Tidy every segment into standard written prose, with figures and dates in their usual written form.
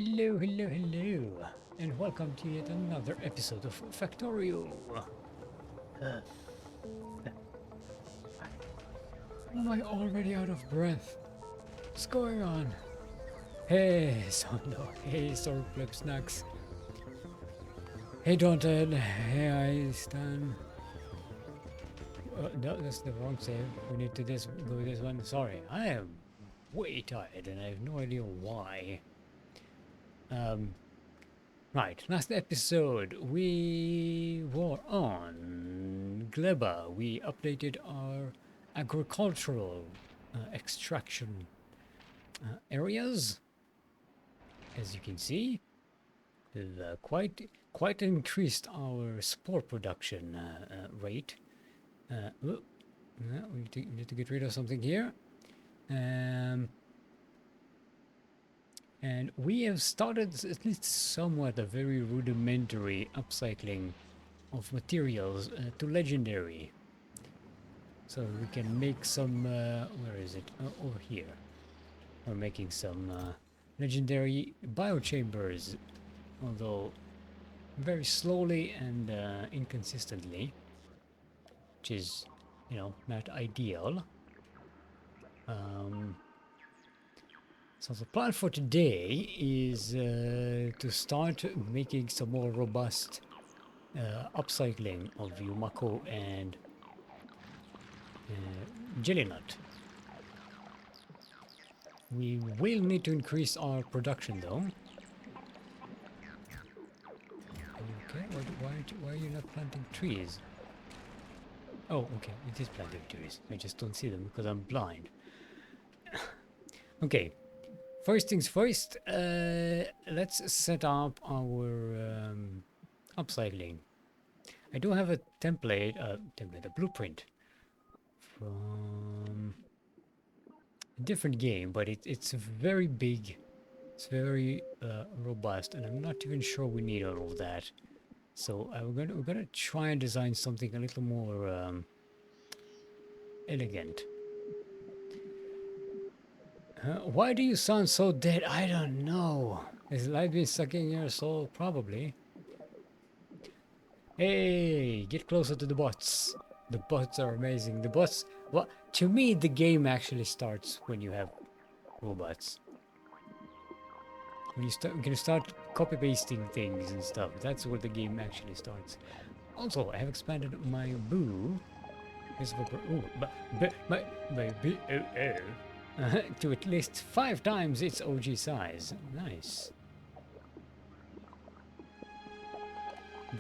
Hello, hello, hello, and welcome to yet another episode of Factorio. Uh, am I already out of breath? What's going on? Hey, Sondo. Hey, Sorplip Snacks. Hey, Daunted. Hey, Stan. No, that's the wrong save. We need to go this one. Sorry, I am way tired and I have no idea why. Um, Right, last episode we were on Gleba. We updated our agricultural extraction areas. As you can see, we've quite increased our spore production rate. Oh, we need to get rid of something here. Um, and we have started at least somewhat a very rudimentary upcycling of materials to legendary. So we can make some, where is it? Oh, over here. We're making some legendary biochambers, although very slowly and inconsistently, which is, not ideal. Um, so the plan for today is to start making some more robust upcycling of Yumako and Jellinut. We will need to increase our production though. Are you okay? Why are you not planting trees? Oh, okay, it is planting trees. I just don't see them because I'm blind. Okay, first things first, let's set up our upcycling. I do have a a blueprint from a different game, but it's very big. It's very robust, and I'm not even sure we need all of that. So we're gonna try and design something a little more elegant. Why do you sound so dead? I don't know. Is life been sucking your soul? Probably. Hey, get closer to the bots. The bots are amazing. The bots. Well, to me, the game actually starts when you have robots. When you can start copy pasting things and stuff. That's where the game actually starts. Also, I have expanded my boo. Ooh, to at least 5 times its OG size. Nice.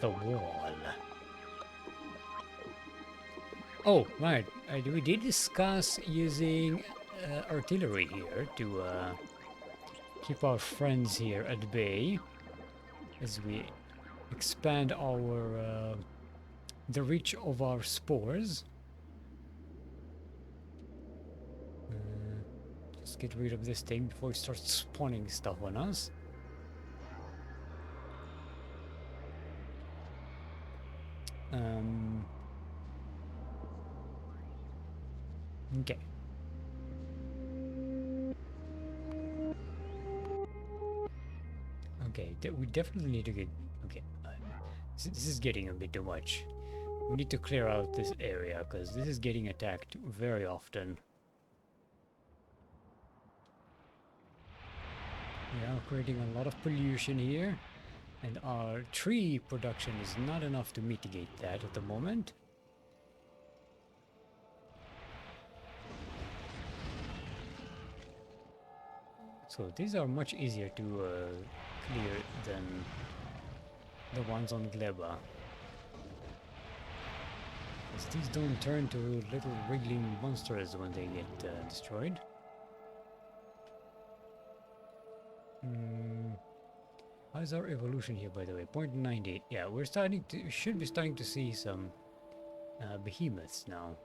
The wall. Oh, right. We did discuss using artillery here to keep our friends here at bay as we expand our the reach of our spores. Let's get rid of this thing before it starts spawning stuff on us. Okay. Okay, we definitely need to get... Okay, this is getting a bit too much. We need to clear out this area because this is getting attacked very often. We are creating a lot of pollution here, and our tree production is not enough to mitigate that at the moment. So these are much easier to clear than the ones on Gleba. These don't turn to little wriggling monsters when they get destroyed. How's our evolution here, by the way? 0.90. Yeah, we should be starting to see some behemoths now.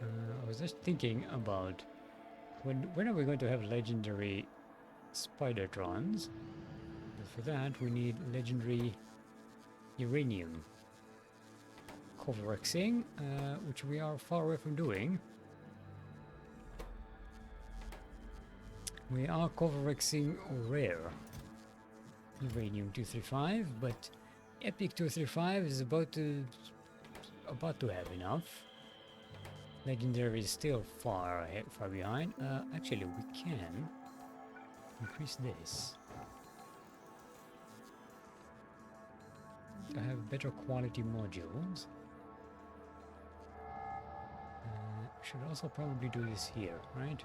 I was just thinking about when are we going to have legendary Spidertrons? But for that, we need legendary uranium coverexing, which we are far away from doing. We are coverexing rare uranium 235, but Epic 235 is about to have enough. Legendary is still far behind. Actually, we can increase this to have better quality modules. Should also probably do this here, right?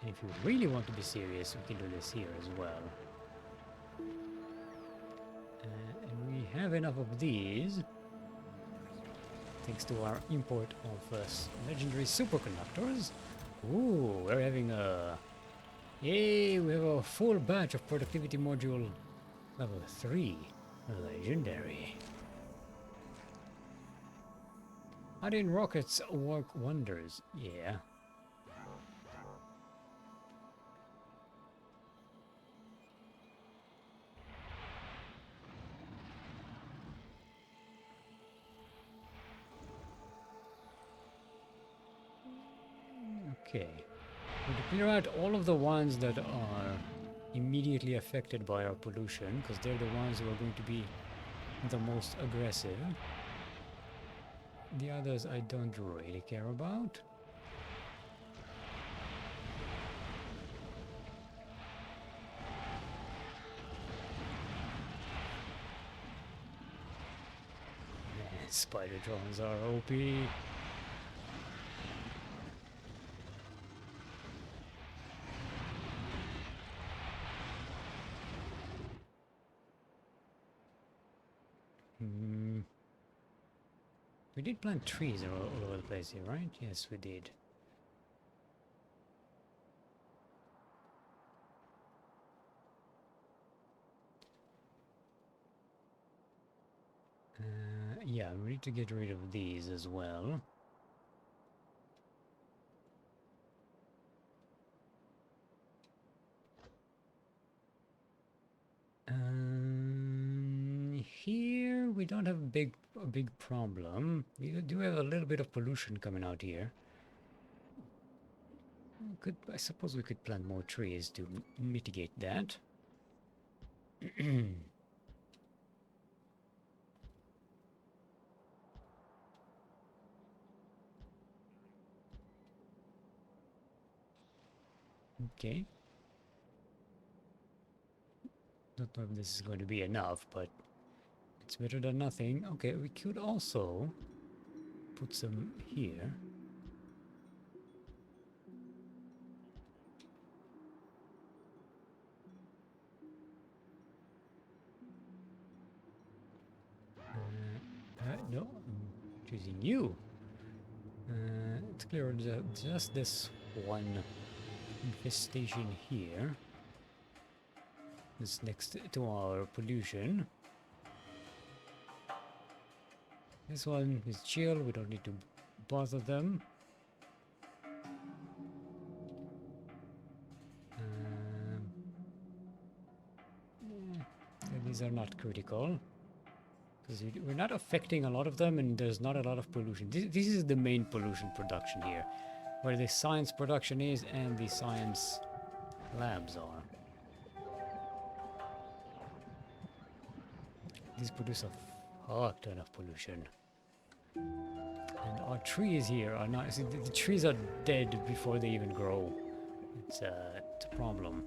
And if you really want to be serious, we can do this here as well. And we have enough of these, thanks to our import of legendary superconductors. Ooh, we're having a... Yay, we have a full batch of productivity module level 3. Legendary. How did rockets work wonders? Yeah. Okay. We to clear out all of the ones that are immediately affected by our pollution, because they're the ones who are going to be the most aggressive. The others I don't really care about. Spider drones are OP. We did plant trees all over the place here, right? Yes, we did. Yeah, we need to get rid of these as well. Here we don't have a big problem. We do have a little bit of pollution coming out here. I suppose we could plant more trees to mitigate that. Okay. Don't know if this is going to be enough, but it's better than nothing. Okay, we could also put some here. No, I'm choosing you. Let's clear just this one infestation here. This next to our pollution. This one is chill, we don't need to bother them. These are not critical, because we're not affecting a lot of them and there's not a lot of pollution. This is the main pollution production here, where the science production is and the science labs are. These produce a fuck ton of pollution. And our trees here are not... See, the trees are dead before they even grow. It's a problem.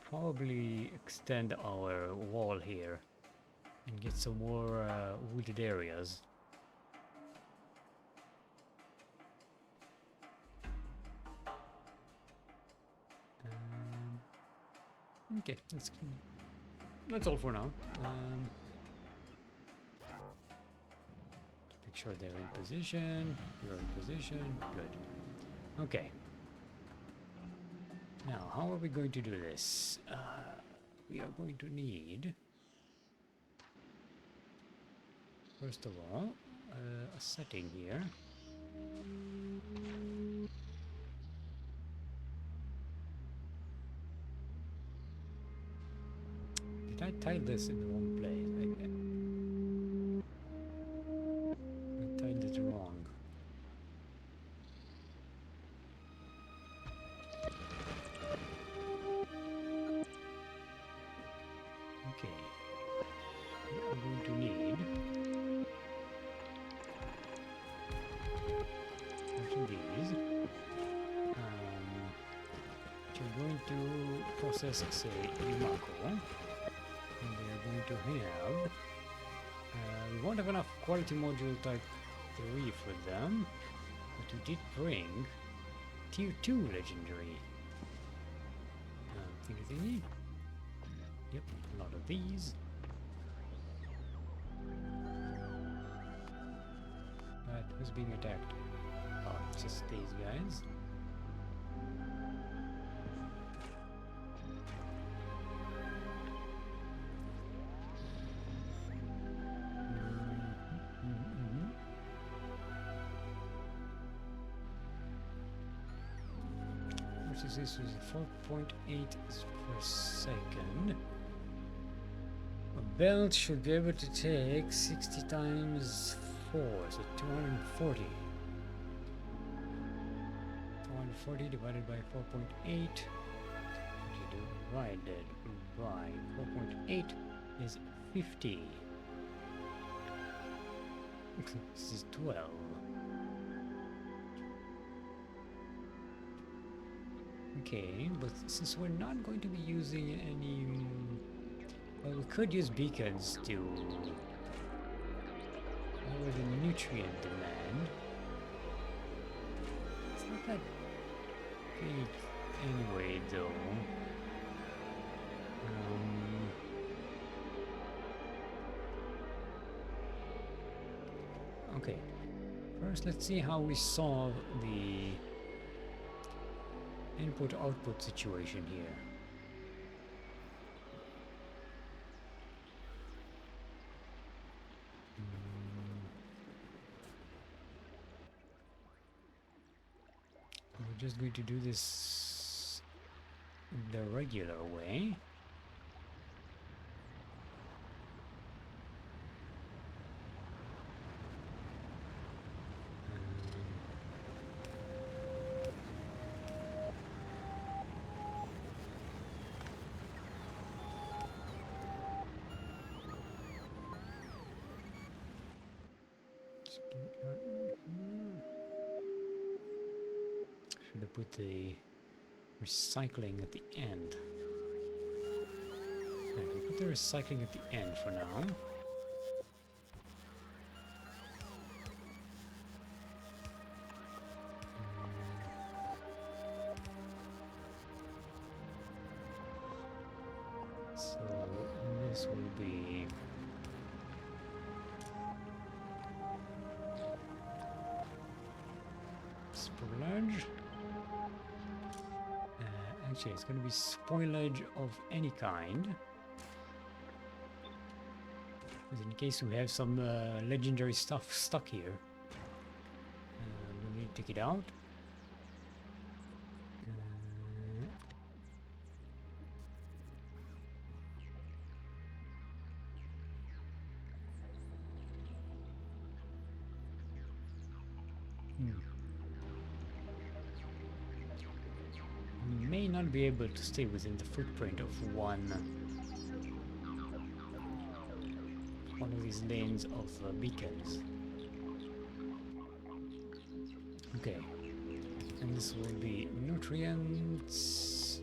Probably extend our wall here and get some more wooded areas. Okay, that's all for now. Make sure they're in position. You're in position. Good. Okay. Now, how are we going to do this? We are going to need, first of all, a setting here. tiled this in the wrong place. I tiled it wrong. Okay. We are going to need these. Which are going to process, say, Yumako. And they are going to have. We won't have enough quality module type 3 for them. But we did bring tier 2 legendary thingy. Yep, a lot of these. But who's being attacked? Oh, it's just these guys. This was 4.8 per second. A belt should be able to take 60 times 4, so 240. 240 divided by 4.8 divided by 4.8 is 50. This is 12. Okay, but since we're not going to be using any... well, we could use beacons to lower the nutrient demand. It's not that big anyway, though. Okay, first let's see how we solve the input-output situation here. We're just going to do this the regular way. Should have put the recycling at the end. Okay, we put the recycling at the end for now. So this will be spoilage. Actually, it's going to be spoilage of any kind. Because in case we have some legendary stuff stuck here, we'll need to take it out. We may not be able to stay within the footprint of one of these lanes of beacons. Okay, and this will be nutrients.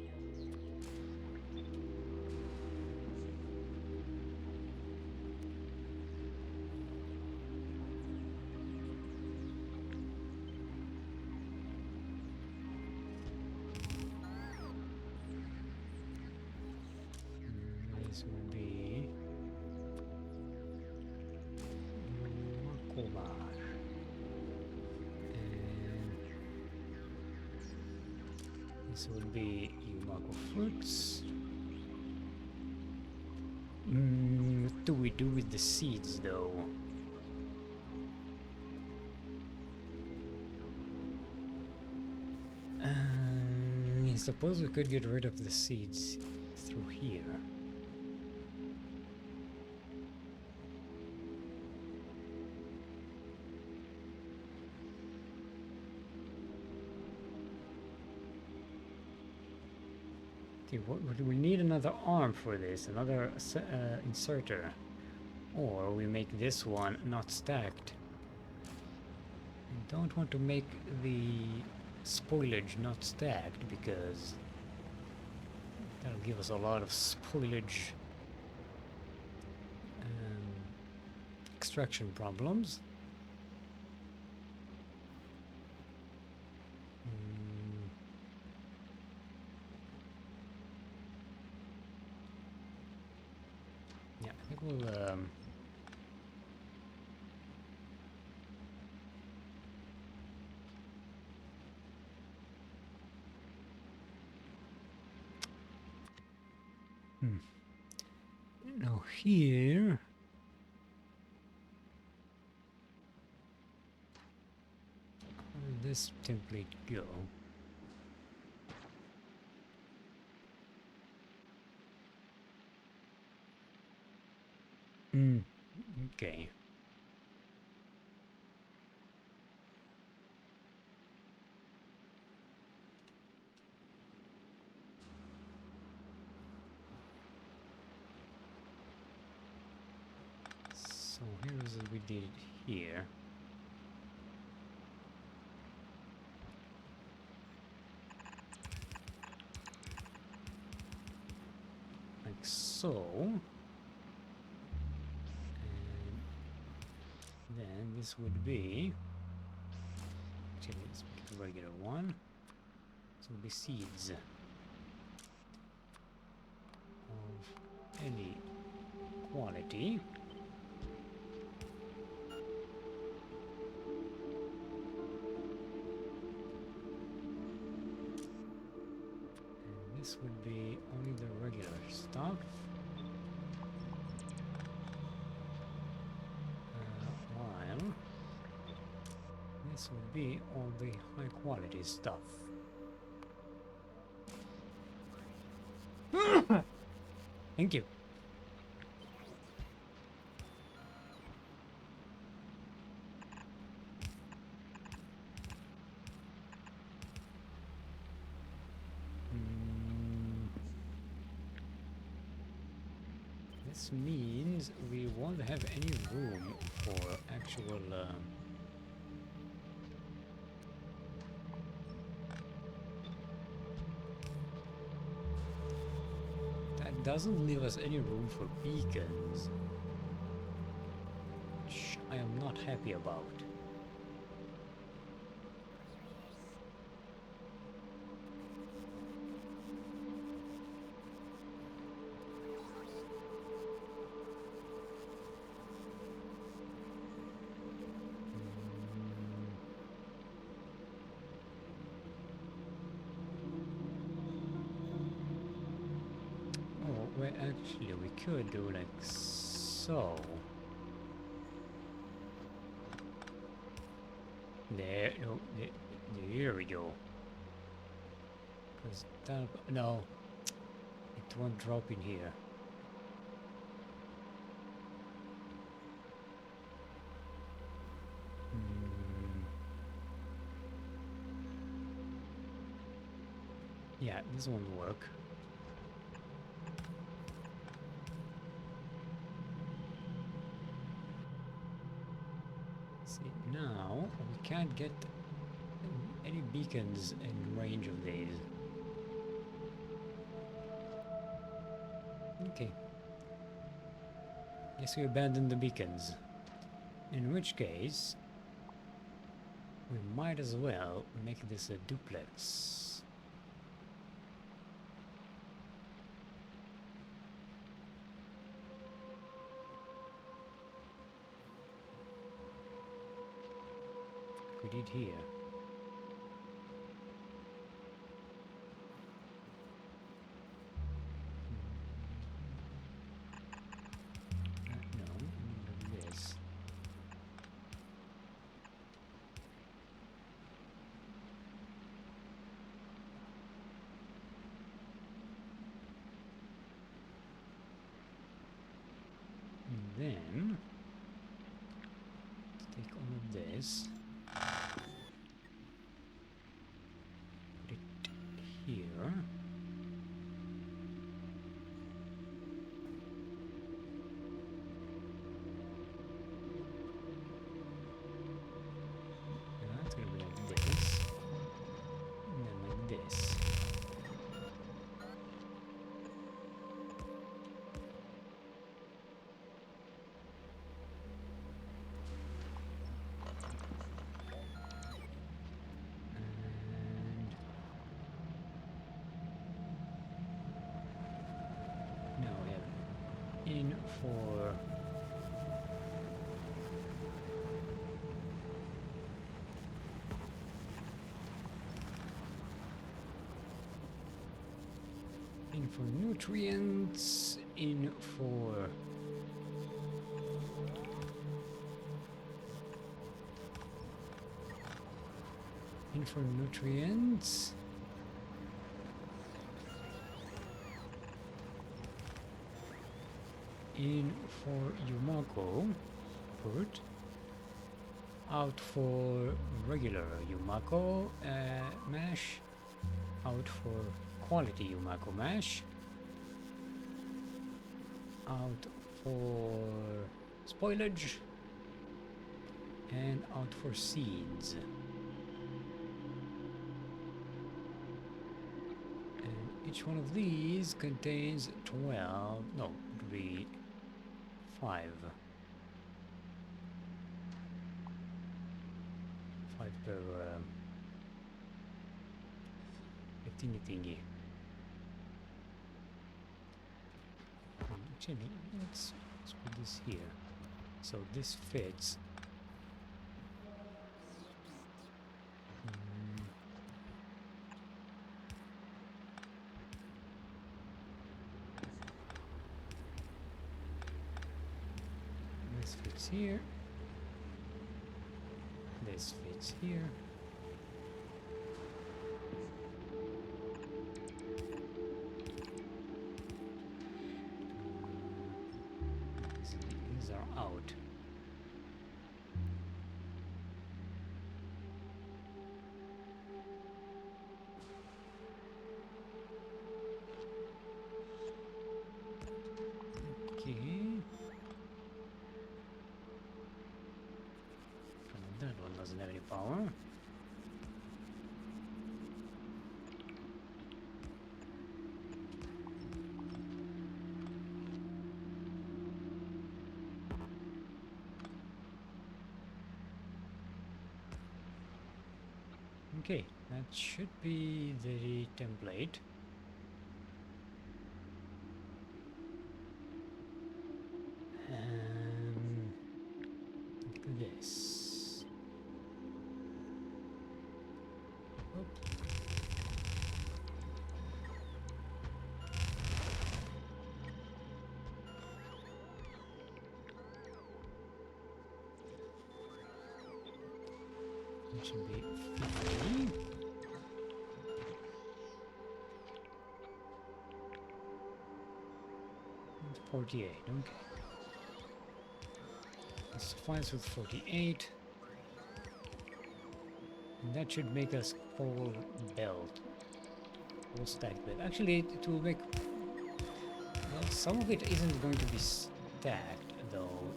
This will be Makoba. And this will be Yumako fruits. What do we do with the seeds though? I suppose we could get rid of the seeds through here. See, we need another arm for this, another inserter. Or we make this one not stacked. I don't want to make the spoilage not stacked because that'll give us a lot of spoilage extraction problems. Yeah, I think we'll now here how will this template go? Okay. So here's what we did here. Like so. And then this would be, actually let's make a regular one. This will be seeds of any quality. And this would be only the regular stuff. While this would be all the high quality stuff. Thank you. This means we won't have any room for actual that doesn't leave us any room for beacons, which I am not happy about. Well, actually, we could do like so. There, no, there we go. Because that, no, it won't drop in here. Yeah, this won't work. See, now we can't get any beacons in range of these. Okay. Guess we abandon the beacons. In which case, we might as well make this a duplex. We did here. No, this. And then take all of this. Put it here. for nutrients, in for nutrients. In for Yumako food. Out for regular Yumako mash. Out for quality Yumako mash. Out for spoilage. And out for seeds. And each one of these contains 12, no, it would be 5 per 15 thingy. Actually, let's put this here so this fits. This fits here. This fits here. These are out. Okay. That one doesn't have any power. Okay, that should be the template. Look at this. Oh. It should be 50. 48, okay. This suffices with 48. And that should make us full belt. Full stack belt. Actually, it will make... Well, some of it isn't going to be stacked, though.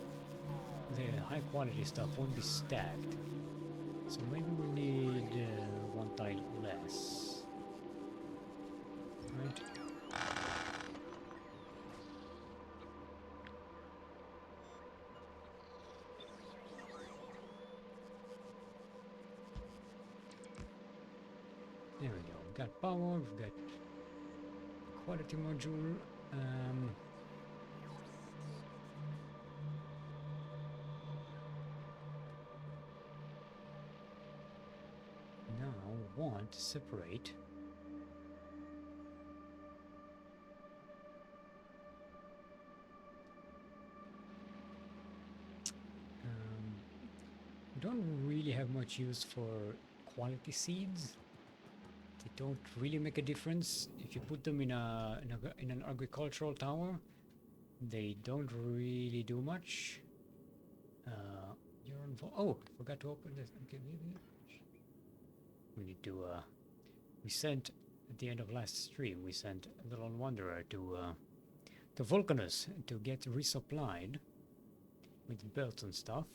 The high quality stuff won't be stacked. So maybe we need one tile less. Right? There we go. We've got power, we've got quality module. Now we want to separate we don't really have much use for quality seeds. They don't really make a difference. If you put them in an agricultural tower, they don't really do much. Oh, forgot to open this. Okay, we need to. We sent at the end of last stream. We sent a little wanderer to Vulcanus to get resupplied with belts and stuff,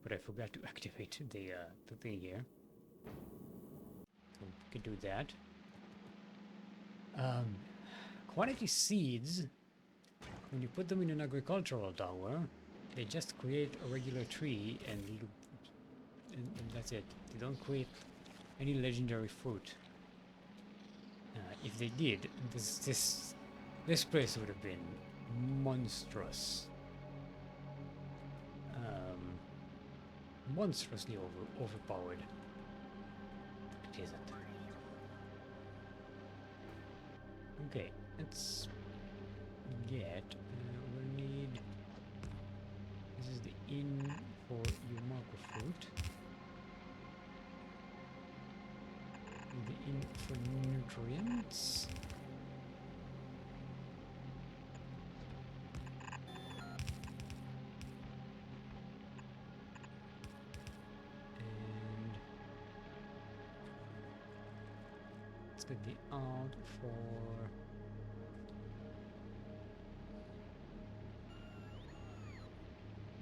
but I forgot to activate the thing here. So we could do that. Quality seeds, when you put them in an agricultural tower, they just create a regular tree and that's it. They don't create any legendary fruit. If they did, this place would have been monstrous. monstrously overpowered. It isn't. Okay, let's get. We'll need. This is the inn for Yumako fruit. The inn for nutrients. And let's get the out for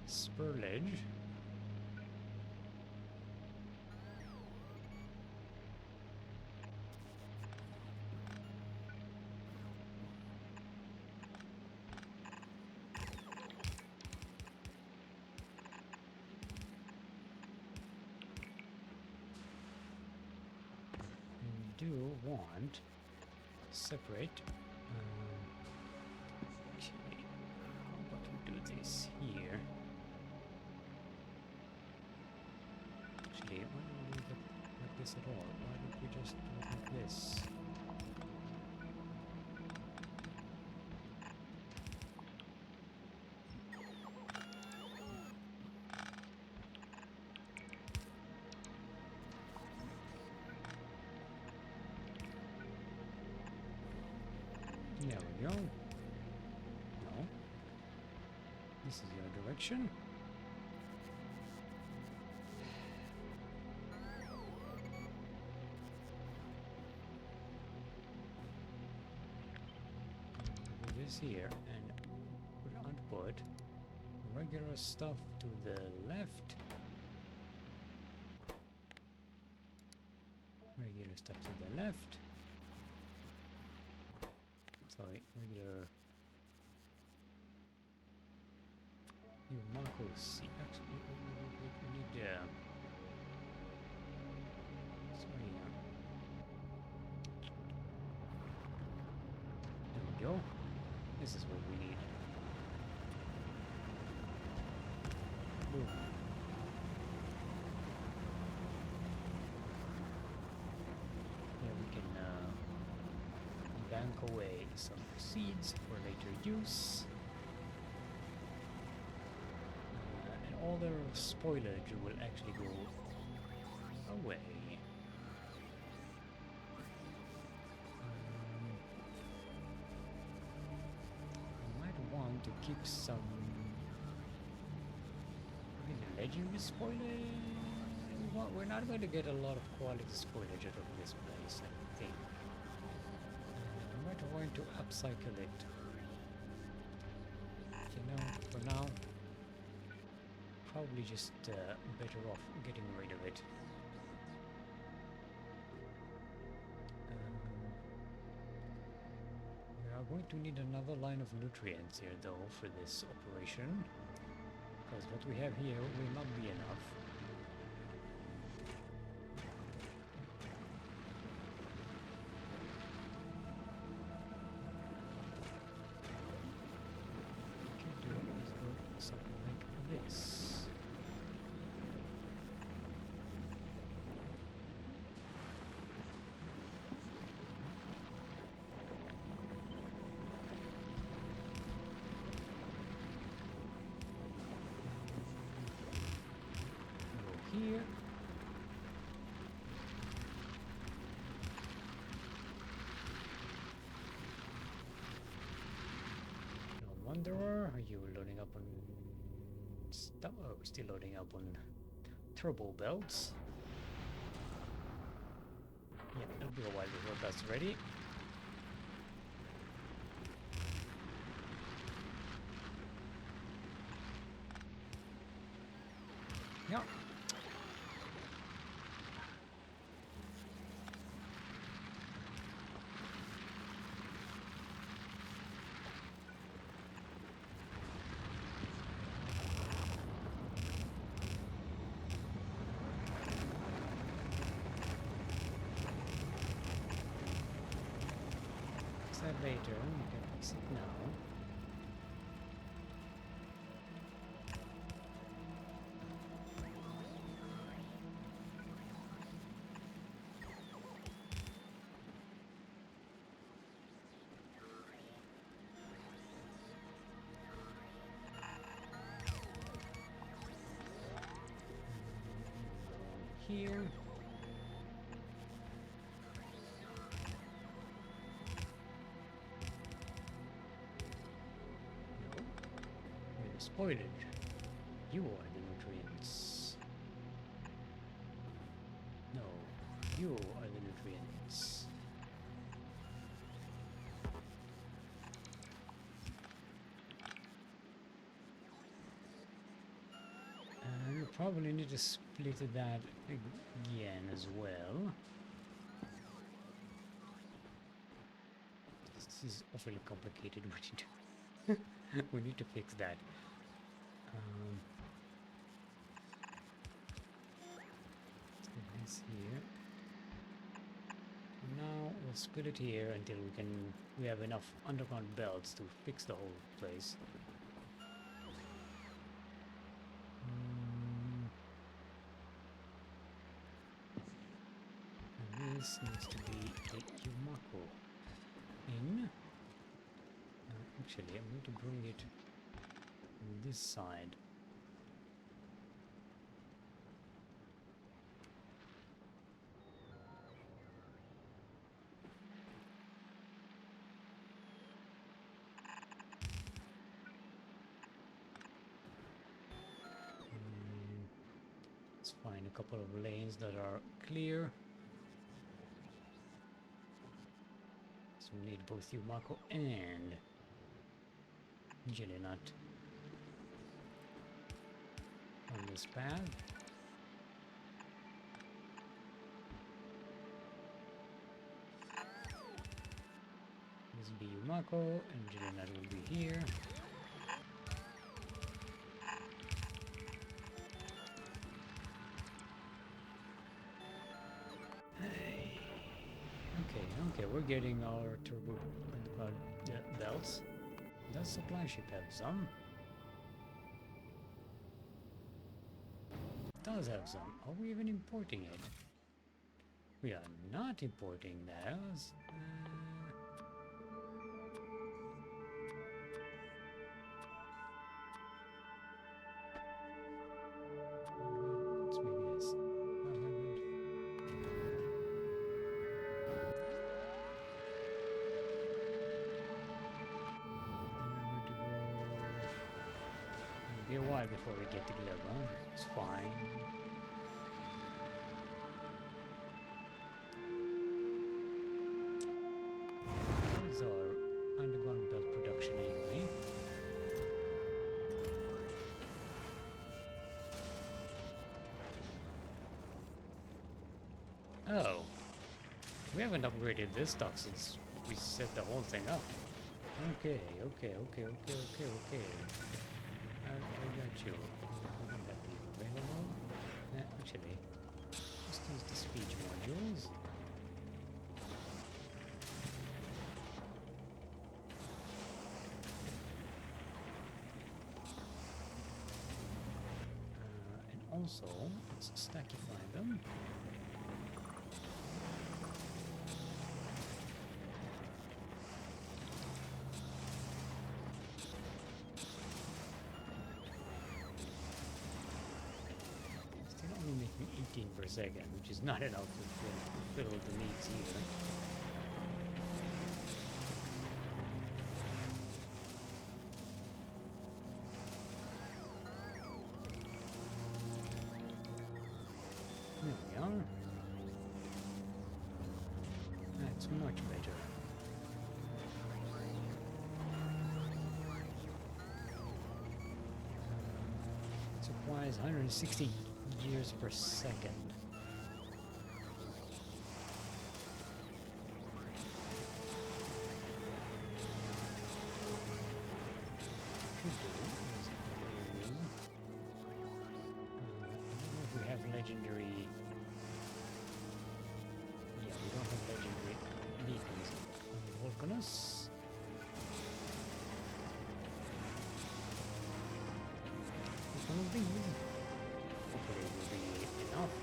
spurlage. We do want separate. Okay, how about we do this here? Actually, why don't we leave it like this at all? Why don't we just do it like this? There we go. No. This is your direction. Do this here and output regular stuff to the left. Regular stuff to the left. Sorry, regular. Yumako C. Actually, we need. Sorry. There we go. This is what we need. Boom. Yeah, we can bank away some seeds for later use. And all their spoilage will actually go away. I might want to keep some legendary spoilage. We're not going to get a lot of quality spoilage out of this place, I think. I might want to upcycle it. You know, for now, probably just better off getting rid of it. We are going to need another line of nutrients here, though, for this operation, because what we have here will not be enough. Here. No Wanderer, are you loading up on stuff? Oh, still loading up on turbo belts. Yeah, it'll be a while before that's ready. Yeah. That later, you can fix it now. here. No. We're the spoilage. You are the nutrients. No. You are the nutrients. We probably need to split that again as well. This is awfully complicated. We need to fix that. This here. Now we'll split it here until we have enough underground belts to fix the whole place. And this needs to be a Yumako in. Actually, I'm going to bring it on this side. Let's find a couple of lanes that are clear. So we need both Yumako and Jelly Nut on this path. This will be Yumako and Jelly Nut will be here. Okay, we're getting our turbo belts. Does supply ship have some? It does have some. Are we even importing it? We are not importing those. Let's make this 500. Be a while before we get to Gleba. It's fine. These are underground belt production anyway. Oh. We haven't upgraded this stuff since we set the whole thing up. Okay. I got you. Wouldn't that be available? Actually, just use the speech modules. And also, let's stackify them. Making 18 per second, which is not enough to fill the needs either. There we are. That's much better. Supplies 160 years per second. We have legendary. Yeah, we don't have legendary beacons. Volcanus. One of these. Hopefully it will be enough.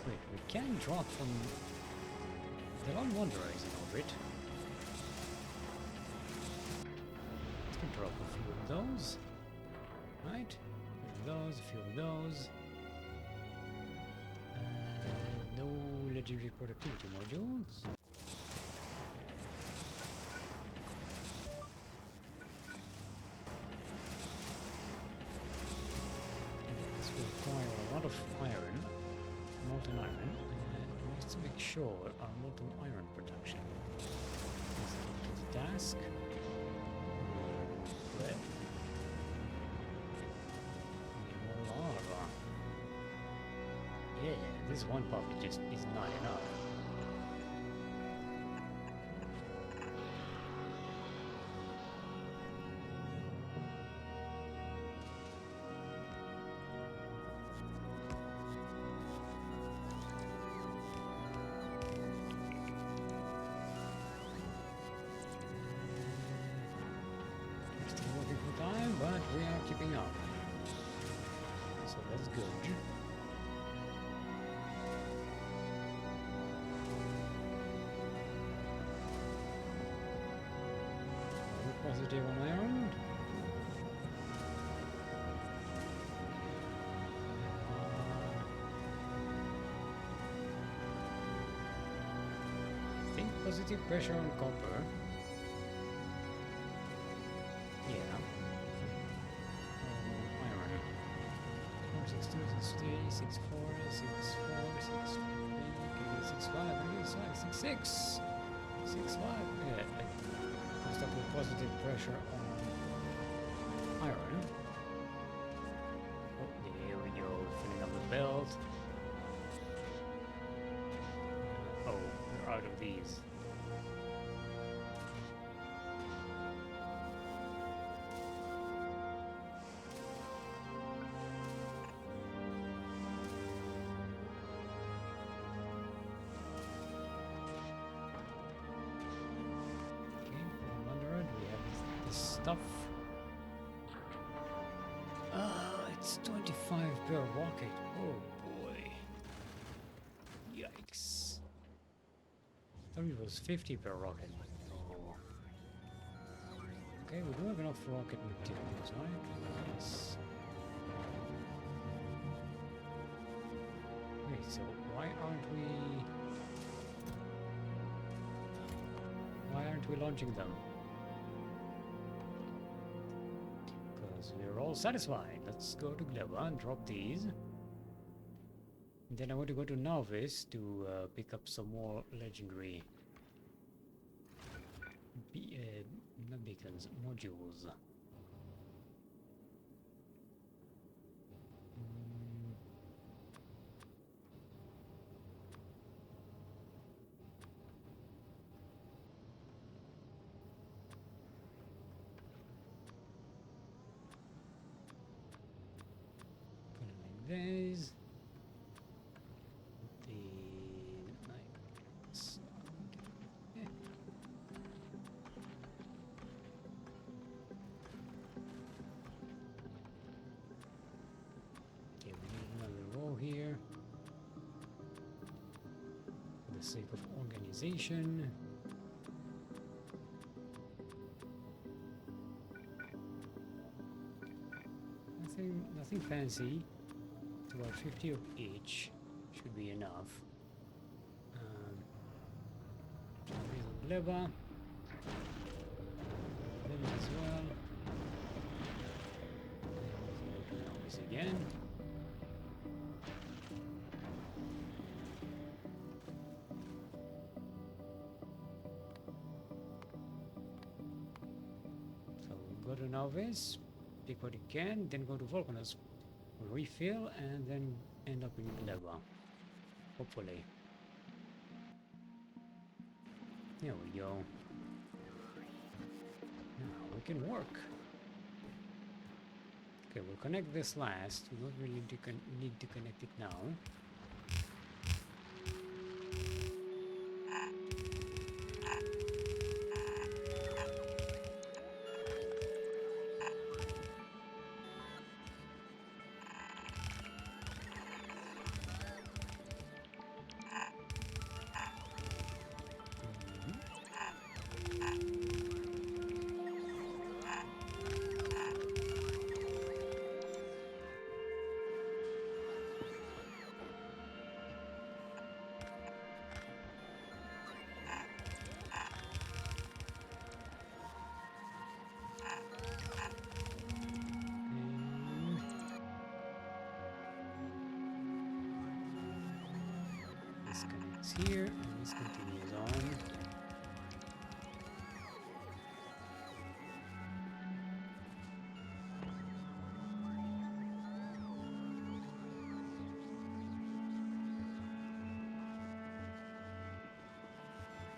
Wait, we can drop from... There are wanderers in orbit. Let's drop a few of those. Right? A few of those, a few of those. No legendary productivity modules. This will require a lot of iron, molten iron, and let's make sure our molten iron production is up to the task. Good. Need more lava. Yeah, this one probably just is not enough. We're still working for time, but we are keeping up. So that's good. Positive on iron. I think positive pressure on copper. Yeah. Iron. 462, 63, 64, 64, 63, 65, 66, 65. Yeah. Start with positive pressure on iron. Oh, there we go, filling up the belt. Oh, we're out of these. Stuff. It's 25 per rocket. Oh boy. Yikes. I thought it was 50 per rocket. Oh. Okay, we do have enough rocket materials, right? Yes. Wait, so why aren't we launching them? We're all satisfied. Let's go to Gleba and drop these. And then I want to go to Novice to pick up some more legendary not beacons, modules. These the nice. Yeah. Okay, we need another row here for the sake of organization. Nothing fancy. About 50 of each should be enough. Gleba as well. This again. So go to Novice, pick what you can, then go to Volcanos. Refill and then end up in Gleba. Hopefully. There we go. Now we can work. Okay, we'll connect this last. We don't really need to connect it now. is here, and this continues on.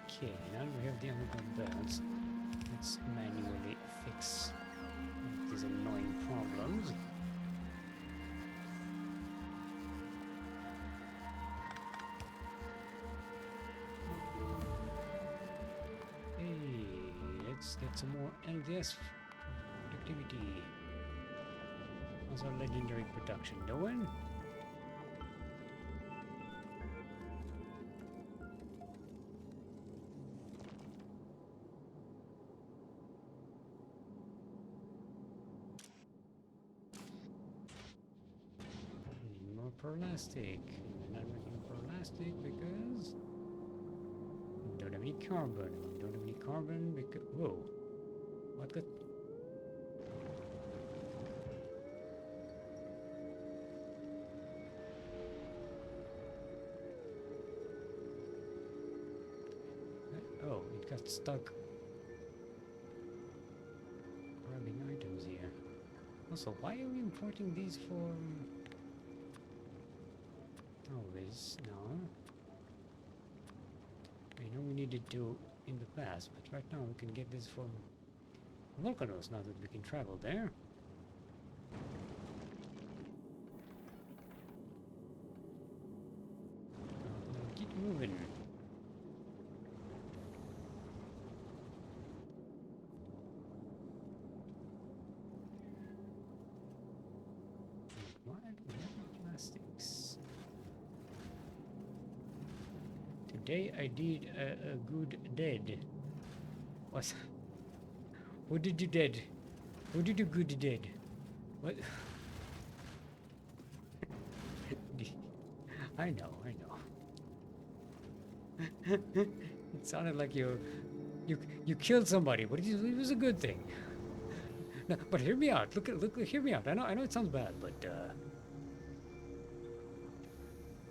Okay, now that we have the underground belts, let's manually fix these annoying problems. Hey, let's get some more LDS productivity. How's our legendary production doing? Need more plastic. We're not making plastic because we don't have any carbon. We don't have any carbon because whoa, what got? Oh, it got stuck grabbing items here. Also, why are we importing these from? Always, no. I know we needed to in the past, but right now we can get this from volcanoes now that we can travel there. Keep moving. What? We have plastics. Today I did a good deed. What? What did you did? What did you good did? What? I know. It sounded like you killed somebody, but it was a good thing. No, but hear me out. Hear me out. I know it sounds bad, but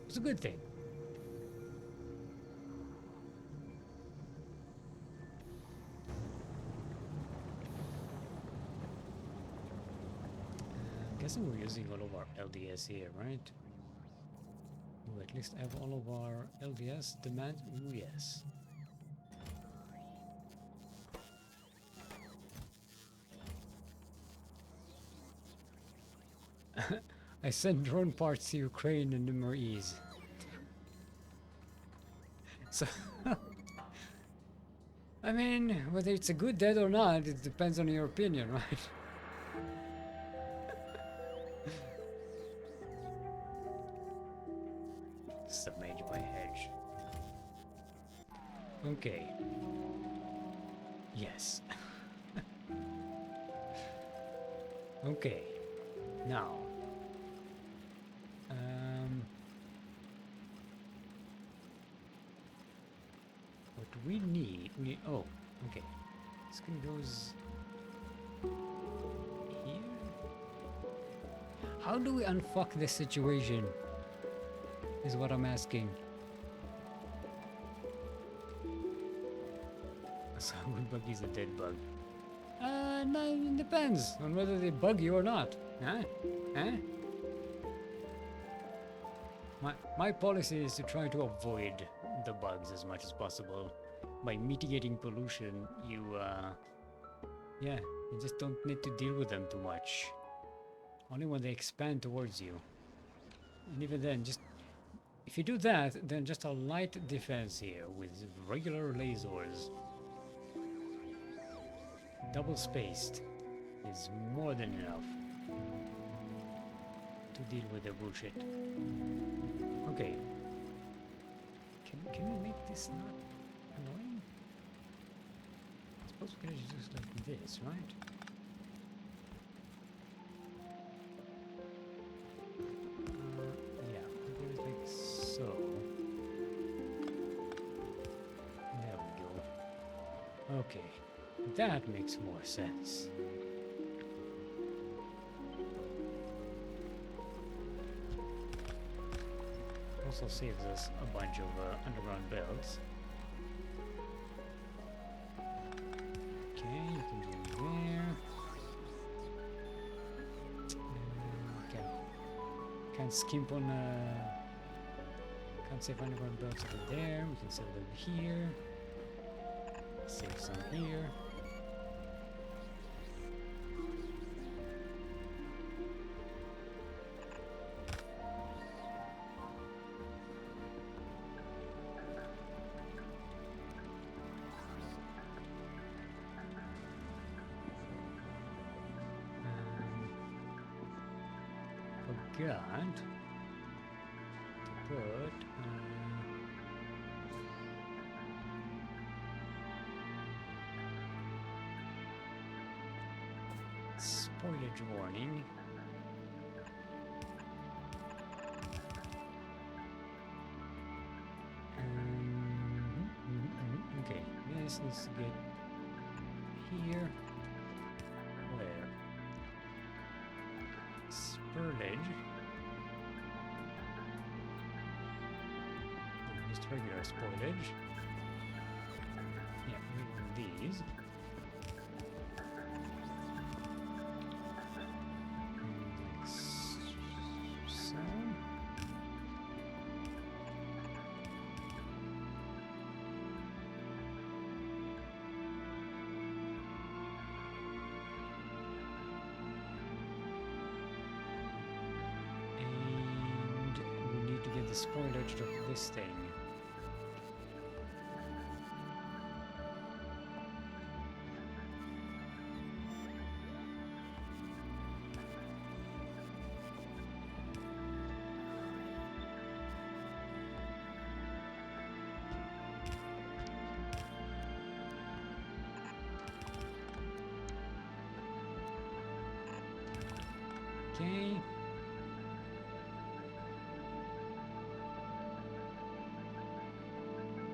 it's a good thing. I'm guessing we're using all of our LDS here, right? Ooh, at least have all of our LDS demand. Ooh, yes. I sent drone parts to Ukraine and the Marines. So, I mean, whether it's a good deed or not, it depends on your opinion, right? Submade by hedge. Okay. Yes. Okay. Now. What we need, oh, okay. This can goes here. How do we unfuck this situation? Is what I'm asking. So a good bug is a dead bug. No, it depends on whether they bug you or not. Huh? Huh? My policy is to try to avoid the bugs as much as possible. By mitigating pollution, you just don't need to deal with them too much. Only when they expand towards you. And even then, just if you do that, then just a light defense here with regular lasers. Double spaced is more than enough to deal with the bullshit. Okay. Can we make this not annoying? I suppose we can just like this, right? Yeah, we'll do it like so. There we go. Okay, that makes more sense. also saves us a bunch of underground belts. Okay, you can go there. Can't skimp on. Can't save underground belts over there. We can save them here. Save some here. Forgot to put spoilage warning. Okay, this needs to get here. Where? Spurlage. Just regular spoilage. Yeah, we need these. Like so. And we need to get the spoilage of this thing. Okay.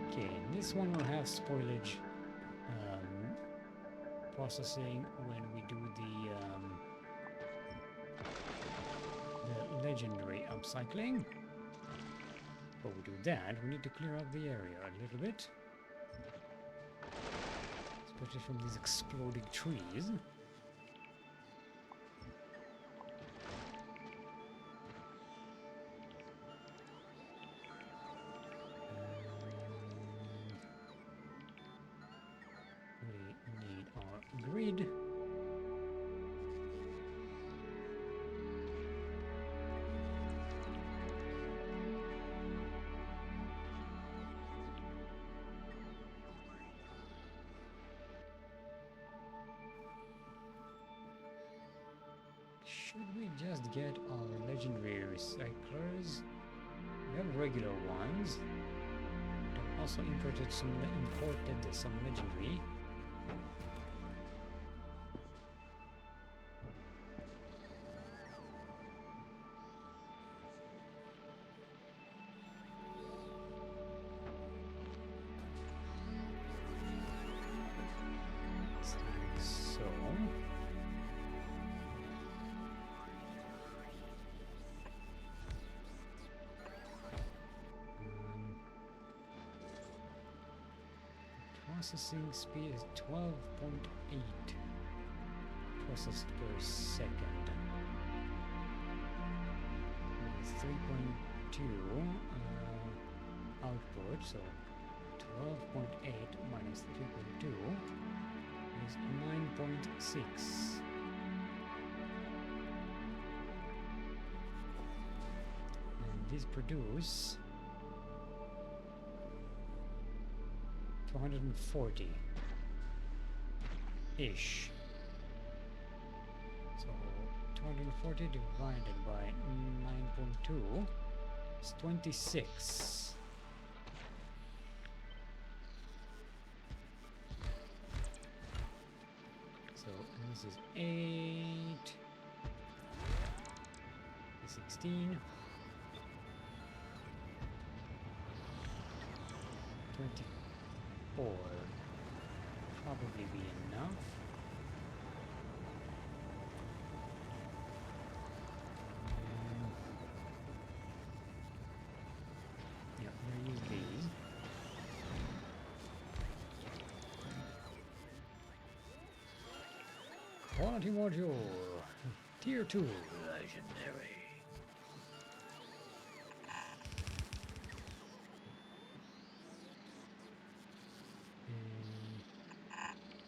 Okay, this one will have spoilage processing when we do the legendary upcycling. Before we do that, we need to clear up the area a little bit, especially from these exploding trees. We need our grid. Should we just get our legendary recyclers? We have regular ones. I've also imported some legendary. So. Processing speed is 12.8 processed per second. 3.2 output, so 12.8 minus 3.2 is 9.6. And these produce 240 ish. So 240 divided by 9.2 is 26. So this is 8, 16, 24. Probably be enough. Bounty module. Tier 2. Legendary.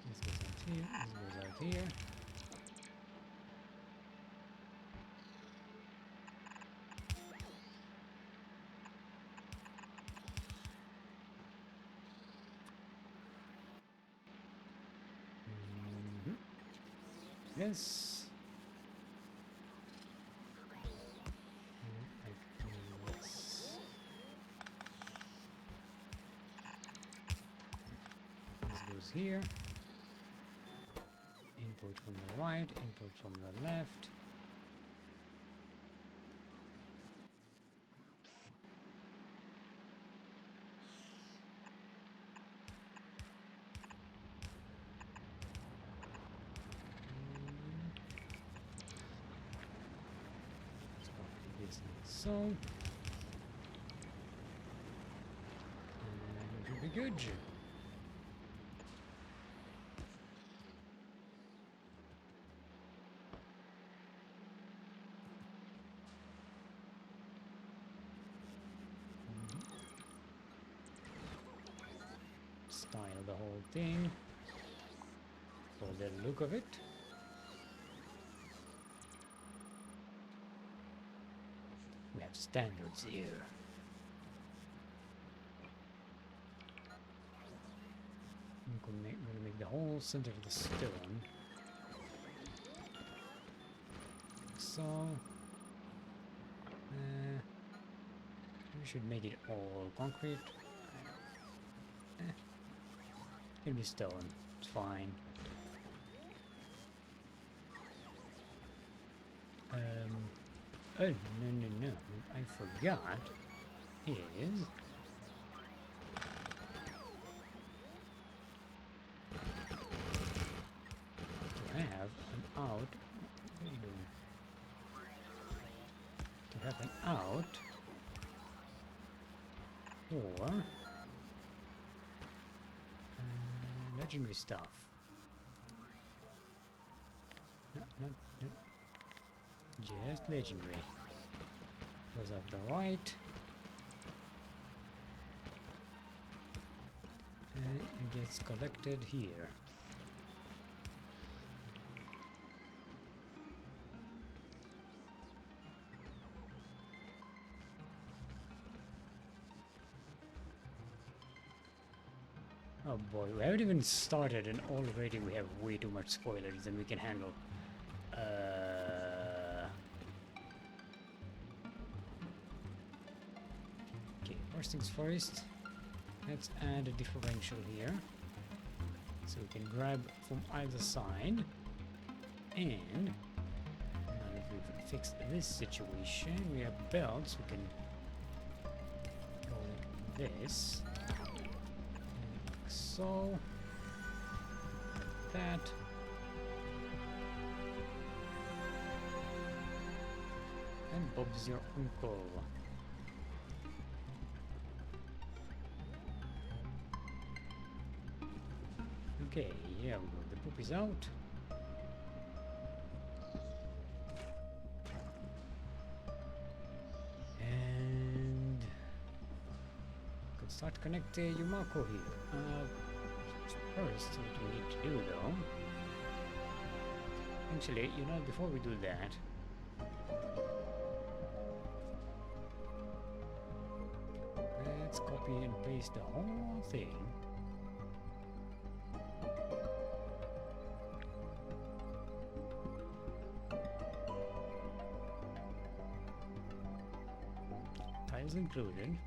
This goes out here. This goes out here. Yes. Yes. This goes here. Input from the right, input from the left. So, and it will be good. Style the whole thing for the look of it. We have standards here. I'm gonna make the whole center of the stone. So we should make it all concrete. It'll be stone. It's fine. Oh no! I forgot. Is to have an out. What are you doing? To have an out for legendary stuff. No. Just legendary. Goes up the right. And it gets collected here. Oh boy, we haven't even started and already we have way too much spoilers than we can handle. Okay, first things first, let's add a differential here. So we can grab from either side. And now that we've fixed this situation, we have belts, we can go like this. So that and Bob's your uncle. Okay, yeah, the poop is out. And start connecting Yumako here. First, what we need to do though, actually, you know, before we do that, let's copy and paste the whole thing. Tiles included.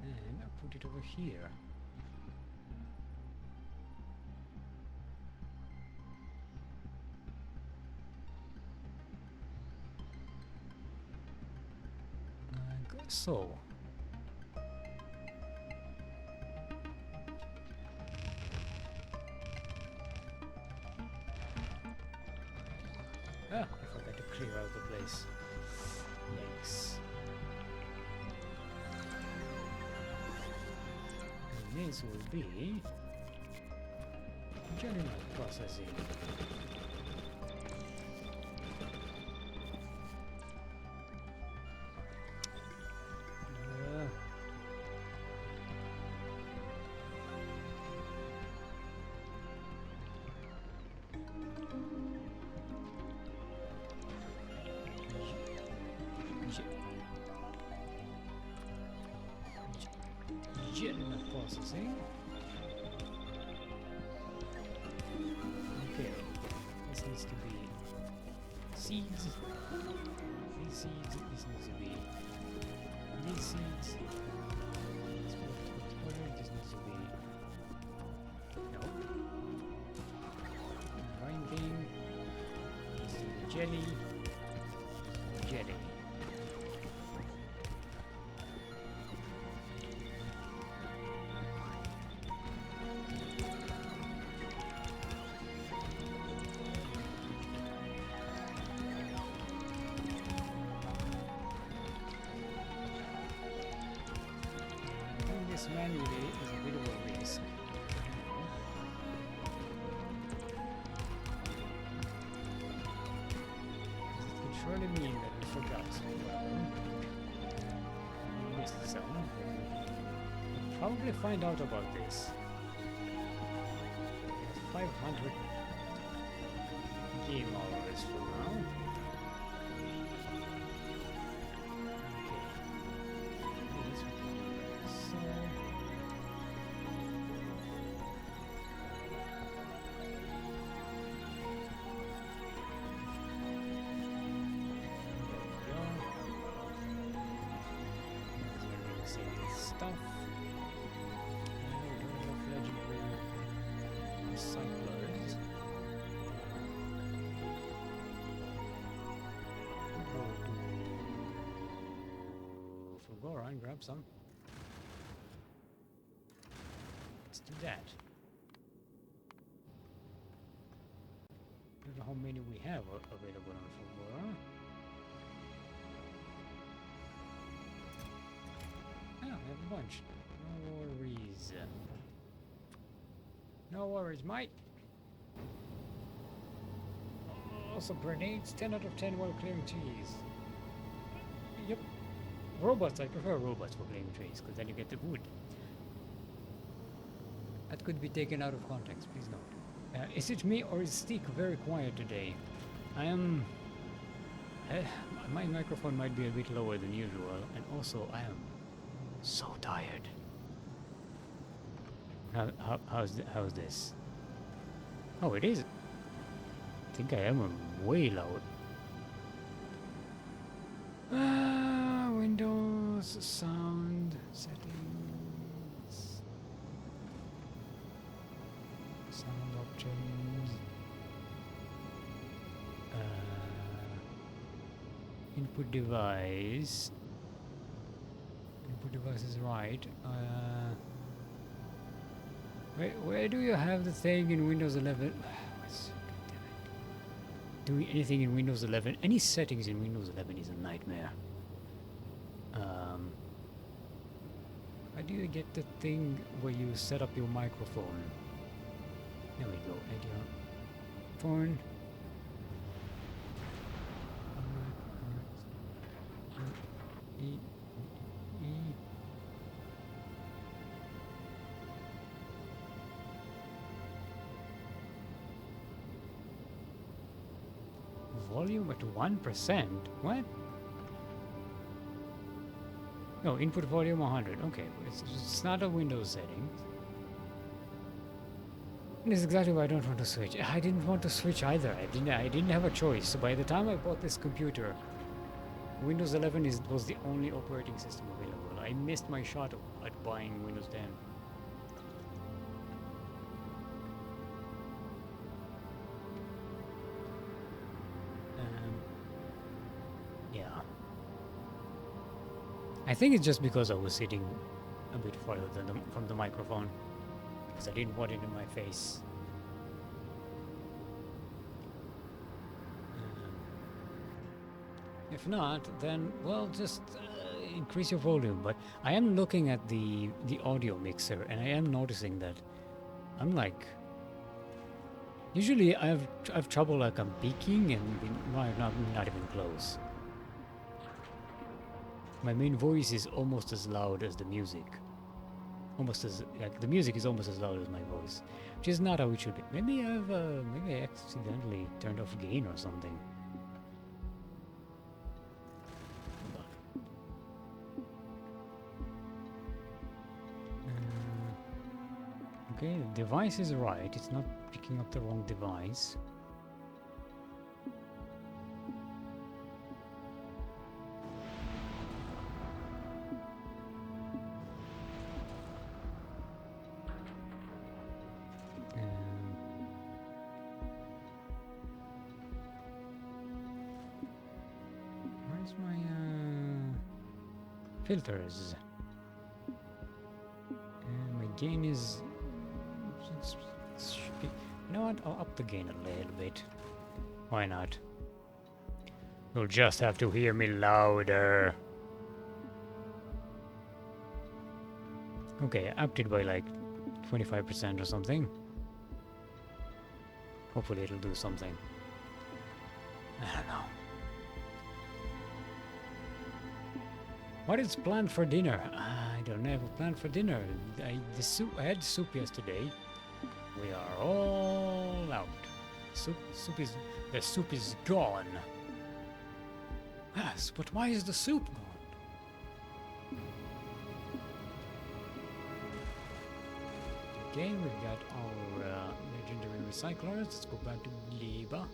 And I'll put it over here. Like so. Ah, I forgot to clear out the place. Yikes. And this will be Jelly nut processing. Jelly nut processing. Okay, this needs to be seeds. These seeds. This needs to be these seeds. This needs to be no grinding. This is the jelly. Jelly. This manually is a bit of a risk. It could surely mean that we forgot something. We missed some. We'll probably find out about this. 500 game hours from now. Stuff. We don't have legendary recyclers. So go around, grab some. Let's do that. Don't know how many we have available on Fulgora. I have a bunch. No worries. No worries, mate. Also grenades, 10 out of 10 while clearing trees. Yep. Robots, I prefer robots for clearing trees, because then you get the wood. That could be taken out of context, please note. Is it me or is Steak very quiet today? I am... my microphone might be a bit lower than usual, and also I am so tired. How's this? Oh, it is. I think I am way loud. Windows, sound, settings, sound options, input device. Input device is right. Where do you have the thing in Windows 11? Doing anything in Windows 11, any settings in Windows 11 is a nightmare. How do you get the thing where you set up your microphone? There we go. Add your phone. Volume at 1%? What? No, input volume 100. Okay, it's not a Windows setting. This is exactly why I don't want to switch. I didn't want to switch either. I didn't have a choice. So by the time I bought this computer, Windows 11 was the only operating system available. I missed my shot at buying Windows 10. Yeah. I think it's just because I was sitting a bit farther from the microphone, because I didn't want it in my face. If not, then, well, just increase your volume. But I am looking at the audio mixer, and I am noticing that I'm like Usually I've trouble like I'm peaking and not even close. My main voice is almost as loud as the music. Almost as like the music is almost as loud as my voice, which is not how it should be. Maybe I accidentally turned off gain or something. Hold on. Okay, the device is right. It's not picking up the wrong device. Where's my filters? And my gain is. You know what? I'll up the gain a little bit. Why not? You'll just have to hear me louder. Okay, I upped it by like 25% or something. Hopefully it'll do something. I don't know. What is planned for dinner? I don't have a plan for dinner. I had soup yesterday. We are all out. The soup is gone. Yes, but why is the soup gone? Okay, we've got our legendary recyclers. Let's go back to Leba.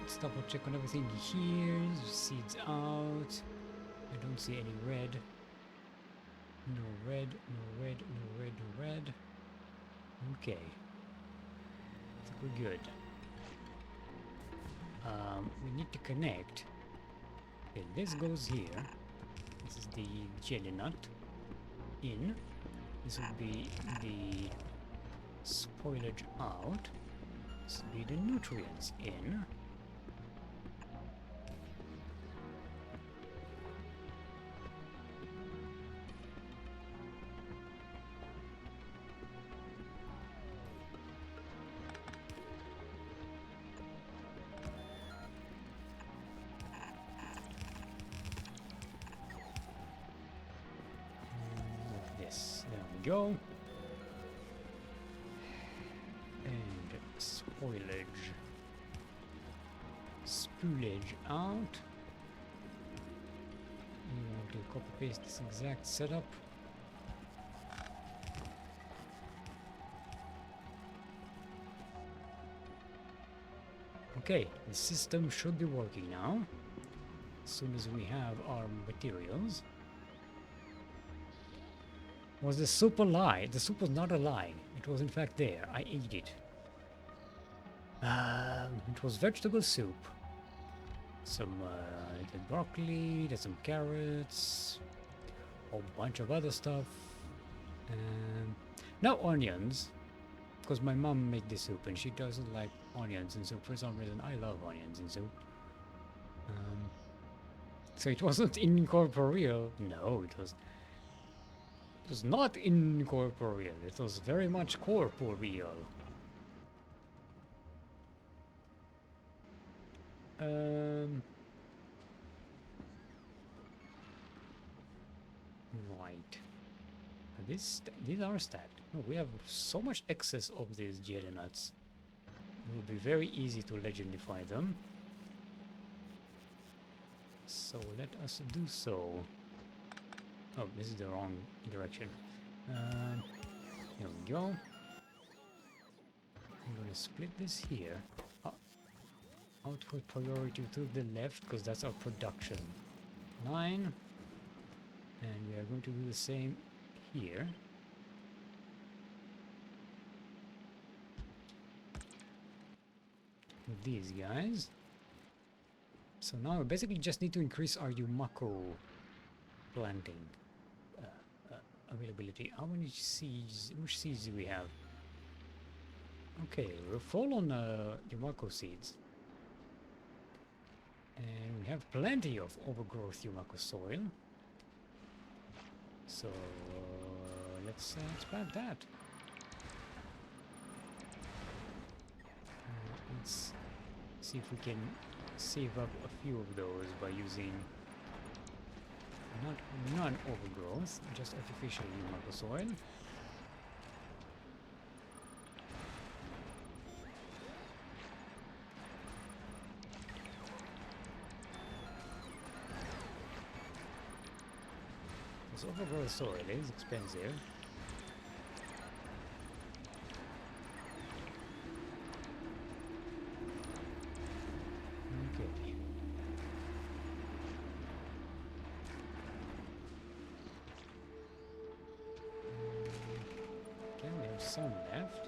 Let's double check on everything here. Seeds out. I don't see any red. No red, no red, no red, no red. Okay. I think we're good. We need to connect. Okay, this goes here. This is the jelly nut. In. This would be the spoilage out. This would be the nutrients in. Go. And spoilage. Spoolage out. You want to copy paste this exact setup. Okay, the system should be working now. As soon as we have our materials. Was the soup a lie? The soup was not a lie. It was in fact there. I ate it. It was vegetable soup. Some broccoli, there's some carrots, a whole bunch of other stuff. No onions, because my mom made the soup and she doesn't like onions in soup for some reason. I love onions in soup. So it wasn't incorporeal. No, it was not incorporeal. It was very much corporeal. Right. These are stacked. No, we have so much excess of these jelly nuts. It will be very easy to legendify them. So let us do so. Oh, this is the wrong direction. Here we go. I'm gonna split this here. Output priority to the left, because that's our production. 9. And we are going to do the same here. With these guys. So now we basically just need to increase our Yumako planting availability. How many seeds? Which seeds do we have? Okay, we're full on Yumako seeds. And we have plenty of overgrowth Yumako soil. So let's expand that. Let's see if we can save up a few of those by using not non-overgrowth, just artificial humus soil. This overgrowth soil is expensive. Okay. Okay, we have some left.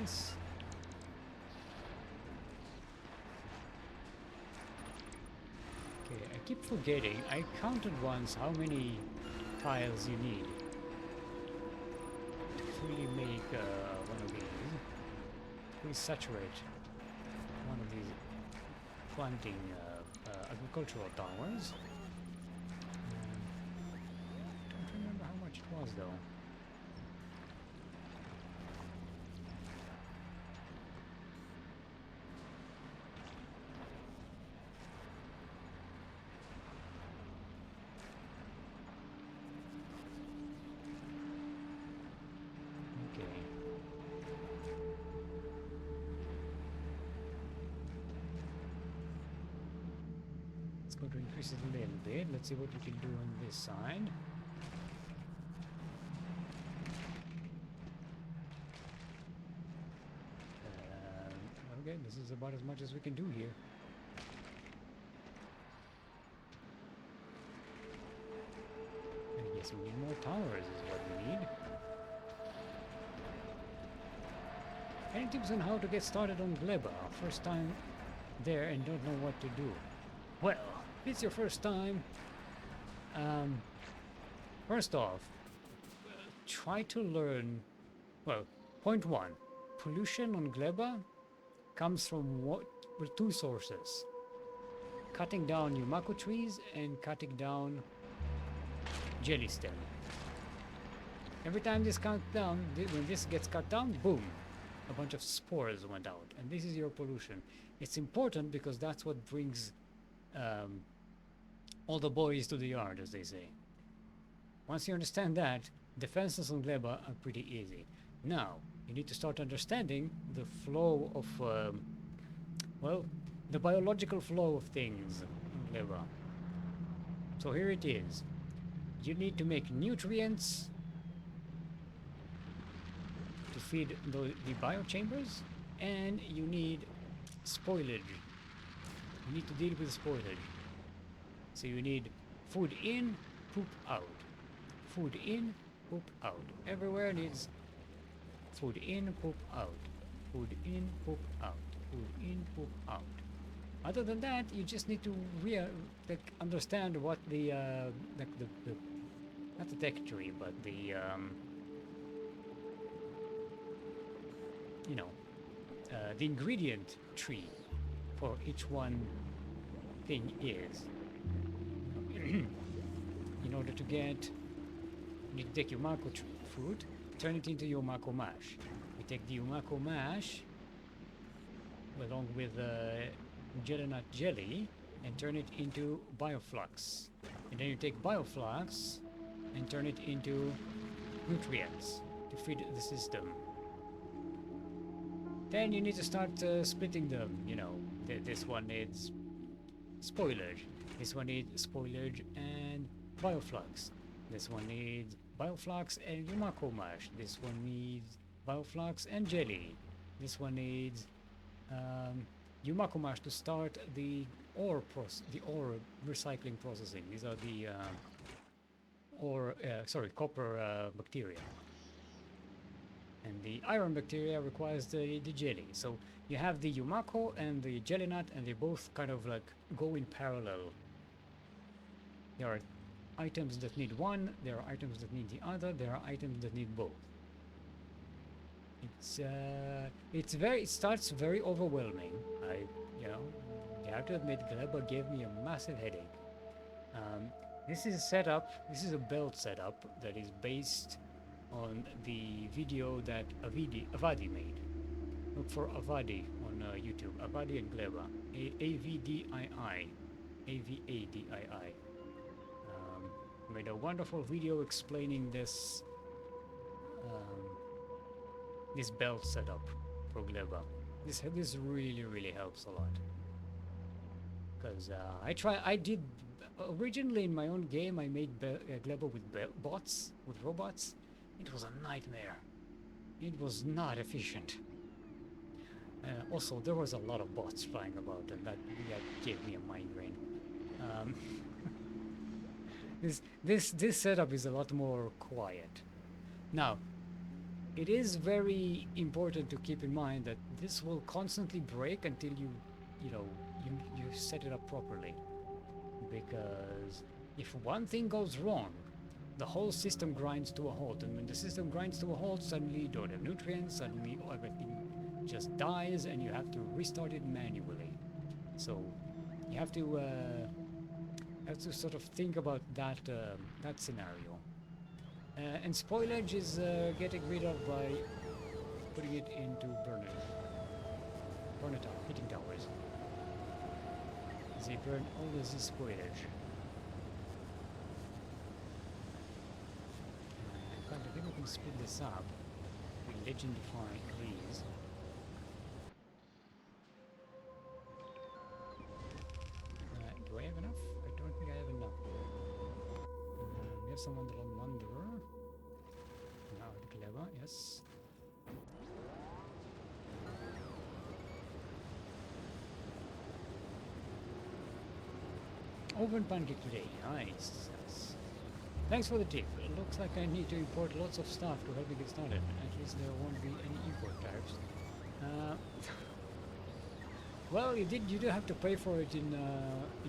This. Okay, I keep forgetting. I counted once how many tiles you need to fully make one of these. Fully saturate one of these planting agricultural towers. Don't remember how much it was though. Go to increase it a little bit. Let's see what we can do on this side. Okay, this is about as much as we can do here. I guess we need more towers is what we need. Any tips on how to get started on Gleba? First time there and don't know what to do. Well, if it's your first time, first off, try to learn, well, point one, pollution on Gleba comes from two sources. Cutting down Yumako trees and cutting down jelly stem. Every time this cuts down, when this gets cut down, boom, a bunch of spores went out. And this is your pollution. It's important because that's what brings all the boys to the yard, as they say. Once you understand that, defenses on Gleba are pretty easy. Now, you need to start understanding the flow of, well, the biological flow of things on Gleba. So here it is. You need to make nutrients to feed the biochambers, and you need spoilage. You need to deal with spoilage. So you need food in, poop out. Food in, poop out. Everywhere needs food in, poop out. Food in, poop out. Food in, poop out. Other than that, you just need to understand what the not the tech tree, but the you know, the ingredient tree for each one thing is. In order to get, you need to take your Yumako fruit, turn it into Yumako mash. You take the Yumako mash along with gelinut jelly and turn it into bioflux. And then you take bioflux and turn it into nutrients to feed the system. Then you need to start splitting them. You know, this one needs spoilage. This one needs spoilage and bioflux. This one needs bioflux and Yumako mash. This one needs bioflux and jelly. This one needs Yumako mash to start the ore recycling processing. These are the copper bacteria. And the iron bacteria requires the jelly. So you have the Yumako and the jelly nut, and they both kind of like go in parallel. There are items that need one, there are items that need the other, there are items that need both. It starts very overwhelming. You know, you have to admit, Gleba gave me a massive headache. Um, this is a setup. This is a build setup that is based on the video that Avadi made. Look for Avadi on YouTube. Avadi and Gleba. Avdii. Avadii. Made a wonderful video explaining um, this belt setup for Gleba. This really helps a lot. Because I did originally in my own game. I made Gleba with bots, with robots. It was a nightmare. It was not efficient. Also, there was a lot of bots flying about, and that gave me a migraine. Um, this setup is a lot more quiet. Now, it is very important to keep in mind that this will constantly break until you set it up properly. Because if one thing goes wrong, the whole system grinds to a halt, and when the system grinds to a halt, suddenly you don't have nutrients, suddenly everything just dies, and you have to restart it manually. So you have to sort of think about that scenario. And spoilage is getting rid of by putting it into burner tower, heating towers. They burn all this spoilage. I think we can speed this up. We legendify these. Do I have enough? I don't think I have enough. We have some Wonderland Wanderer. Now Clever, yes. Open pancake today, nice. Yes. Thanks for the tip. It looks like I need to import lots of stuff to help me get started. At least there won't be any import tariffs. Well, you do have to pay for it in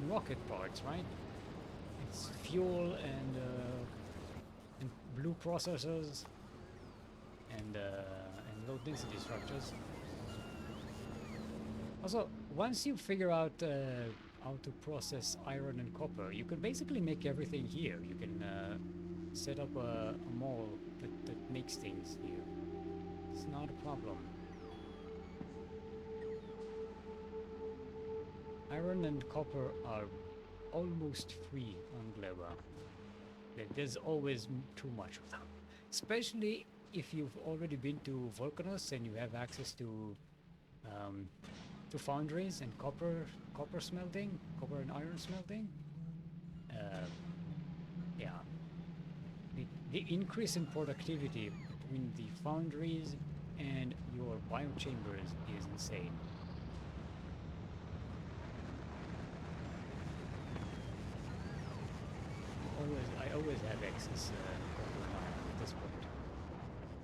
rocket parts, right? It's fuel and blue processors and low density structures. Also, once you figure out how to process iron and copper, you can basically make everything here. You can set up a mall that makes things here. It's not a problem. Iron and copper are almost free on Gleba. There's always too much of them. Especially if you've already been to Volcanos and you have access to foundries and copper smelting, copper and iron smelting. Yeah. The increase in productivity between the foundries and your biochambers is insane. I always have excess copper and iron at this point.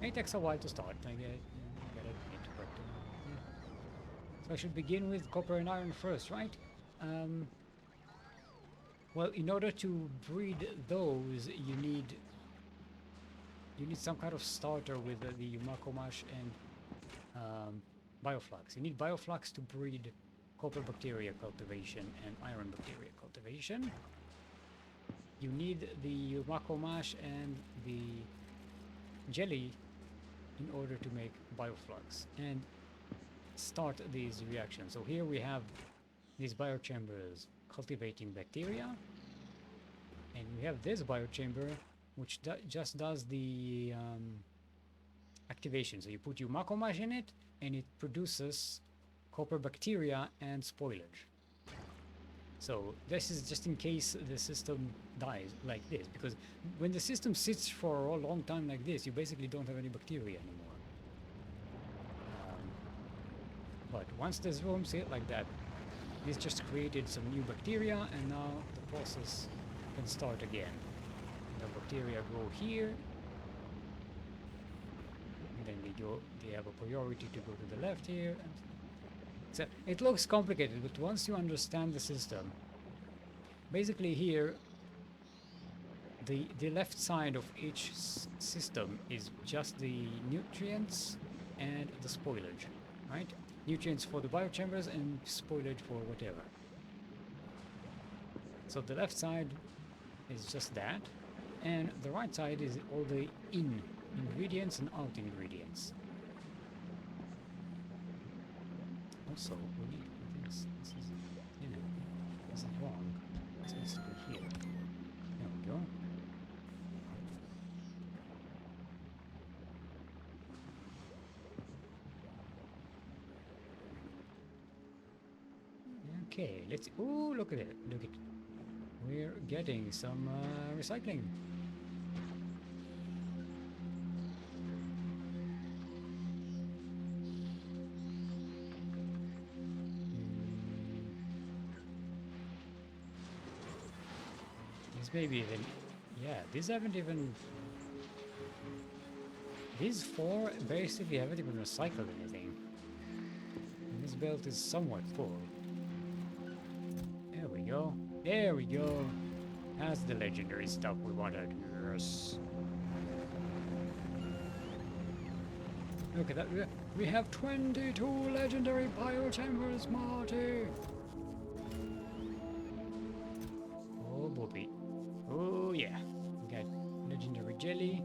It takes a while to start, I gotta admit, but yeah. So I should begin with copper and iron first, right? Well, in order to breed those, you need some kind of starter with the Makomash and bioflux. You need bioflux to breed copper bacteria cultivation and iron bacteria cultivation. You need the Makomash and the jelly in order to make bioflux and start these reactions. So here we have these biochambers cultivating bacteria, and we have this biochamber which just does the activation. So you put your Makomash in it and it produces copper bacteria and spoilage. So this is just in case the system dies like this, because when the system sits for a long time like this, you basically don't have any bacteria anymore. But once this room sit like that, this just created some new bacteria, and now the process can start again. The bacteria grow here, and then they have a priority to go to the left here. And so it looks complicated, but once you understand the system, basically here, the left side of each system is just the nutrients and the spoilage, right? Nutrients for the biochambers and spoilage for whatever. So the left side is just that, and the right side is all the in ingredients and out ingredients. Also, we need this. This is, yeah, this is wrong. This needs to be here. There we go. Okay, let's. Ooh, look at it! Look at it. We're getting some recycling. These maybe even. Yeah, these haven't even. These four basically haven't even recycled anything. And this belt is somewhat full. There we go. There we go. That's the legendary stuff we wanted. Yes. Look at that. We have 22 legendary biochambers, Marty. Oh, Bobby. Oh, yeah. We got legendary jelly.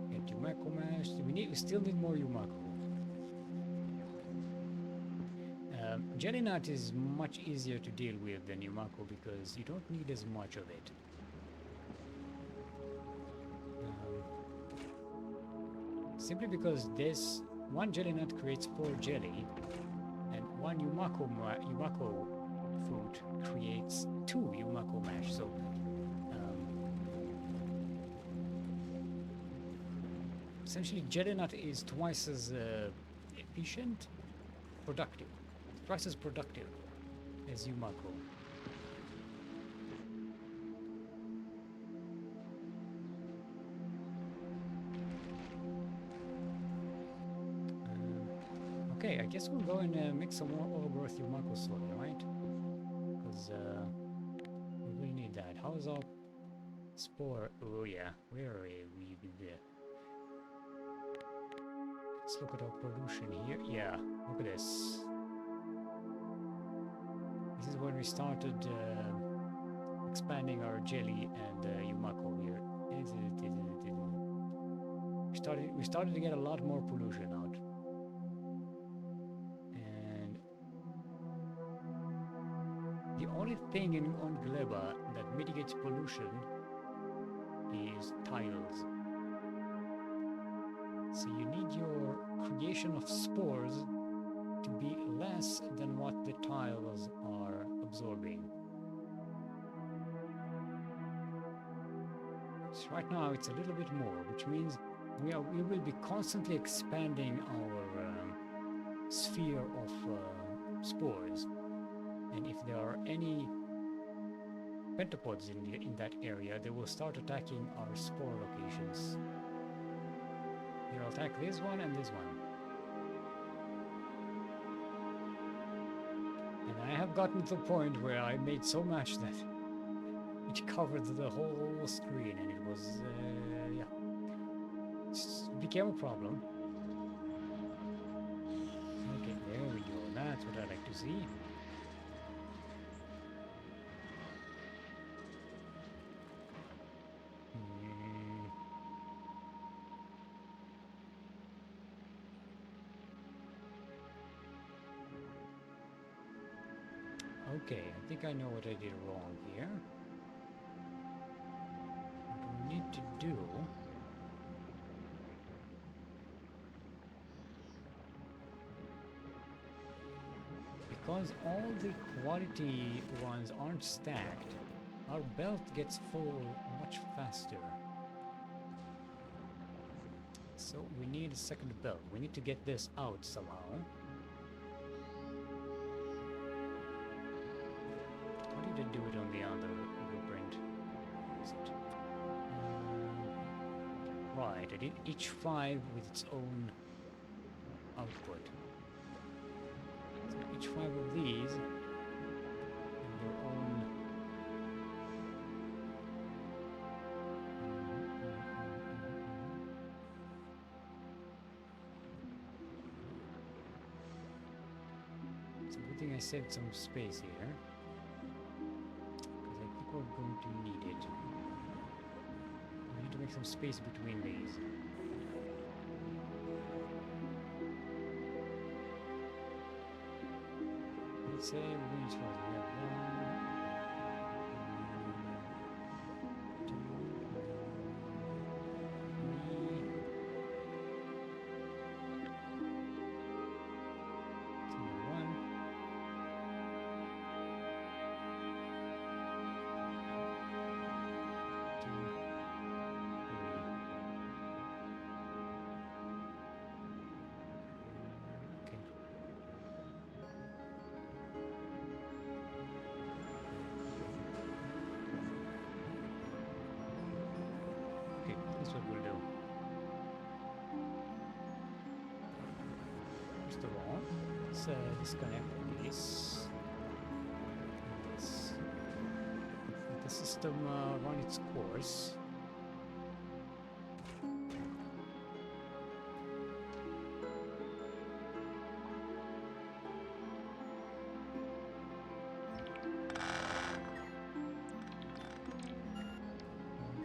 We got Yumako mash. We still need more Yumako. Jelly nut is much easier to deal with than Yumako because you don't need as much of it. Simply because this one jelly nut creates 4 jelly, and one Yumako fruit creates 2 Yumako mash. So essentially, jelly nut is twice as efficient, productive. Twice as productive as Yumako. Okay, I guess we'll go and make some more overgrowth Yumako soil, right? Because we will need that. How's our spore? Oh yeah, where are we? There. Let's look at our pollution here. Yeah, look at this. This is when we started expanding our jelly and Yumako here. We started to get a lot more pollution out. And the only thing on Gleba that mitigates pollution is tiles. So you need your creation of spores to be less than what the tiles are absorbing. So right now it's a little bit more, which means we will be constantly expanding our sphere of spores. And if there are any pentapods in that area, they will start attacking our spore locations. They'll attack this one and this one. And I have gotten to the point where I made so much that it covered the whole screen, and it was, yeah, it became a problem. Okay, there we go. That's what I like to see. Okay, I think I know what I did wrong here. What we need to do because all the quality ones aren't stacked, our belt gets full much faster. So we need a second belt. We need to get this out somehow. How did I do it on the other blueprint? Right, I did each 5 with its own output. So each 5 of these have their own. Good thing I saved some space here. Because I think we're going to need it. We need to make some space between these. Let's say we're going to have that's what we'll do. First of all, let's disconnect this. Let the system run its course.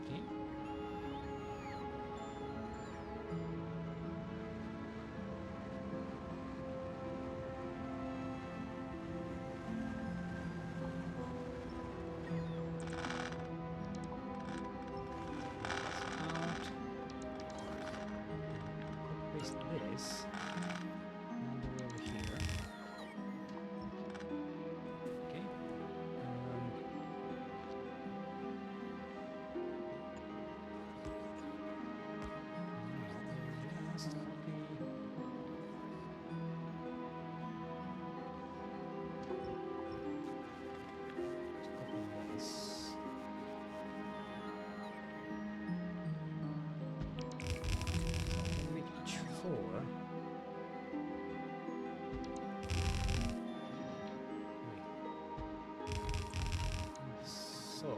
Okay. Place this all the way over here. Okay. Just copy. Just copy this. Make each 4. So,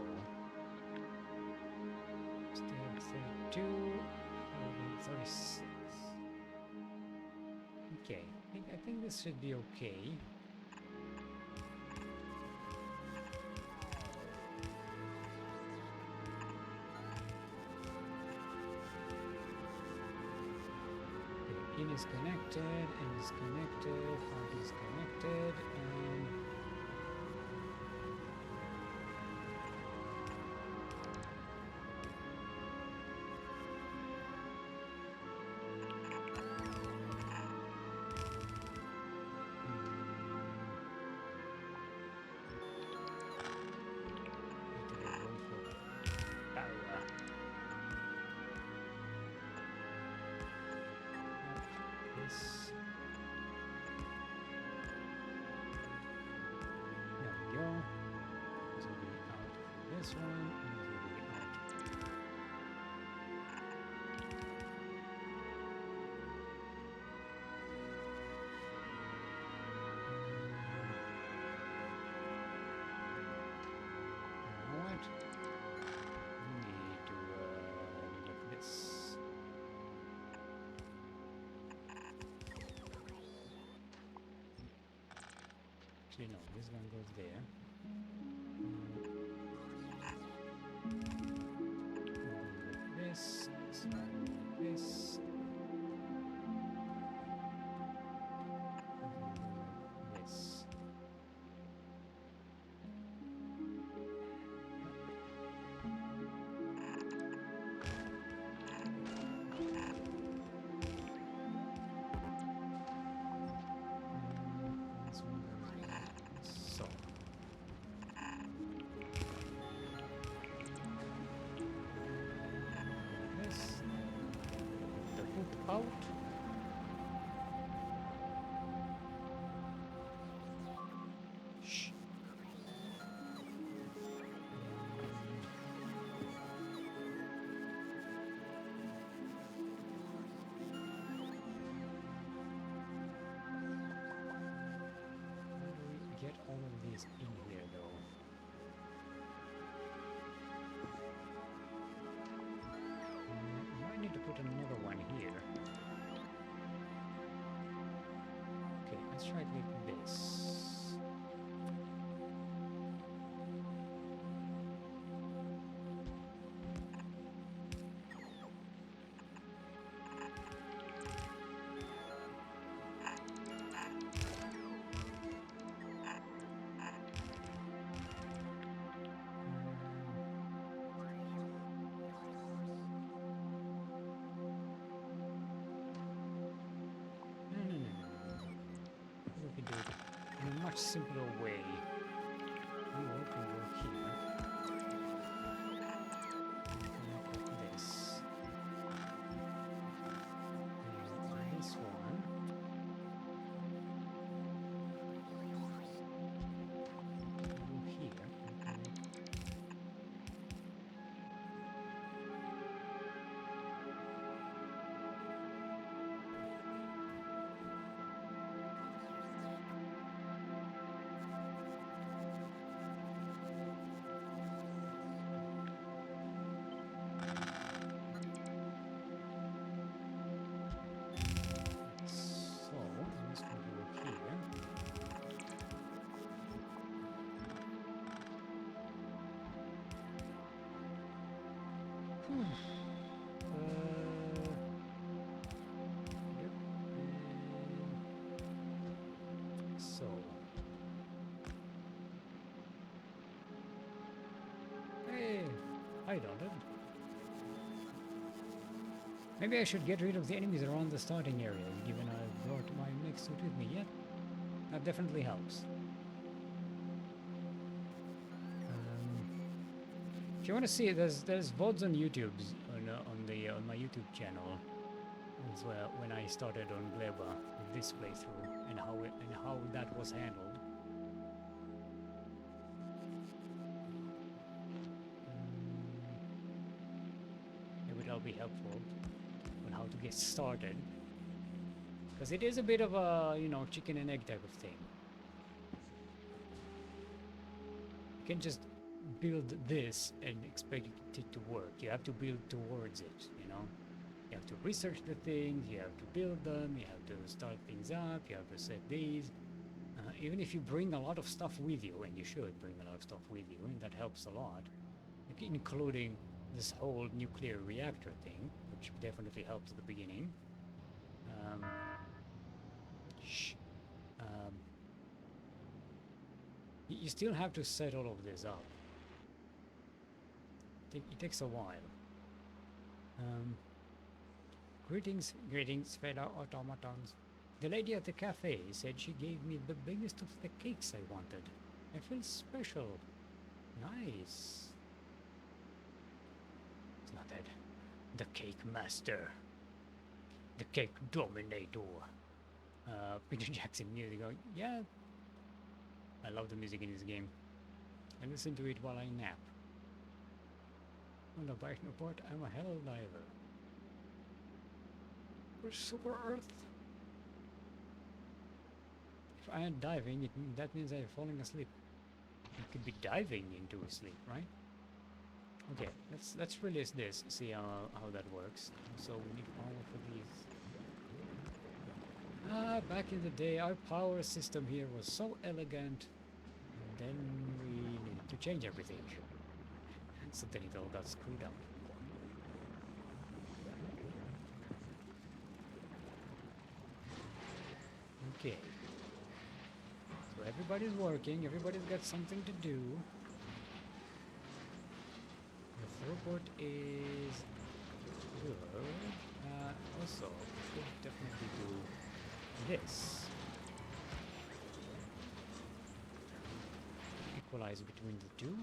step 32, 36. Okay, I think this should be okay. In is connected, and is connected, out is connected, and this. There we go. This will be out for this one, and this will be out. You know what? We need to look at this. Actually, no, this one goes there. This one like this. This. This one goes like so. This. The hook out. Shh. Get all of these in here though. Might need to put another one here. Okay, let's try it like this. a much simpler way. You all can work here. Connect this. And this one. Go here and connect. So, this will go here. Yep. So. Hey, I don't know. Maybe I should get rid of the enemies around the starting area, given I brought my mech suit with me. Yeah, that definitely helps. If you want to see it, there's VODs on YouTube on my YouTube channel as well when I started on Gleba with this playthrough and how that was handled. Maybe that'll be helpful on how to get started, because it is a bit of a chicken and egg type of thing. You can just build this and expect it to work. You have to build towards it, You have to research the things, you have to build them, you have to start things up, you have to set these. Even if you bring a lot of stuff with you, and you should bring a lot of stuff with you, and that helps a lot, including this whole nuclear reactor thing, which definitely helps at the beginning. You still have to set all of this up. It takes a while. Greetings, fellow automatons. The lady at the cafe said she gave me the biggest of the cakes I wanted. I feel special. Nice. It's not that. The cake master. The cake dominator. Peter Jackson music. Oh, yeah. I love the music in this game. I listen to it while I nap. On the bike report, I'm a hell diver. For Super Earth. If I am diving, that means I'm falling asleep. You could be diving into sleep, right? Okay, let's release this. See how that works. So we need power for these. Back in the day, our power system here was so elegant, and then we needed to change everything. So then it all got screwed up. Okay. So everybody's working, everybody's got something to do. The throughput is good. Also, we should definitely do this. Equalize between the two.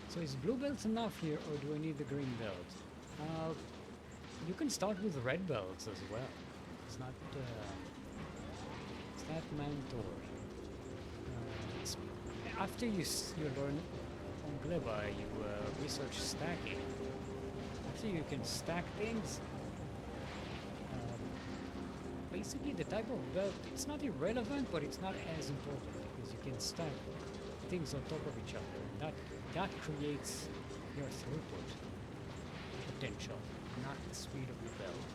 So is blue belts enough here, or do I need the green belt? You can start with red belts as well. It's not mandatory. After you learn on Gleba, you research stacking. After you can stack things, basically the type of belt, it's not irrelevant, but it's not as important because you can stack things on top of each other. That creates your throughput potential, not the speed of the belt.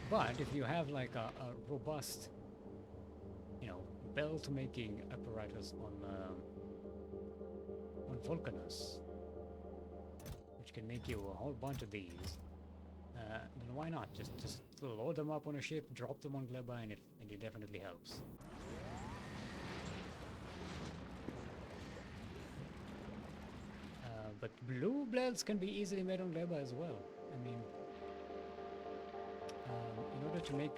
But if you have like a robust, belt making apparatus on Vulcanus, which can make you a whole bunch of these, then why not just load them up on a ship, drop them on Gleba, and it definitely helps. But blue bloods can be easily made on Gleba as well. I mean, in order to make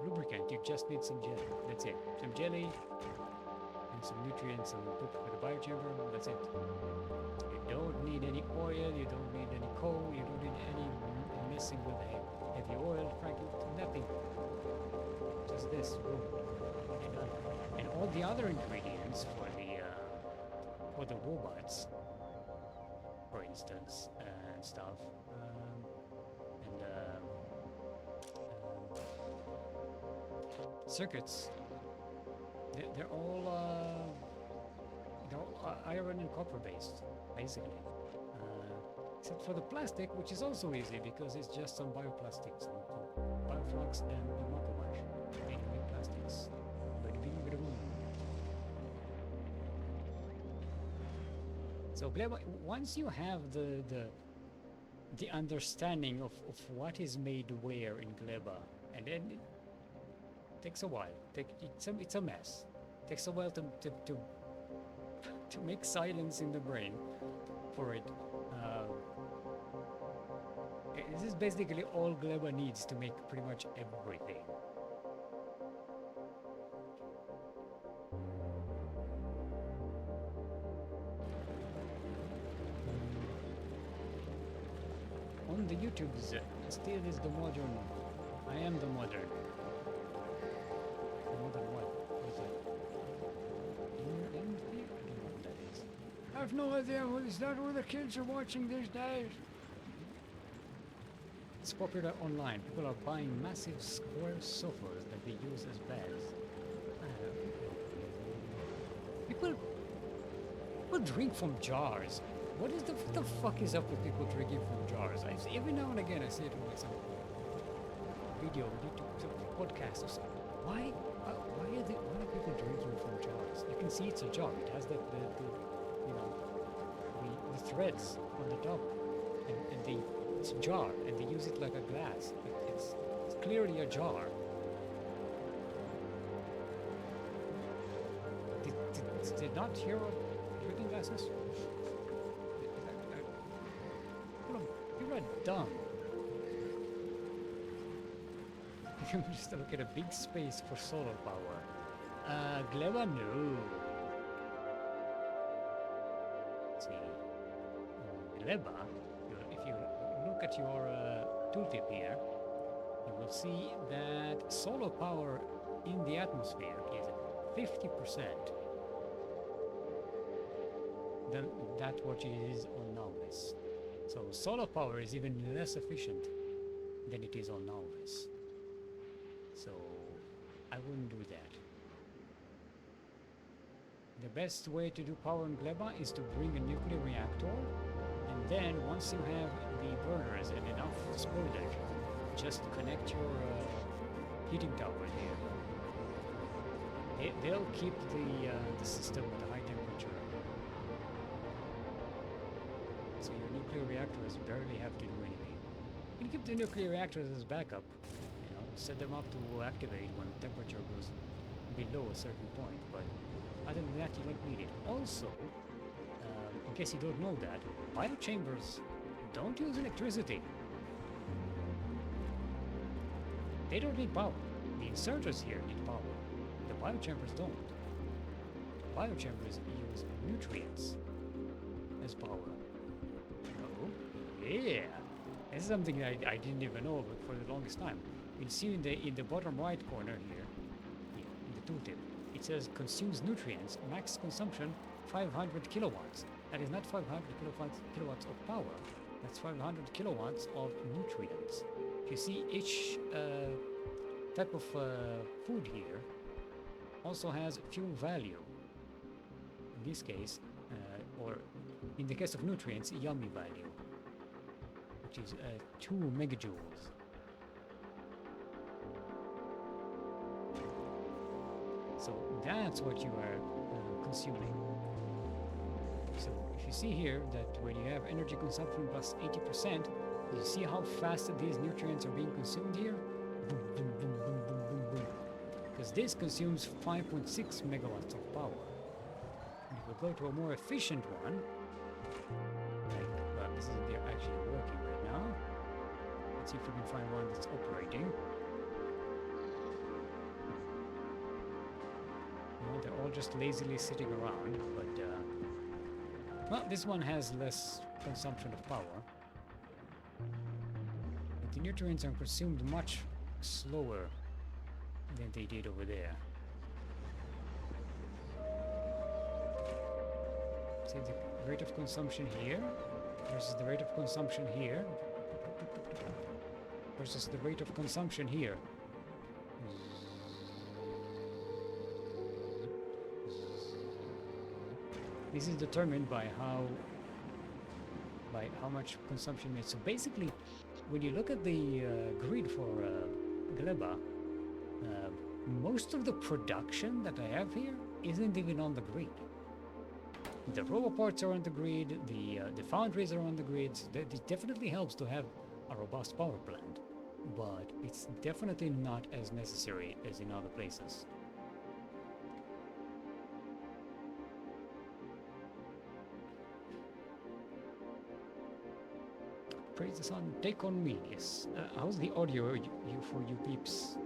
lubricant, you just need some jelly. That's it. Some jelly and some nutrients and poop for the biochamber. That's it. You don't need any oil. You don't need any coal. You don't need any messing with heavy oil, frankly. Nothing. Just this. Boom. And done. And all the other ingredients for the robots, for instance, and stuff. Circuits. They're all iron and copper based, basically. Except for the plastic, which is also easy because it's just some bioplastics, bioflux and macrowash. Anyway, plastics. So Gleba, once you have the understanding of what is made where in Gleba, and then it takes a while. It's a mess. It takes a while to make silence in the brain for it. This is basically all Gleba needs to make pretty much everything. On the YouTubes, still is the modern. I am the modern. The modern what? What is it? I don't know what that is. I have no idea. Is that what the kids are watching these days? It's popular online. People are buying massive square sofas that they use as beds. People drink from jars. What the fuck is up with people drinking from jars? Every now and again I see it on some video, YouTube, podcast or something. Why are people drinking from jars? You can see it's a jar. It has the threads on the top, and it's a jar, and they use it like a glass. It's clearly a jar. Did not hear drinking glasses? People are dumb. You just look at a big space for solar power. Gleba, no. Let's see. Gleba, if you look at your tooltip here, you will see that solar power in the atmosphere is 50% than that what it is on Nauvis. So solar power is even less efficient than it is on Nauvis. So I wouldn't do that. The best way to do power in Gleba is to bring a nuclear reactor, and then once you have the burners and enough spoilage, just connect your heating tower here. They'll keep the system at a high temperature. So your nuclear reactors barely have to do anything. You can keep the nuclear reactors as backup. Set them up to activate when the temperature goes below a certain point, but other than that you don't need it. Also, in case you don't know that, biochambers don't use electricity. They don't need power. The inserters here need power. The biochambers don't. Biochambers use nutrients as power. Oh, yeah! This is something I didn't even know about for the longest time. You'll see in the bottom right corner here, in the tooltip, it says consumes nutrients, max consumption 500 kilowatts. That is not 500 kilowatts of power, that's 500 kilowatts of nutrients. If you see each type of food here also has fuel value. In this case, or in the case of nutrients, yummy value, which is 2 megajoules. So that's what you are consuming. So if you see here that when you have energy consumption plus 80%, you see how fast these nutrients are being consumed here? Boom, boom, boom, boom, boom, boom, boom. Because this consumes 5.6 megawatts of power. And if we go to a more efficient one, this isn't actually working right now. Let's see if we can find one that's operating. Well, they're all just lazily sitting around, but well, this one has less consumption of power. But the nutrients are consumed much slower than they did over there. See the rate of consumption here versus the rate of consumption here versus the rate of consumption here. This is determined by how much consumption is. So basically, when you look at the grid for Gleba, most of the production that I have here isn't even on the grid. The roboports are on the grid, the foundries are on the grids. It definitely helps to have a robust power plant, but it's definitely not as necessary as in other places. Praise the sun, take on me. Yes. How's the audio for you peeps?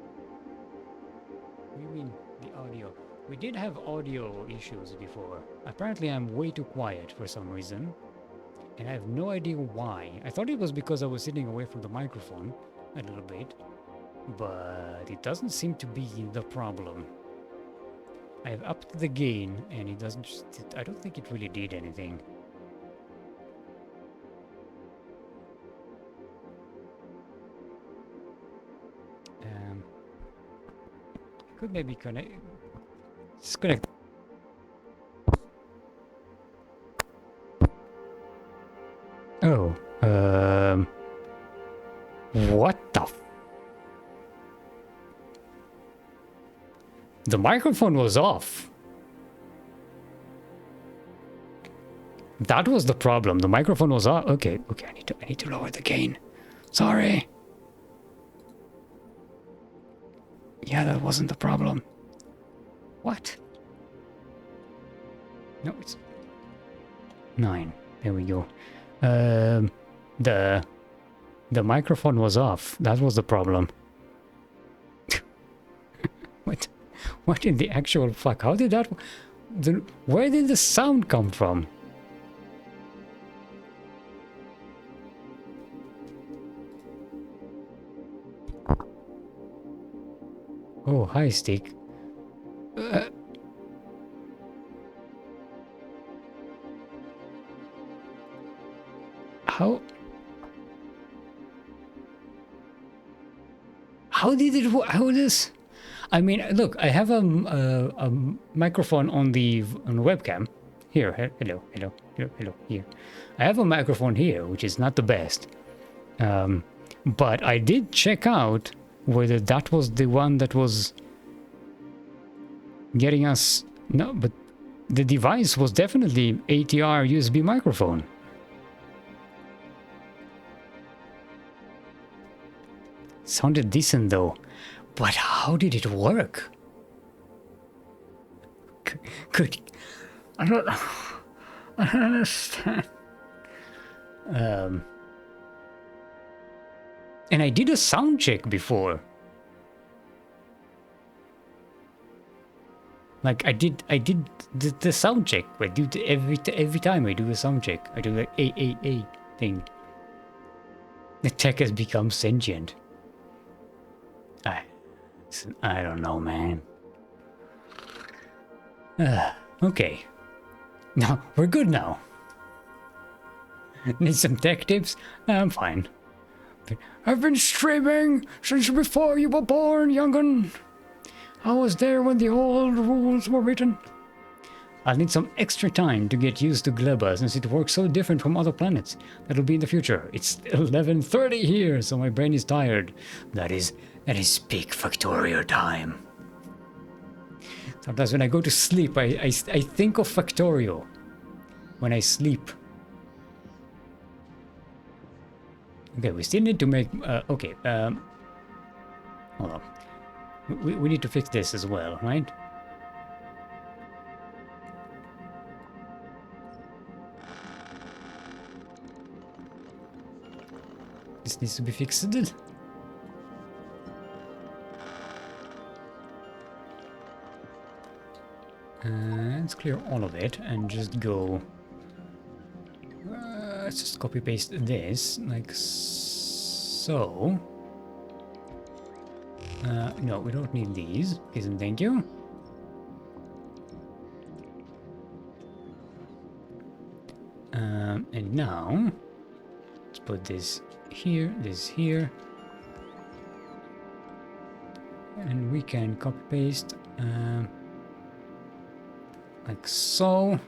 What do you mean, the audio? We did have audio issues before. Apparently I'm way too quiet for some reason, and I have no idea why. I thought it was because I was sitting away from the microphone a little bit, but it doesn't seem to be the problem. I have upped the gain, and it doesn't... I don't think it really did anything. Could maybe connect... Disconnect. Oh, what the The microphone was off. That was the problem. The microphone was off. Okay, I need to lower the gain. Sorry. Yeah, that wasn't the problem. What? No, it's 9. There we go. The microphone was off. That was the problem. What in the actual fuck? How did that... where did the sound come from? Oh, hi, Stick. How did it work? How this? I mean, look, I have a microphone on the webcam. Here, hello, here. I have a microphone here, which is not the best. But I did check out whether that was the one that was getting us... No, but the device was definitely ATR USB microphone. Sounded decent though, but how did it work? Good. I don't understand. And I did a sound check before. Like I did the sound check. I do every time I do a sound check. I do the A thing. The tech has become sentient. I don't know, man. Okay. No, we're good now. Need some tech tips? I'm fine. I've been streaming since before you were born, young'un. I was there when the old rules were written. I'll need some extra time to get used to Gleba since it works so different from other planets. That'll be in the future. It's 11:30 here, so my brain is tired. That is peak Factorio time. Sometimes when I go to sleep, I think of Factorio when I sleep. Okay, we still need to make... okay, hold on. We need to fix this as well, right? This needs to be fixed. Let's clear all of it and just go. Let's just copy paste this like so. No, we don't need these. Please and thank you. And now let's put this here, and we can copy paste like so.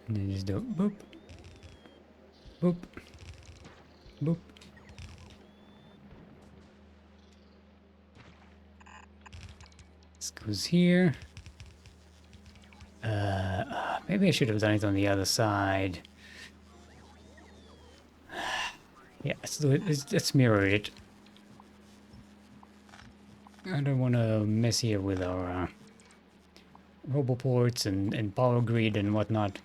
And then just do boop, boop, boop. This goes here. Maybe I should have done it on the other side. Yeah, let's do it. Let's mirror it. I don't want to mess here with our roboports and power grid and whatnot.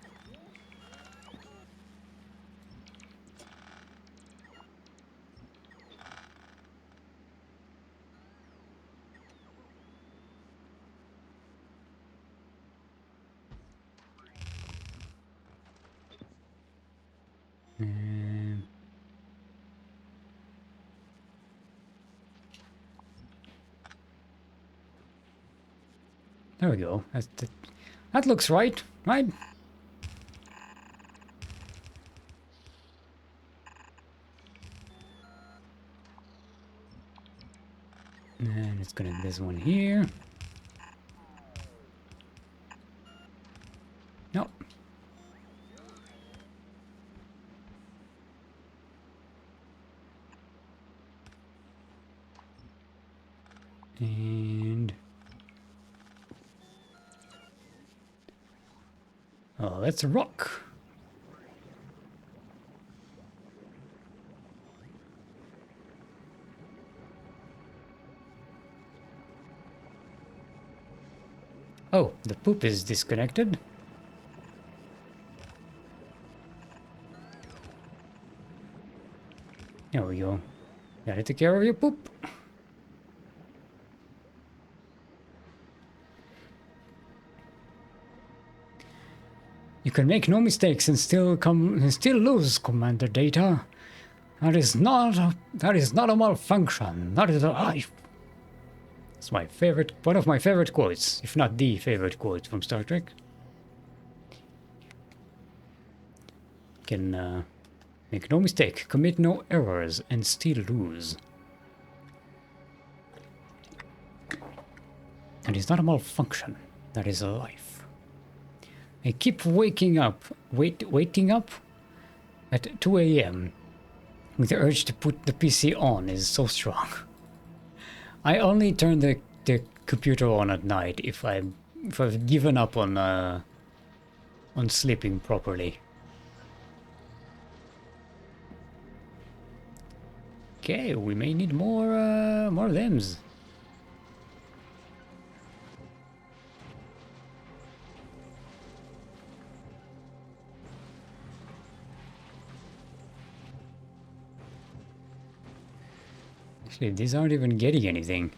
There we go. That looks right, right? And let's connect this one here. No. And oh, that's a rock. Oh, the poop is disconnected. There we go. Gotta take care of your poop. You can make no mistakes and still lose, Commander Data. That is not a malfunction. That is a life. It's one of my favorite quotes, if not the favorite quote from Star Trek. Can make no mistake, commit no errors, and still lose. That is not a malfunction. That is a life. I keep waking up at 2 a.m. with the urge to put the PC on is so strong. I only turn the computer on at night if I've given up on sleeping properly. Okay, we may need more limbs. Actually, these aren't even getting anything.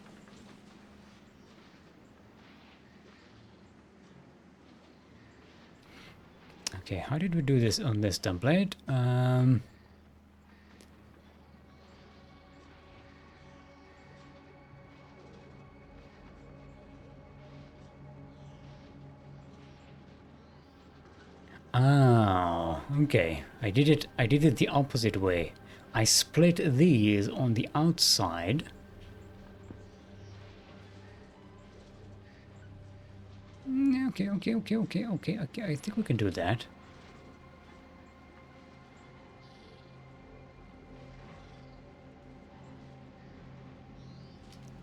Okay, how did we do this on this template? Oh, okay. I did it the opposite way. I split these on the outside. Okay. I think we can do that.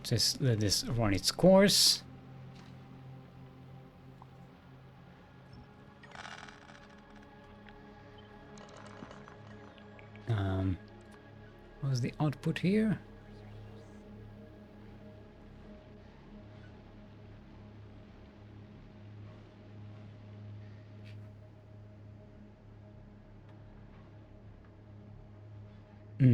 Just let this run its course. What was the output here? So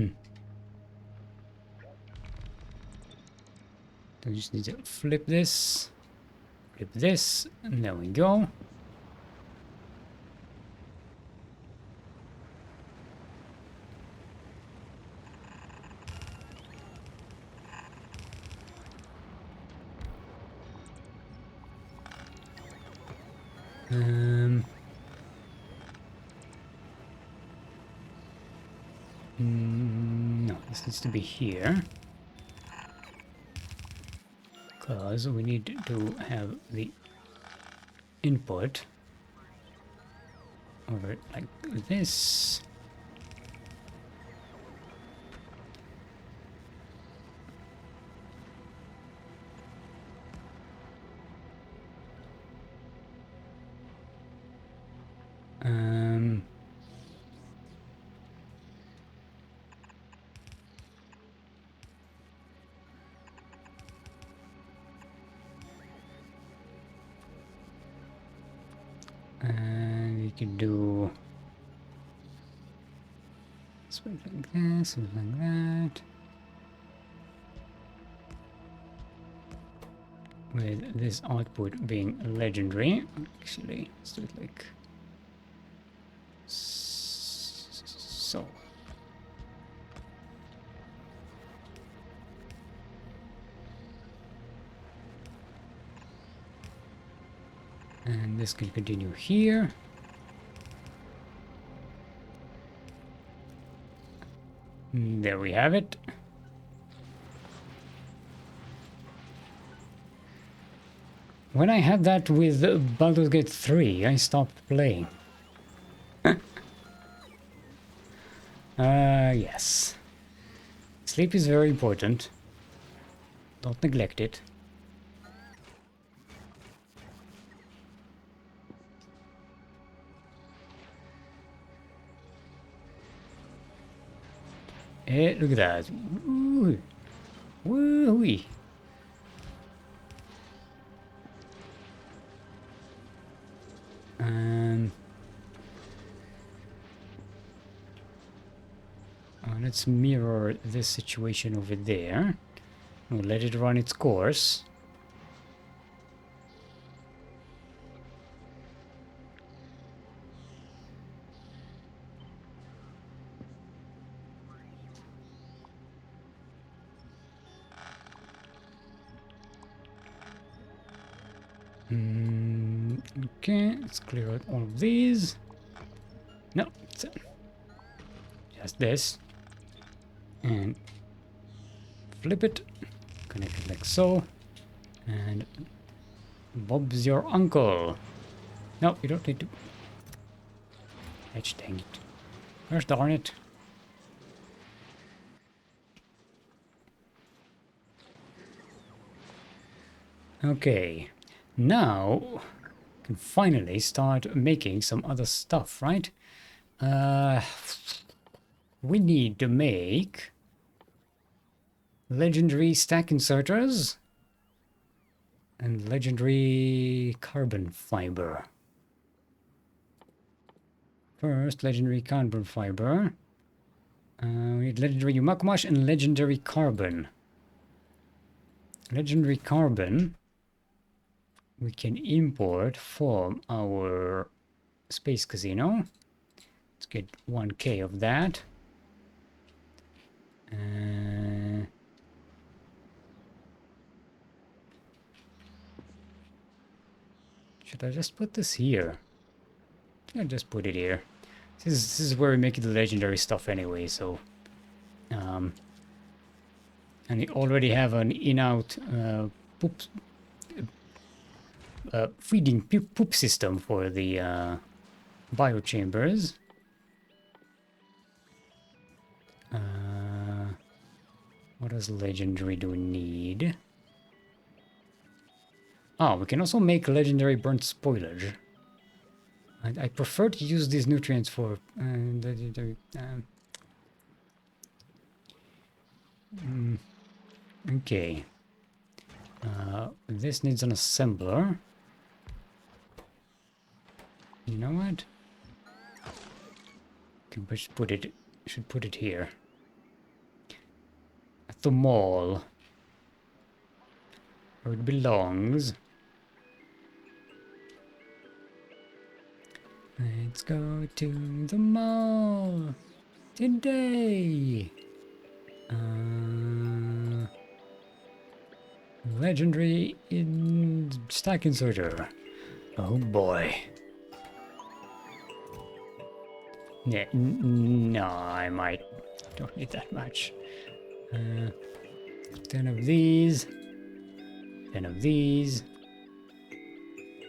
we just need to flip this, and there we go. No, this needs to be here. Because we need to have the input over like this. And we can do something like this, something like that. With this output being legendary. Actually, let's do it like so. And this can continue here. There we have it. When I had that with Baldur's Gate 3, I stopped playing. Yes. Sleep is very important. Don't neglect it. Look at that. Woo! Woo-wee. Let's mirror this situation over there. We'll let it run its course. Okay, let's clear out all of these. No, just this. And flip it, connect it like so, and Bob's your uncle. No, you don't need to. Dang it. Gosh darn it. Okay, now we can finally start making some other stuff, right? We need to make legendary stack inserters and legendary carbon fiber. First, legendary carbon fiber. We need legendary Yumakumash and legendary carbon. Legendary carbon we can import from our space casino. Let's get 1k of that. Should I just put this here? I'll just put it here. This is where we make the legendary stuff anyway, so... and we already have an in-out poop... feeding poop system for the biochambers. What else legendary do we need? Oh, we can also make legendary burnt spoilage. I prefer to use these nutrients for okay. This needs an assembler. You know what? Should put it here. the mall. Where it belongs. Let's go to the mall today. Legendary in stack inserter. Oh boy. Yeah, no, I might. Don't need that much. 10 of these. 10 of these.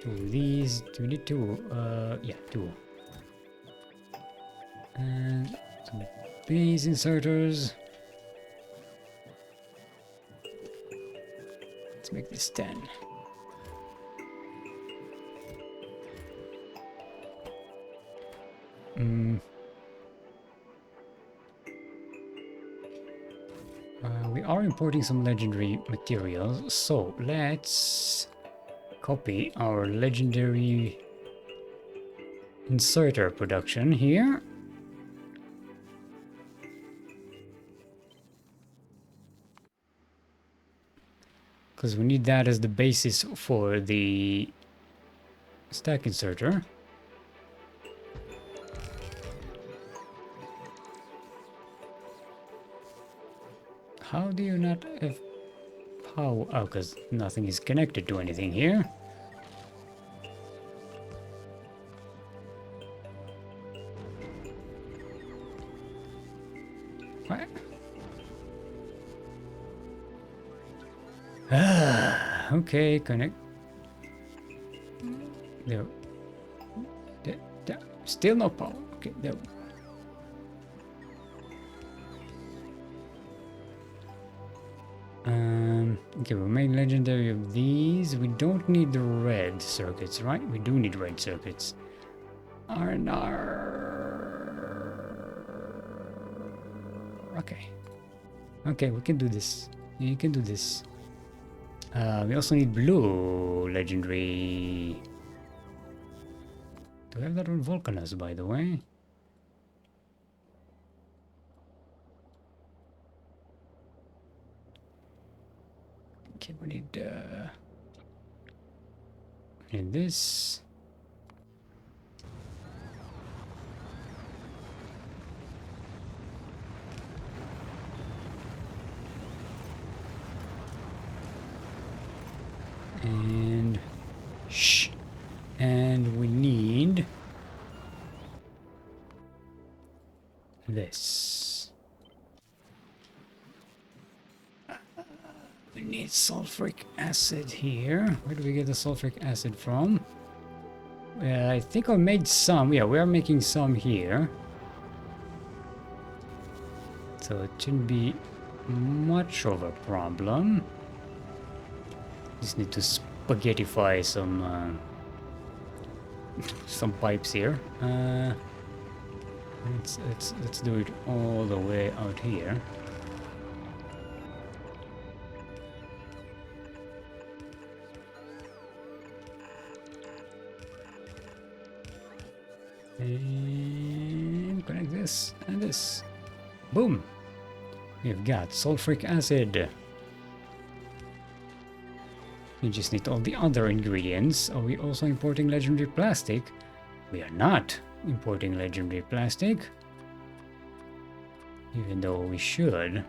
2 of these. Do we need 2? Yeah, 2. And some of these inserters. Let's make this 10. We are importing some legendary materials, so let's copy our legendary inserter production here. Because we need that as the basis for the stack inserter. How do you not have power? Oh, because nothing is connected to anything here. What? Ah, okay, connect. There. Still no power. Okay, there. Okay, we made legendary of these. We don't need the red circuits, right? We do need red circuits. Okay. Okay, we can do this. You can do this. We also need blue legendary. Do we have that on Volcanus, by the way? Okay, we need this. And shh. And we need this. We need sulfuric acid here. Where do we get the sulfuric acid from? I think I made some. Yeah, we are making some here. So it shouldn't be much of a problem. Just need to spaghettify some pipes here. Let's do it all the way out here. And connect this and this. Boom! We've got sulfuric acid. We just need all the other ingredients. Are we also importing legendary plastic? We are not importing legendary plastic. Even though we should.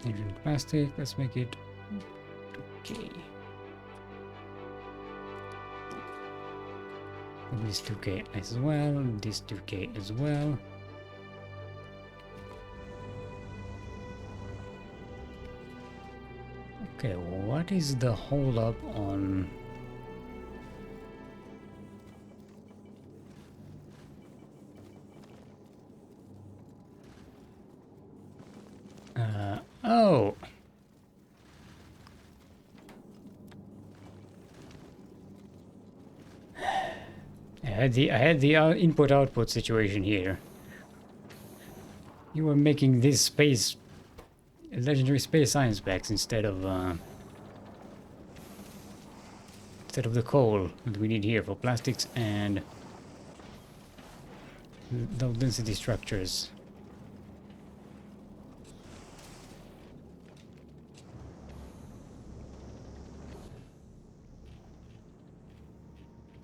Legendary plastic, let's make it okay. This 2K as well, this 2K as well. Okay, what is the hold up on oh. I had the input output situation here. You were making this space legendary space science packs instead of the coal that we need here for plastics and low density structures.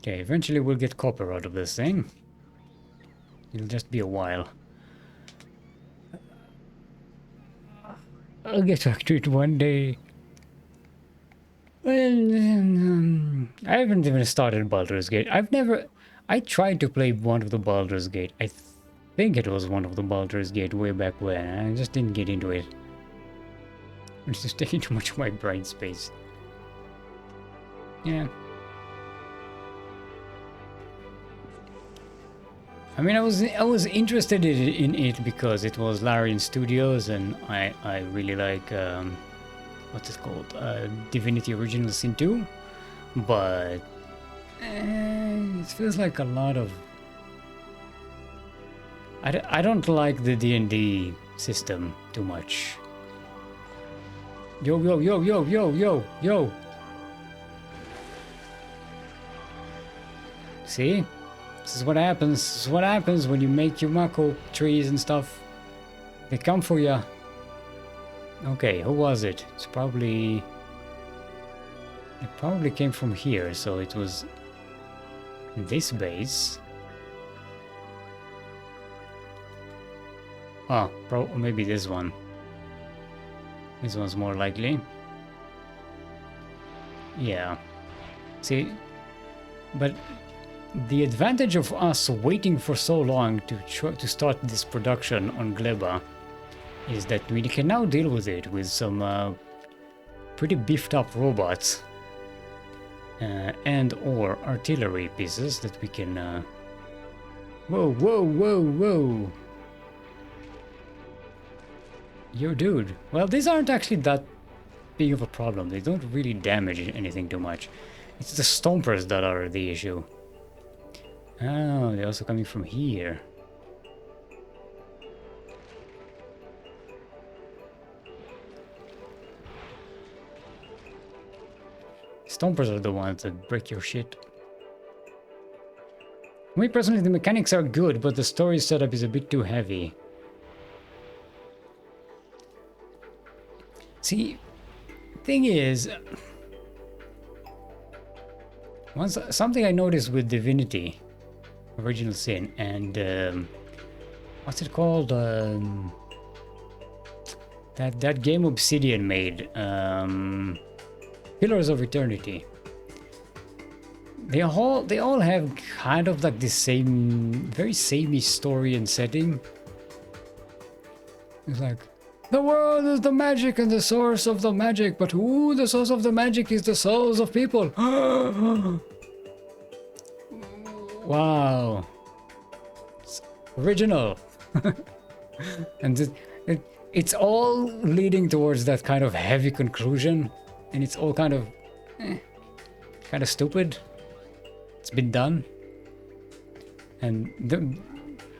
Okay, eventually we'll get copper out of this thing. It'll just be a while. I'll get back to it one day. Well, I haven't even started Baldur's Gate. I tried to play one of the Baldur's Gate. I think it was one of the Baldur's Gate way back when. I just didn't get into it. It's just taking too much of my brain space. Yeah. I mean, I was interested in it because it was Larian Studios, and I really like what's it called, Divinity Original Sin 2, but it feels like a lot of. I don't like the D&D system too much. Yo yo yo yo yo yo yo. See? This is what happens. This is what happens when you make your Mako trees and stuff. They come for you. Okay, who was it? It's probably... It probably came from here, so it was... this base. Oh, maybe this one. This one's more likely. Yeah. See? But... the advantage of us waiting for so long to start this production on Gleba is that we can now deal with it with some pretty beefed up robots and or artillery pieces that we can whoa whoa whoa whoa. Yo dude, well these aren't actually that big of a problem. They don't really damage anything too much. It's the stompers that are the issue. Oh, they're also coming from here. Stompers are the ones that break your shit. Me personally, the mechanics are good, but the story setup is a bit too heavy. See, thing is, something I noticed with Divinity Original Sin and what's it called? That game Obsidian made, Pillars of Eternity. They all have kind of like the same, very samey story and setting. It's like the world is the magic and the source of the magic, but who the source of the magic is the souls of people. Wow. It's original. And it's all leading towards that kind of heavy conclusion, and it's all kind of stupid. It's been done. And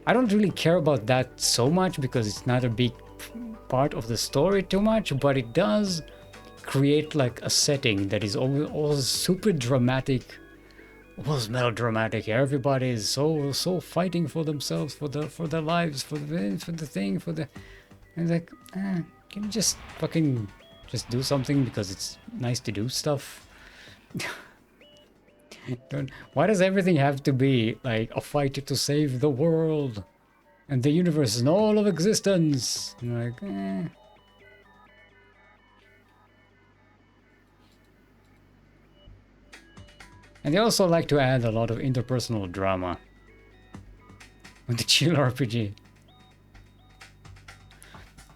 I don't really care about that so much because it's not a big part of the story too much, but it does create like a setting that is all super dramatic. Was melodramatic. Everybody is so fighting for themselves, for their lives, for the thing, and like, can you just fucking just do something because it's nice to do stuff? Why does everything have to be like a fight to save the world and the universe and all of existence? And like, And they also like to add a lot of interpersonal drama with the chill RPG.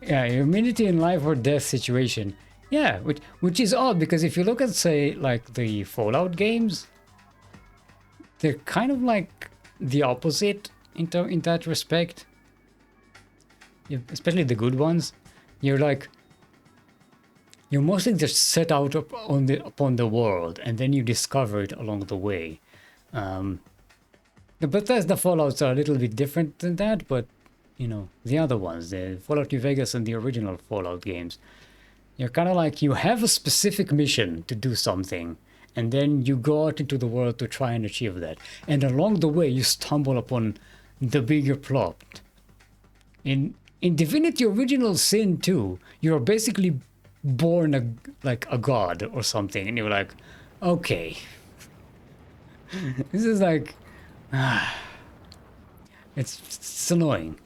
Yeah, immunity in life or death situation. Yeah, which is odd because if you look at, say, like the Fallout games, they're kind of like the opposite in that respect. Especially the good ones. You're mostly just set out upon the world, and then you discover it along the way. The Bethesda Fallouts are a little bit different than that, but, you know, the other ones, the Fallout New Vegas and the original Fallout games, you're kind of like, you have a specific mission to do something, and then you go out into the world to try and achieve that. And along the way, you stumble upon the bigger plot. In Divinity Original Sin 2, you're basically born like a god or something, and you're like, okay, this is like, it's annoying.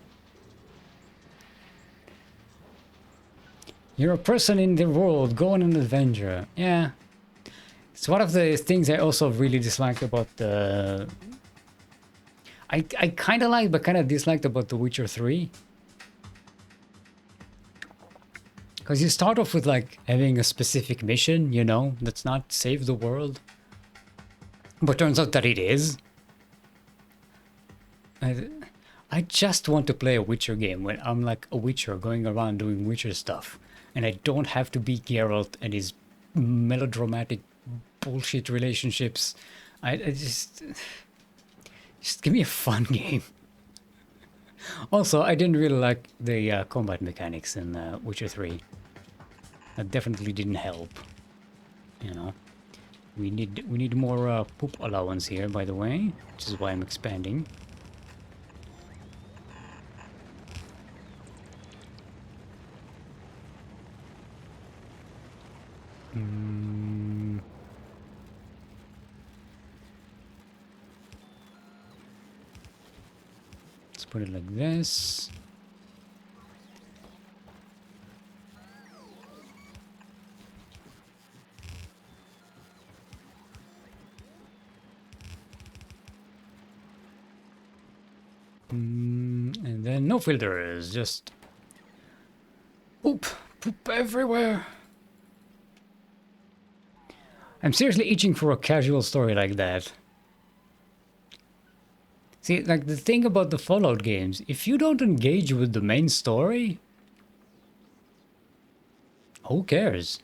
You're a person in the world, go on an adventure. Yeah, it's one of the things I also really disliked about the. I kind of liked, but kind of disliked about The Witcher 3. Because you start off with like having a specific mission, you know, that's not save the world. But turns out that it is. I just want to play a Witcher game when I'm like a Witcher going around doing Witcher stuff. And I don't have to be Geralt and his melodramatic bullshit relationships. I just give me a fun game. Also, I didn't really like the combat mechanics in Witcher 3. That definitely didn't help. You know, we need more poop allowance here, by the way, which is why I'm expanding. Let's put it like this. And then no filters, just poop everywhere. I'm seriously itching for a casual story like that. See, like the thing about the Fallout games, if you don't engage with the main story, who cares?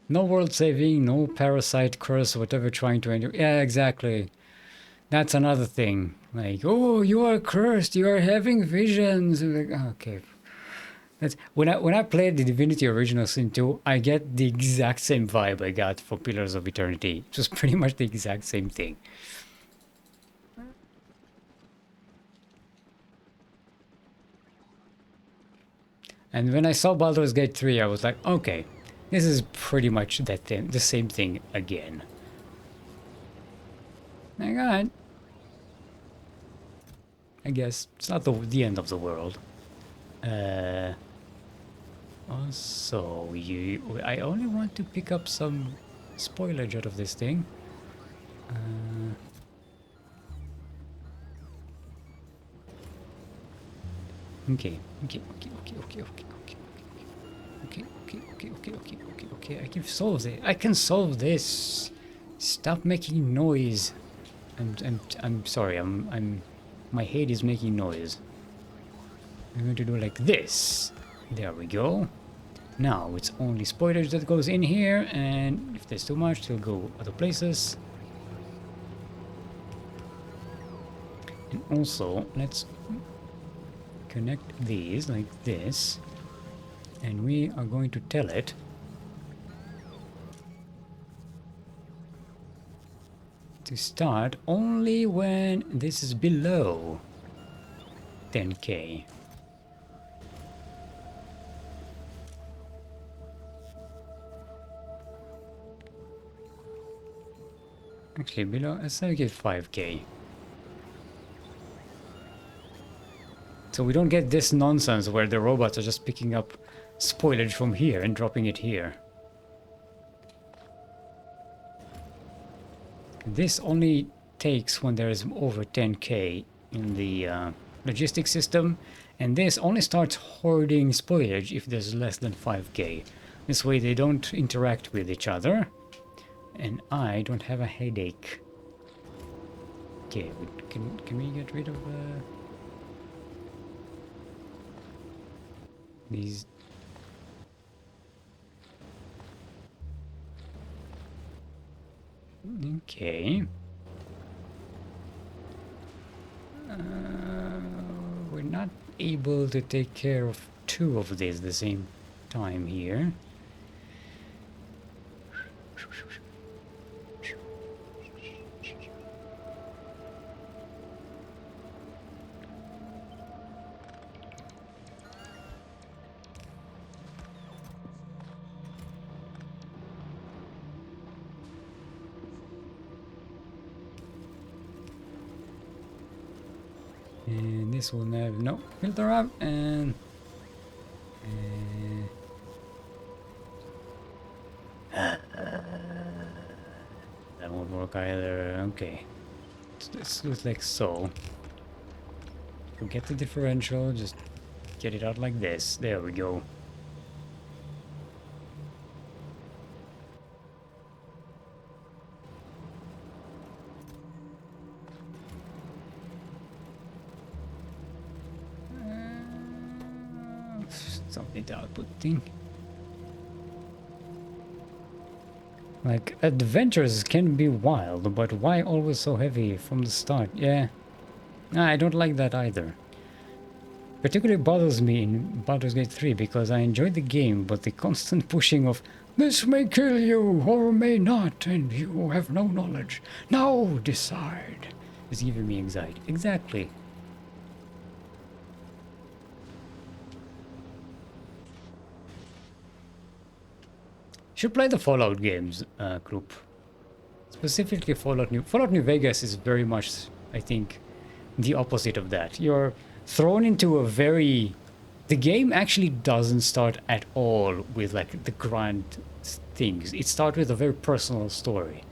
No world saving, no parasite curse, whatever trying to enter. Yeah, exactly. That's another thing. Like, oh, you are cursed. You are having visions. Like, okay. That's when I played the Divinity Original Sin 2, I get the exact same vibe I got for Pillars of Eternity. It was pretty much the exact same thing. And when I saw Baldur's Gate 3, I was like, okay, this is pretty much that thing, the same thing again. My God. I guess it's not the end of the world. Also, I only want to pick up some spoilage out of this thing. Okay. I can solve it. I can solve this. Stop making noise. I'm sorry. My head is making noise. I'm going to do like this. There we go. Now it's only spoilage that goes in here, and if there's too much, it'll go other places. And also, let's connect these like this, and we are going to tell it to start only when this is below 10k. Actually, below, let's say we get 5k. So we don't get this nonsense where the robots are just picking up spoilage from here and dropping it here. This only takes when there is over 10k in the logistics system, and this only starts hoarding spoilage if there's less than 5k. This way they don't interact with each other, and I don't have a headache. Okay, can we get rid of these? Okay. We're not able to take care of two of these at the same time here. this one have no filter up, and that won't work either. Okay, let's do it like so. Forget the differential, just get it out like this. There we go. Something to output thing. Like, adventures can be wild, but why always so heavy from the start? Yeah. Nah, I don't like that either. Particularly bothers me in Baldur's Gate 3 because I enjoyed the game, but the constant pushing of "this may kill you or may not, and you have no knowledge. Now decide," is giving me anxiety. Exactly. Should play the Fallout games, group. Specifically Fallout New Vegas is very much, I think, the opposite of that. You're thrown into a very... The game actually doesn't start at all with like the grand things. It starts with a very personal story.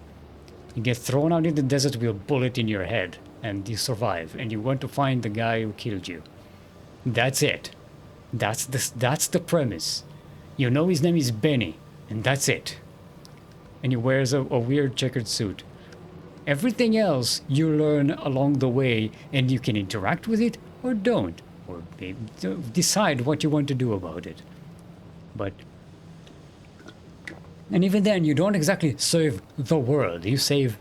You get thrown out in the desert with a bullet in your head, and you survive, and you want to find the guy who killed you. That's it. That's the premise. You know his name is Benny, and that's it. And he wears a weird checkered suit. Everything else you learn along the way, and you can interact with it or don't, or maybe decide what you want to do about it. But... And even then, you don't exactly save the world. You save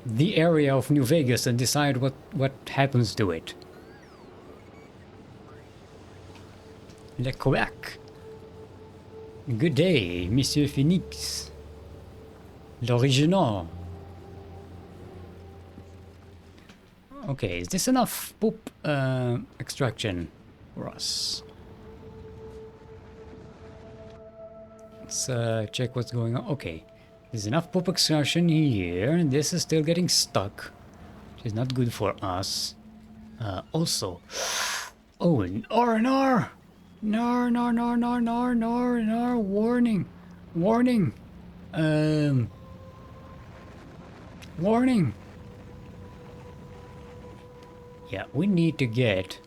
the area of New Vegas and decide what happens to it. Le Quack. Good day, Monsieur Phoenix. L'original. Okay, is this enough poop extraction for us? Let's check what's going on. Okay, there's enough poop extraction here, and this is still getting stuck, which is not good for us. Also, oh, an R&R! No, no, no, no, no, no, no, warning, warning, warning. Yeah, we need to get...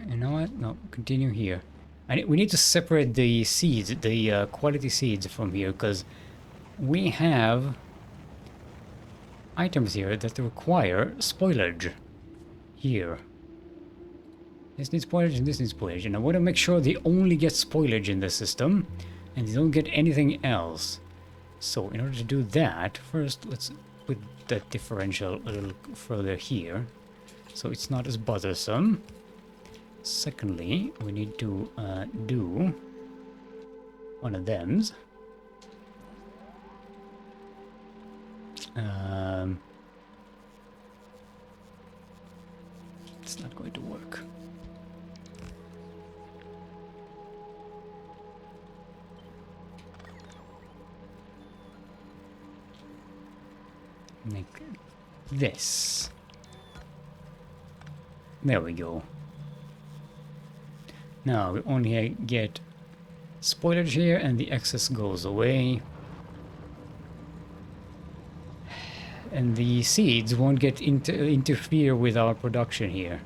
You know what? No, continue here. We need to separate the seeds, the quality seeds from here, because we have items here that require spoilage. Here. This needs spoilage and this needs spoilage. And I want to make sure they only get spoilage in the system and they don't get anything else. So in order to do that, first let's put that differential a little further here, so it's not as bothersome. Secondly, we need to do one of them's. It's not going to work. Make this. There we go. Now we only get spoilage here and the excess goes away. And the seeds won't get interfere with our production here.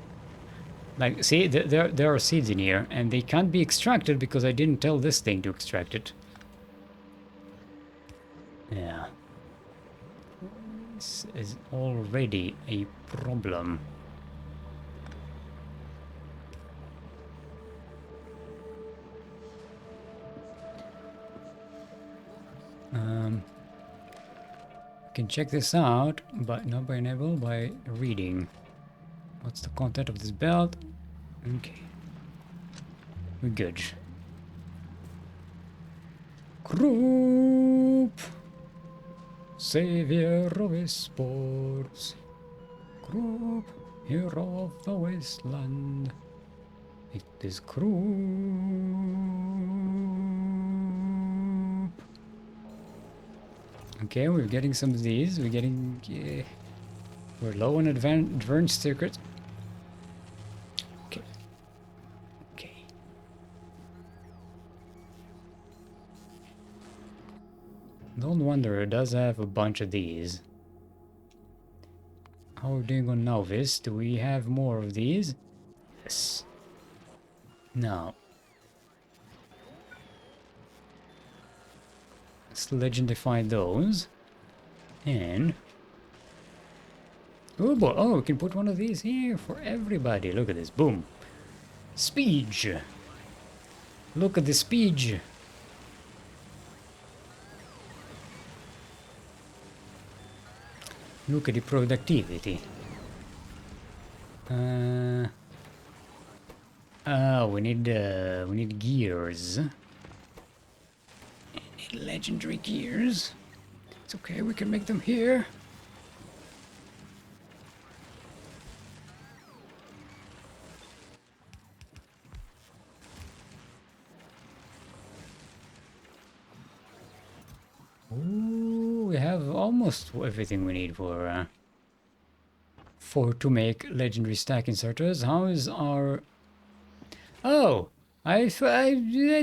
Like, see, there are seeds in here and they can't be extracted because I didn't tell this thing to extract it. Yeah. This is already a problem. Can check this out, but not by enable, by reading. What's the content of this belt? Okay. We're good. Group! Savior of sports. Group, hero of the wasteland. It is group. Okay, we're getting some of these. We're getting... we're low on advanced circuits. Okay. Okay. Don't wonder, it does have a bunch of these. How are we doing on Novice? Do we have more of these? Yes. No. Let's legendify those. And... oh boy, oh, we can put one of these here for everybody. Look at this, boom. Speech. Look at the speech. Look at the productivity. We need gears. We need legendary gears. It's okay, we can make them here. Ooh, we have almost everything we need for to make legendary stack inserters. How is our... oh, I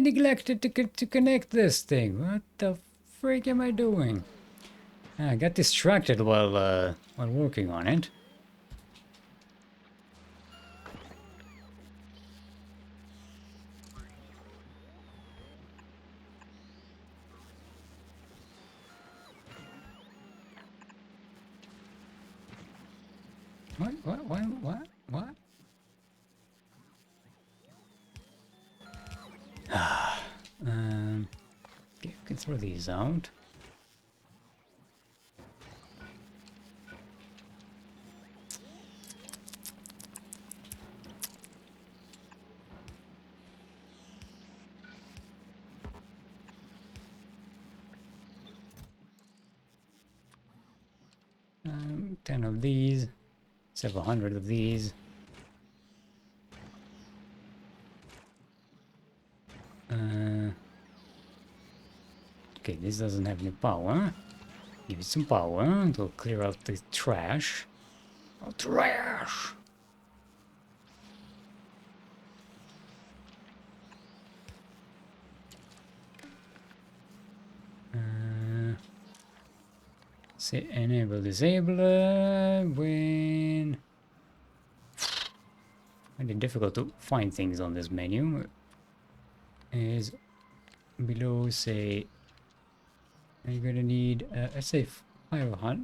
neglected to connect this thing. What the freak am I doing? I got distracted while working on it. What? Okay, we can throw these out. Um, 10 of these, several hundred of these. Okay, this doesn't have any power. Give it some power, it'll clear out the trash. Oh, trash! Say enable disable when... really difficult to find things on this menu. Is below, say, you're gonna need, let's say 500,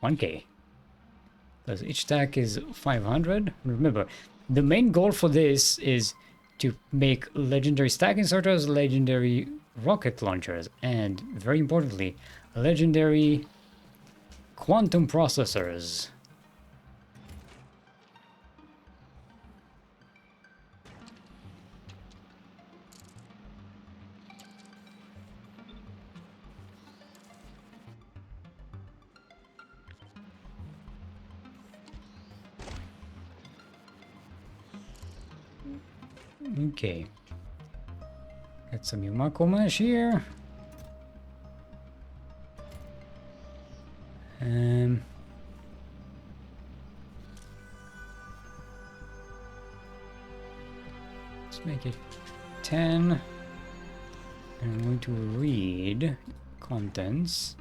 1k. Because each stack is 500. Remember, the main goal for this is to make legendary stack inserters, legendary rocket launchers, and very importantly, legendary quantum processors. Okay. Got some Yumako mesh here. Let's make it 10. And I'm going to read contents.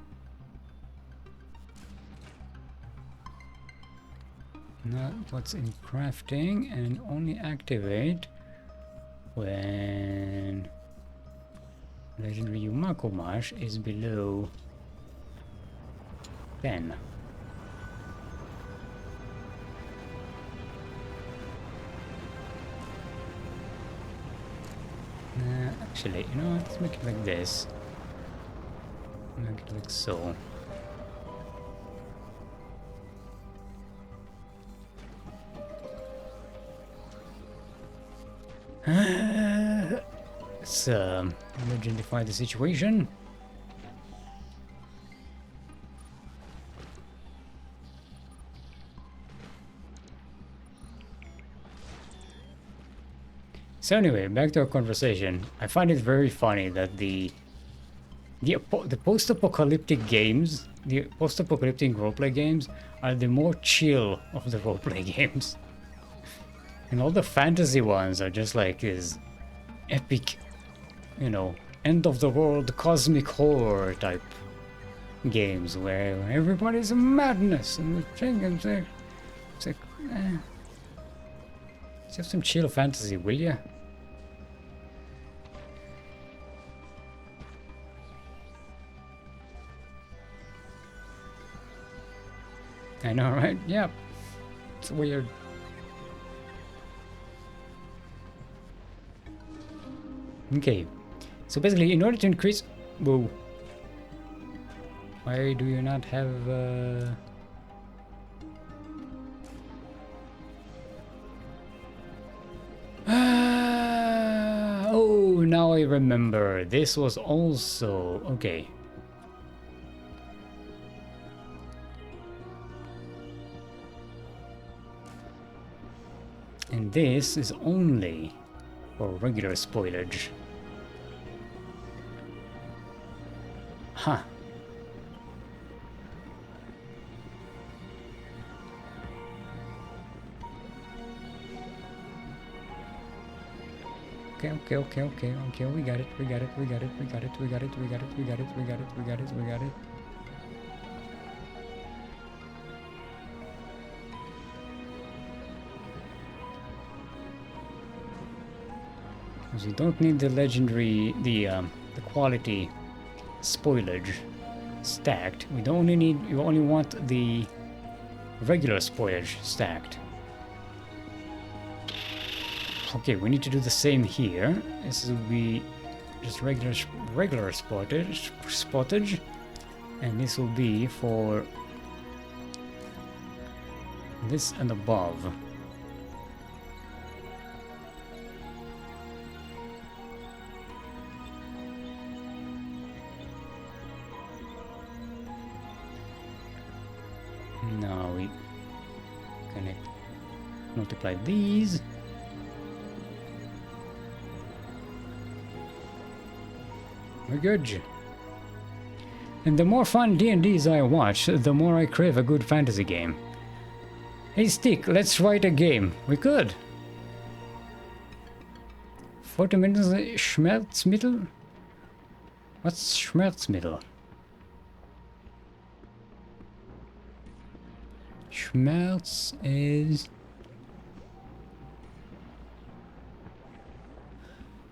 Not what's in crafting, and only activate when legendary Yumako Mash is below 10. Actually, you know what? Let's make it like this. Make it like so. Let's legendify the situation. So anyway, back to our conversation. I find it very funny that the post-apocalyptic games, the post-apocalyptic roleplay games, are the more chill of the roleplay games. And all the fantasy ones are just like this epic, you know, end of the world cosmic horror type games where everybody's madness and the thing and it's like, let's have some chill fantasy, will ya? I know, right? Yeah. It's weird. Okay. So basically, in order to increase... Whoa. Why do you not have... Oh, now I remember. This was also... Okay. And this is only for regular spoilage. Huh. Okay, we got it. So you don't need the legendary, the quality spoilage stacked. We don't only need, you only want the regular spoilage stacked. Okay, we need to do the same here. This will be just regular spottage, and this will be for this and above. Now we connect, multiply these. We're good. And the more fun D&Ds I watch, the more I crave a good fantasy game. Hey Stick, let's write a game. We could. 40 minutes Schmerzmittel? What's Schmerzmittel? Schmerz is...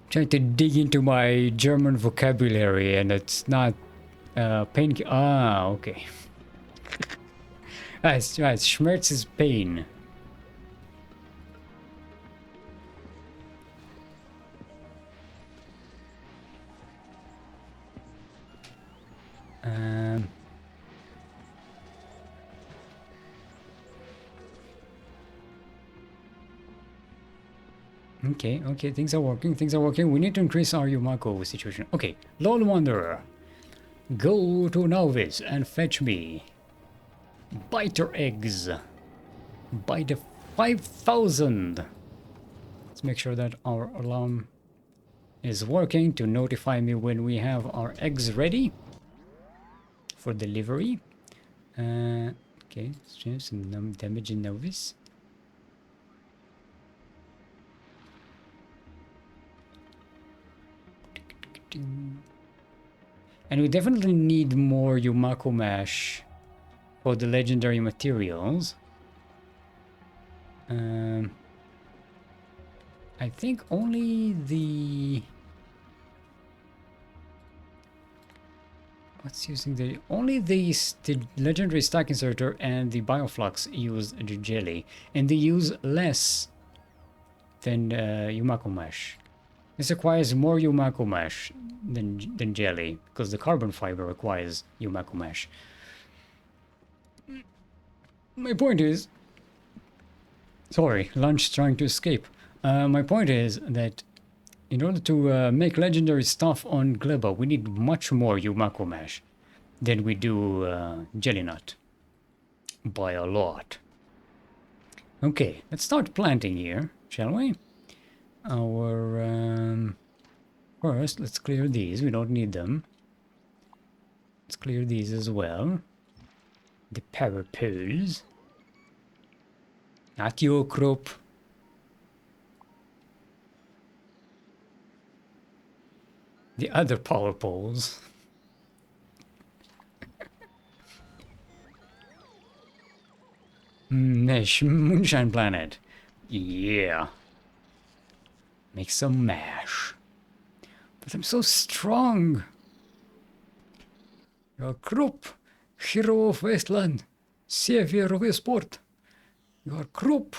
Trying to dig into my German vocabulary and it's not pain. Ah, okay. Right, Schmerz is pain. Okay, things are working, We need to increase our Yumako situation. Okay, Lol Wanderer. Go to Novice and fetch me biter eggs by the 5,000. Let's make sure that our alarm is working to notify me when we have our eggs ready for delivery. Okay, let's change some damage in Novice. And we definitely need more Yumako Mash for the legendary materials. I think only the... What's using the... Only the legendary stack inserter and the Bioflux use the jelly. And they use less than Yumako Mash. This requires more Yumako Mash than jelly, because the carbon fiber requires Yumako Mash. My point is... Sorry, lunch trying to escape. My point is that in order to make legendary stuff on Gleba, we need much more Yumako Mash than we do Jelly Nut. By a lot. Okay, let's start planting here, shall we? our... first, let's clear these. We don't need them. Let's clear these as well. The power poles. Not your crop. The other power poles. Mesh Moonshine Planet. Yeah. Make some mash. But I'm so strong. Your Krupp, hero of Wasteland, savior of sport. Your Krupp.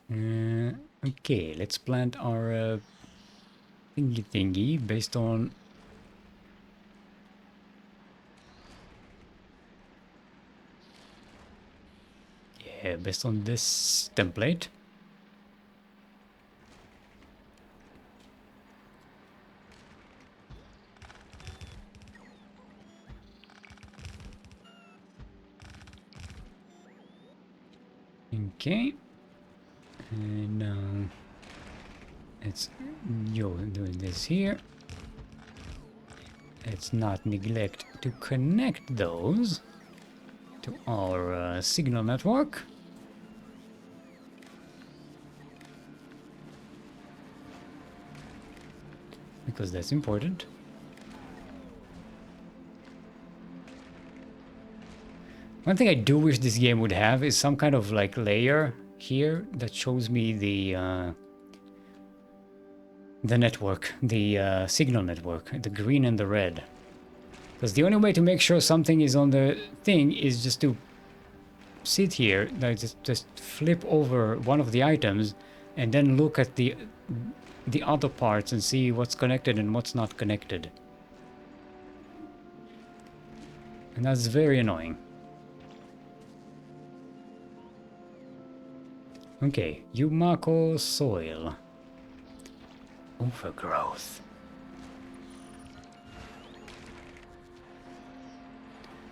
Okay, let's plant our thingy based on... Yeah, based on this template. Okay. And now let's do this here. Let's not neglect to connect those to our signal network. Because that's important. One thing I do wish this game would have is some kind of like layer here that shows me the network, the signal network, the green and the red. Because the only way to make sure something is on the thing is just to sit here, like just flip over one of the items and then look at the other parts and see what's connected and what's not connected. And that's very annoying. Okay, Yumako soil. Overgrowth.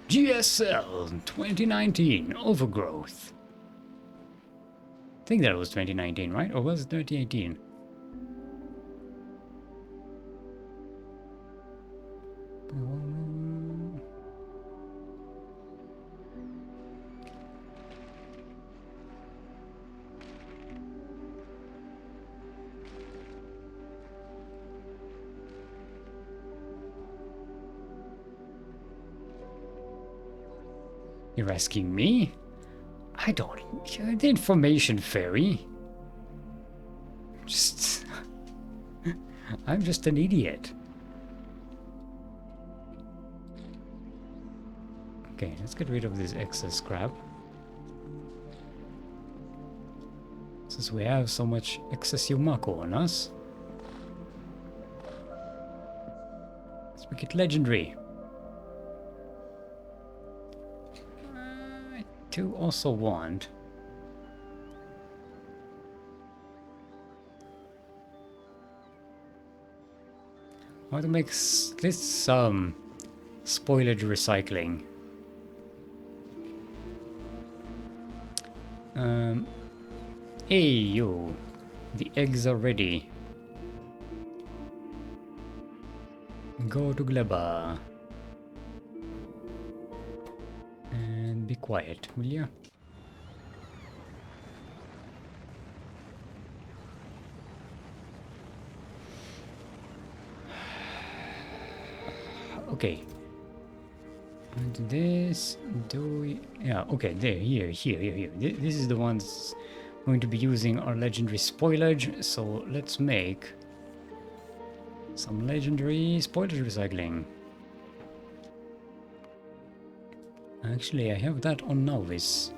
GSL 2019 overgrowth. I think that was 2019, right? Or was it 2018? You're asking me? I don't... You're the information fairy. Just... I'm just an idiot. Okay, let's get rid of this excess crap. Since we have so much excess Yumako on us. Let's make it legendary. I do also want... I want to make at least some spoilage recycling. Hey yo, the eggs are ready. Go to Gleba. And be quiet, will you? Okay. And this, do we... Yeah, okay, there, here. This is the one that's going to be using our legendary spoilage, so let's make some legendary spoilage recycling. Actually, I have that on novice.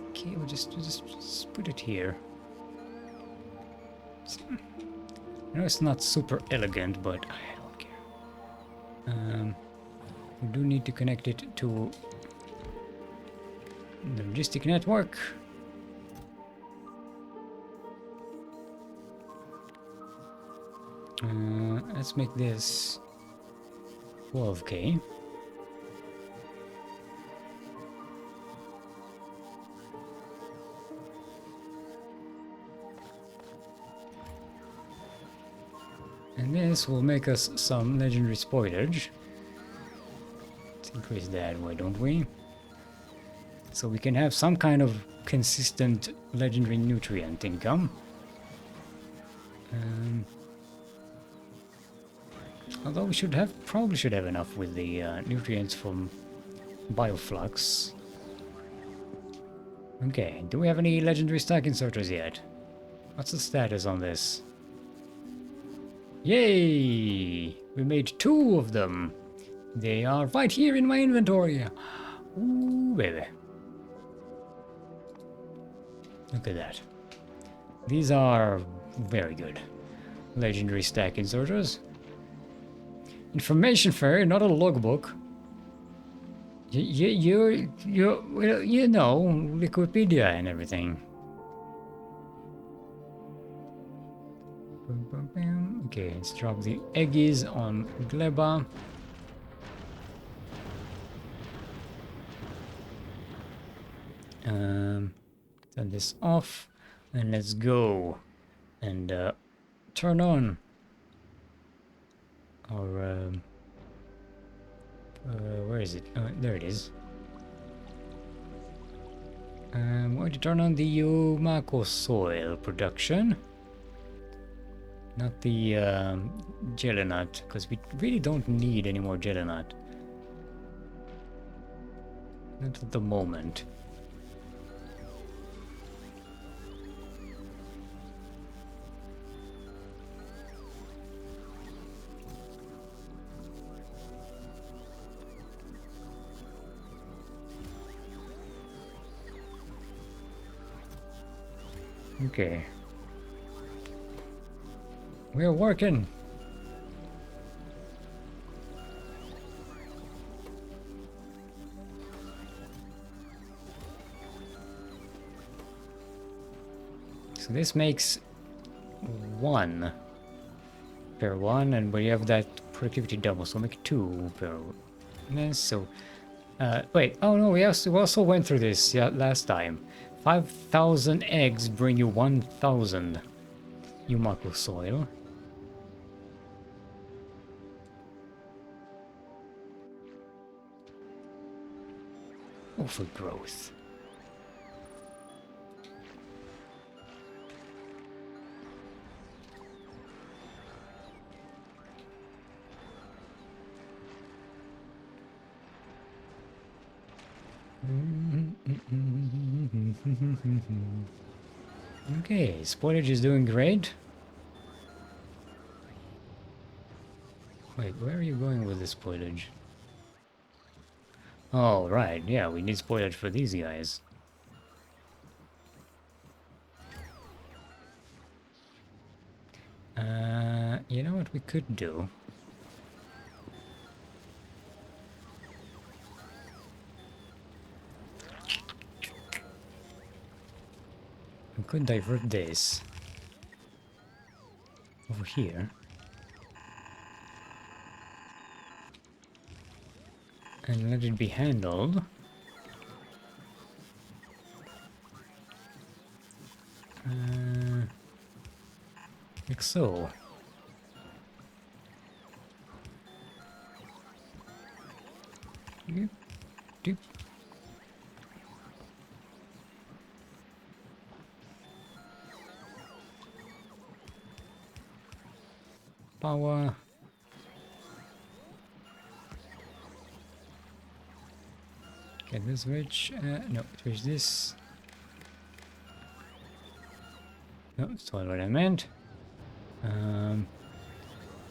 Okay, we'll just put it here. I know it's not super elegant, but I don't care. We do need to connect it to the logistic network. Let's make this 12k. And this will make us some legendary spoilage. Let's increase that, why don't we? So we can have some kind of consistent legendary nutrient income. Although we probably should have enough with the nutrients from Bioflux. Okay, do we have any legendary stack inserters yet? What's the status on this? Yay! We made 2 of them. They are right here in my inventory. Ooh, baby. Look at that. These are very good. Legendary stack inserters. Information fairy, not a logbook. You know, Wikipedia and everything. Okay, let's drop the eggies on Gleba. Turn this off, and let's go and turn on our where is it? There it is. I'm going to turn on the Yumako soil production, not the Gelinut, because we really don't need any more Gelinut. Not at the moment. Okay. We're working. So this makes 1 per 1, and we have that productivity double, so make 2 per. And so, wait. Oh no, we also went through this last time. 5,000 eggs bring you 1,000 Yumako soil. Overgrowth. Okay, spoilage is doing great. Wait, where are you going with the spoilage? Oh, right, yeah, we need spoilage for these guys. You know what we could do? We could divert this over here. And let it be handled. Like so. Doop, doop. Power. Get this switch. No, switch this. No, that's not what I meant.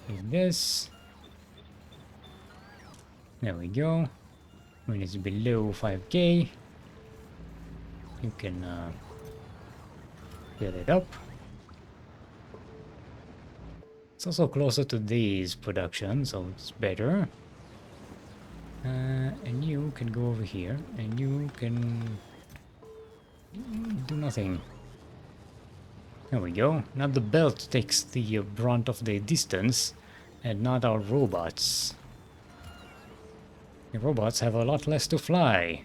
Like this. There we go. When it's below 5k, you can fill it up. It's also closer to these production, so it's better. And you can go over here, and you can do nothing. There we go. Now the belt takes the brunt of the distance, and not our robots. The robots have a lot less to fly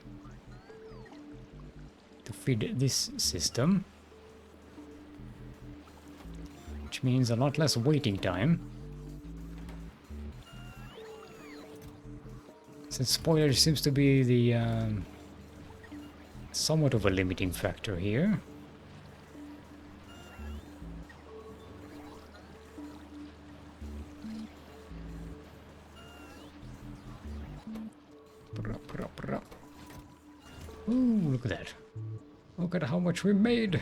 to feed this system, which means a lot less waiting time. Since spoiler seems to be the somewhat of a limiting factor here. Ooh, look at that. Look at how much we made.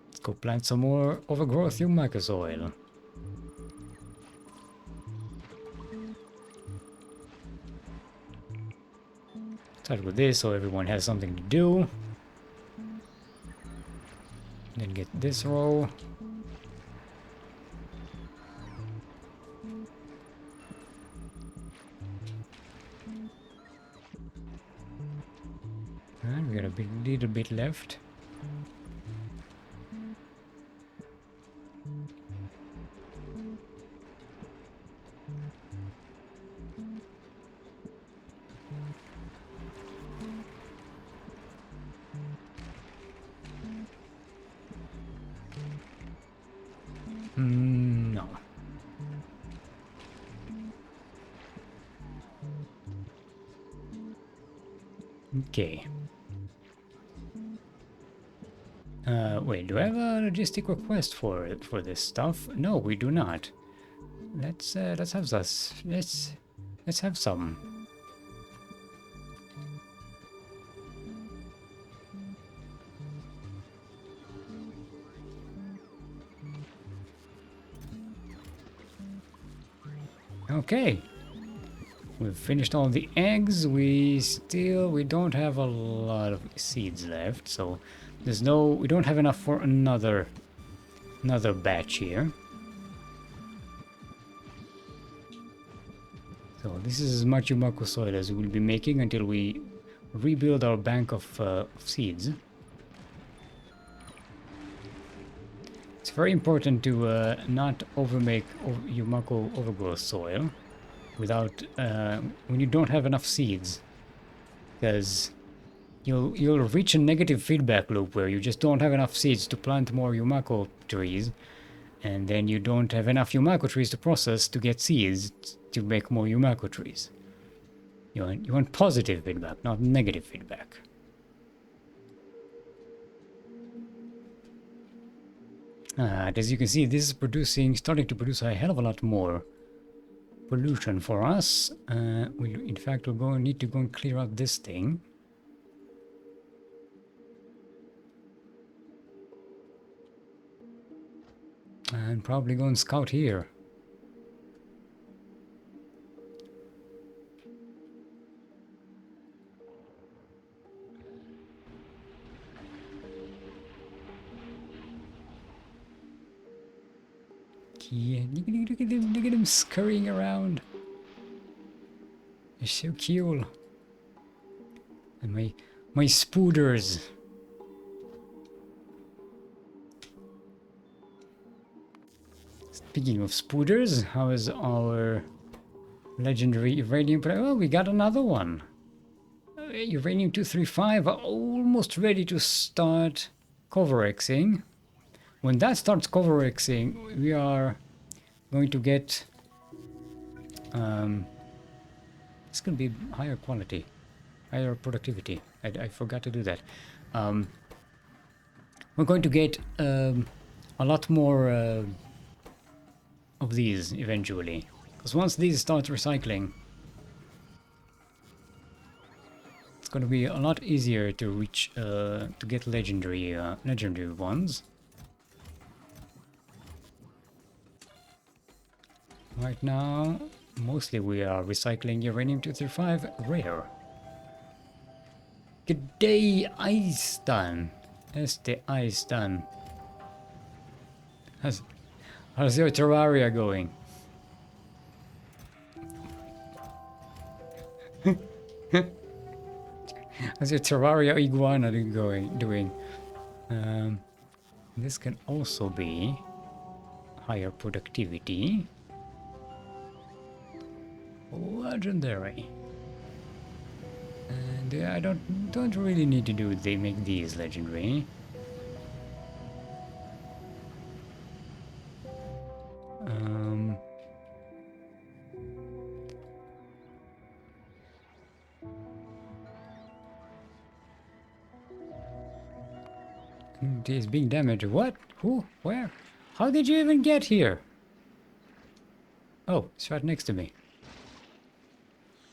Let's go plant some more overgrowth humic soil. Start with this so everyone has something to do. Then get this row. And we got a little bit left. No. Okay. Wait, do I have a logistic request for this stuff? No, we do not. Let's have this. Let's have some. Okay. We've finished all the eggs. We don't have a lot of seeds left, so we don't have enough for another batch here. So this is as much Umako soil as we will be making until we rebuild our bank of seeds. It's very important to not overmake Umako overgrowth soil without when you don't have enough seeds, because you'll reach a negative feedback loop where you just don't have enough seeds to plant more Umako trees, and then you don't have enough Umako trees to process to get seeds to make more Umako trees. You want positive feedback, not negative feedback. As you can see, this is starting to produce a hell of a lot more pollution for us. In fact, we'll need to go and clear out this thing. And probably go and scout here. Yeah, look at him scurrying around. They're so cute. And my spooders. Speaking of spooders, how is our legendary uranium? Oh, we got another one. Uranium 235, almost ready to start coverexing. When that starts coverexing, we are going to get it's going to be higher quality, higher productivity. I forgot to do that. We're going to get a lot more of these eventually, because once these start recycling, it's going to be a lot easier to reach to get legendary ones. Right now, mostly we are recycling uranium 235 rare. Good day, Icetan. Este Icetan. How's your Terraria going? How's your Terraria iguana doing? Um, this can also be higher productivity. Legendary. And I don't really need to do they make these legendary. Um, He's being damaged. What? Who? Where? How did you even get here? Oh, it's right next to me.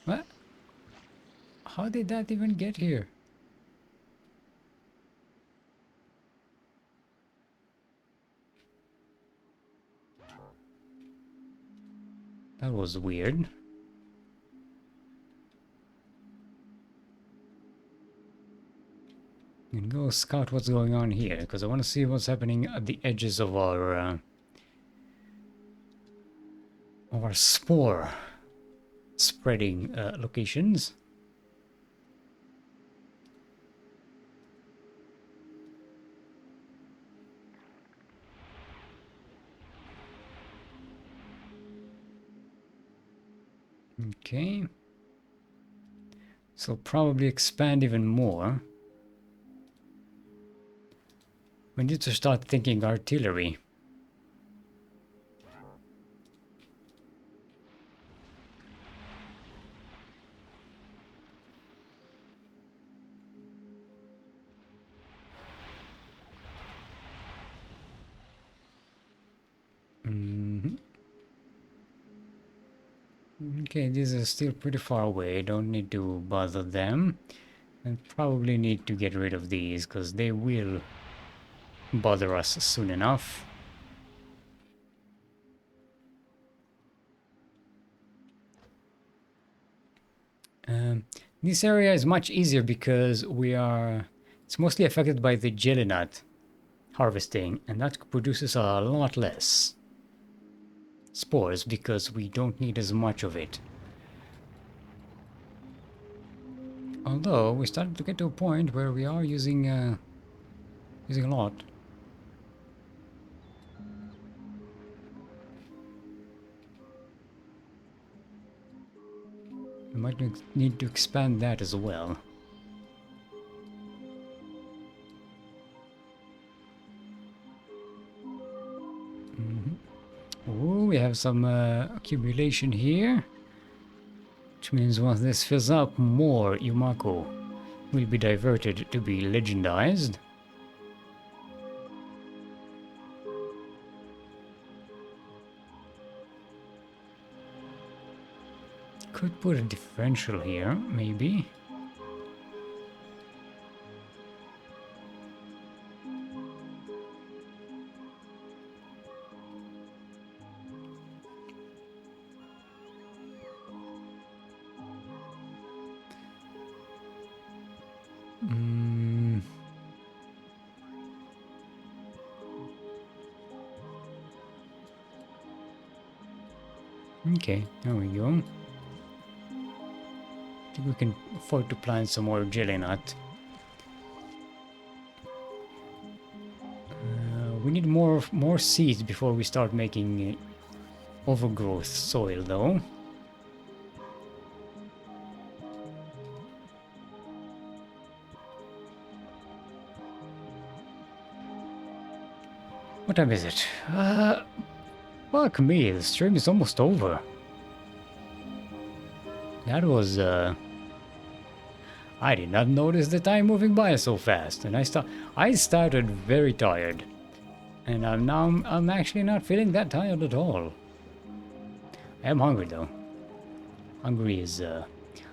What? How did that even get here? That was weird. And go scout what's going on here, because I want to see what's happening at the edges of our spore spreading locations. Okay. So probably expand even more. We need to start thinking artillery. Mhm. Okay, these are still pretty far away. Don't need to bother them. And probably need to get rid of these because they will bother us soon enough. This area is much easier because it's mostly affected by the jelly nut harvesting, and that produces a lot less spores because we don't need as much of it. Although we started to get to a point where we are using a lot. We might need to expand that as well. Oh, we have some accumulation here. Which means once this fills up, more Yumako will be diverted to be legendized. Could put a differential here, maybe. Okay, there we go. I think we can afford to plant some more jelly nut. We need more seeds before we start making overgrowth soil, though. What time is it? Fuck me, the stream is almost over. That was, I did not notice the time moving by so fast, and I started very tired. And I'm actually not feeling that tired at all. I am hungry though. Hungry is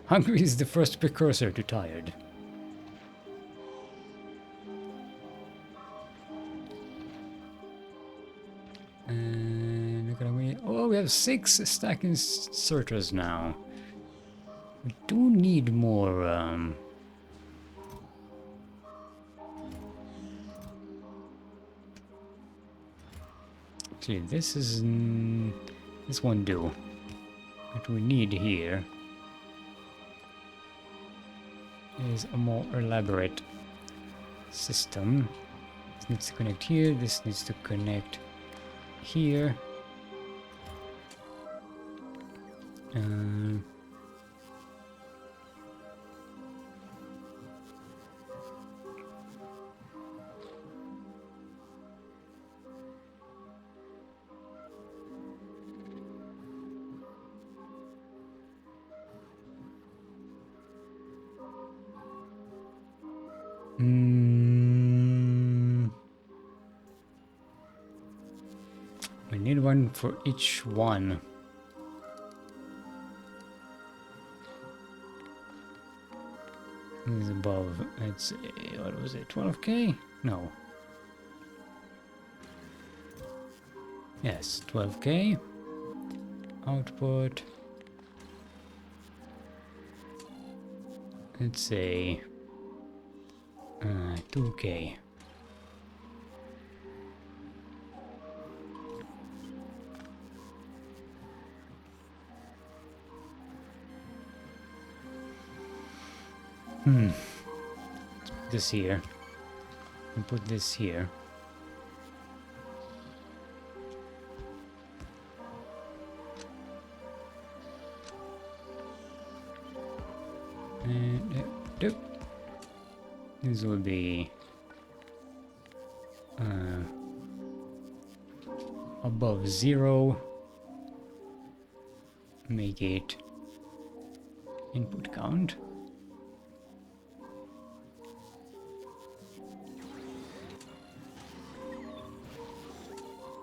hungry is the first precursor to tired. And look at me. Oh, we have 6 stack inserters now. We do need more actually this one do. What we need here is a more elaborate system. This needs to connect here, this needs to connect here. Um, we need one for each one. Is above, let's say, what was it, 12k? No. Yes, 12k. Output. Let's say 2k. Let's put this here. And put this here. And this will be above 0. Make it input count.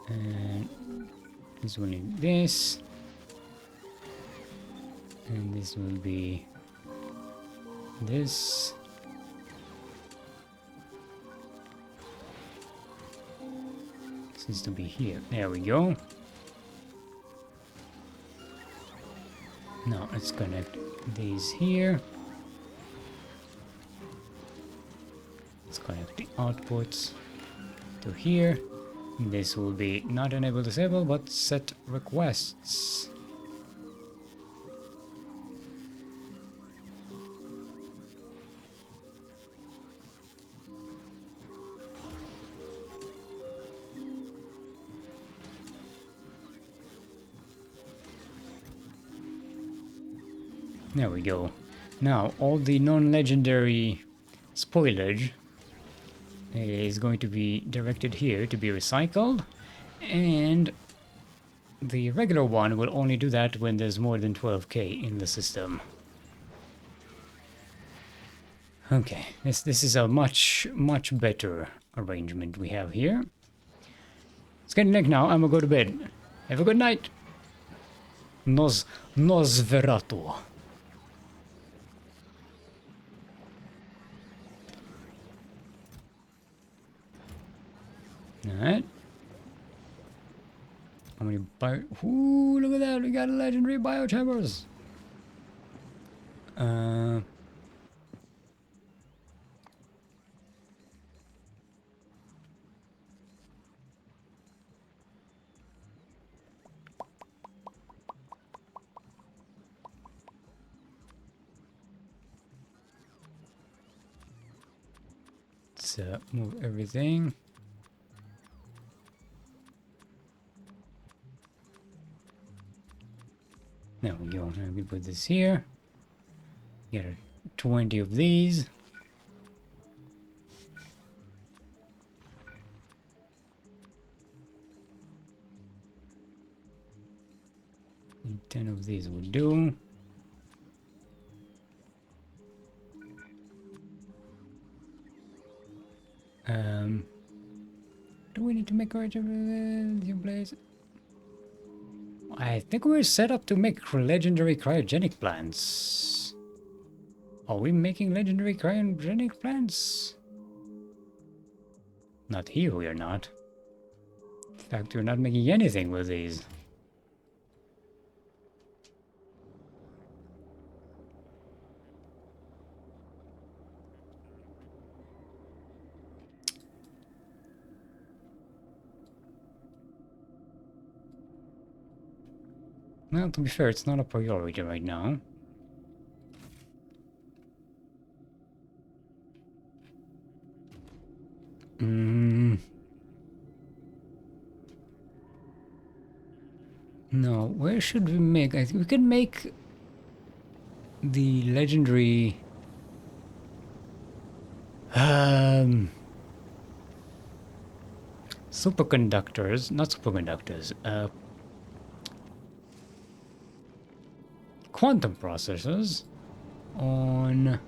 And this will need this, and this will be this. This needs to be here. There we go. Now let's connect these here. Let's connect the outputs to here. This will be not enable disable, but set requests. There we go. Now all the non-legendary spoilage is going to be directed here to be recycled, and the regular one will only do that when there's more than 12k in the system. Okay, this is a much better arrangement we have here. It's getting late now. I'm gonna go to bed. Have a good night. Nosferatu. Alright. How many bio... Ooh, look at that! We got a legendary biochambers! Let's move everything. There we go. Now we put this here. Get 20 of these. And 10 of these will do. Do we need to make a place? I think we're set up to make legendary cryogenic plants. Are we making legendary cryogenic plants? Not here, we are not. In fact, we're not making anything with these. Well, to be fair, it's not a priority right now. No, where should we make? I think we can make the legendary um superconductors, not superconductors, quantum processors on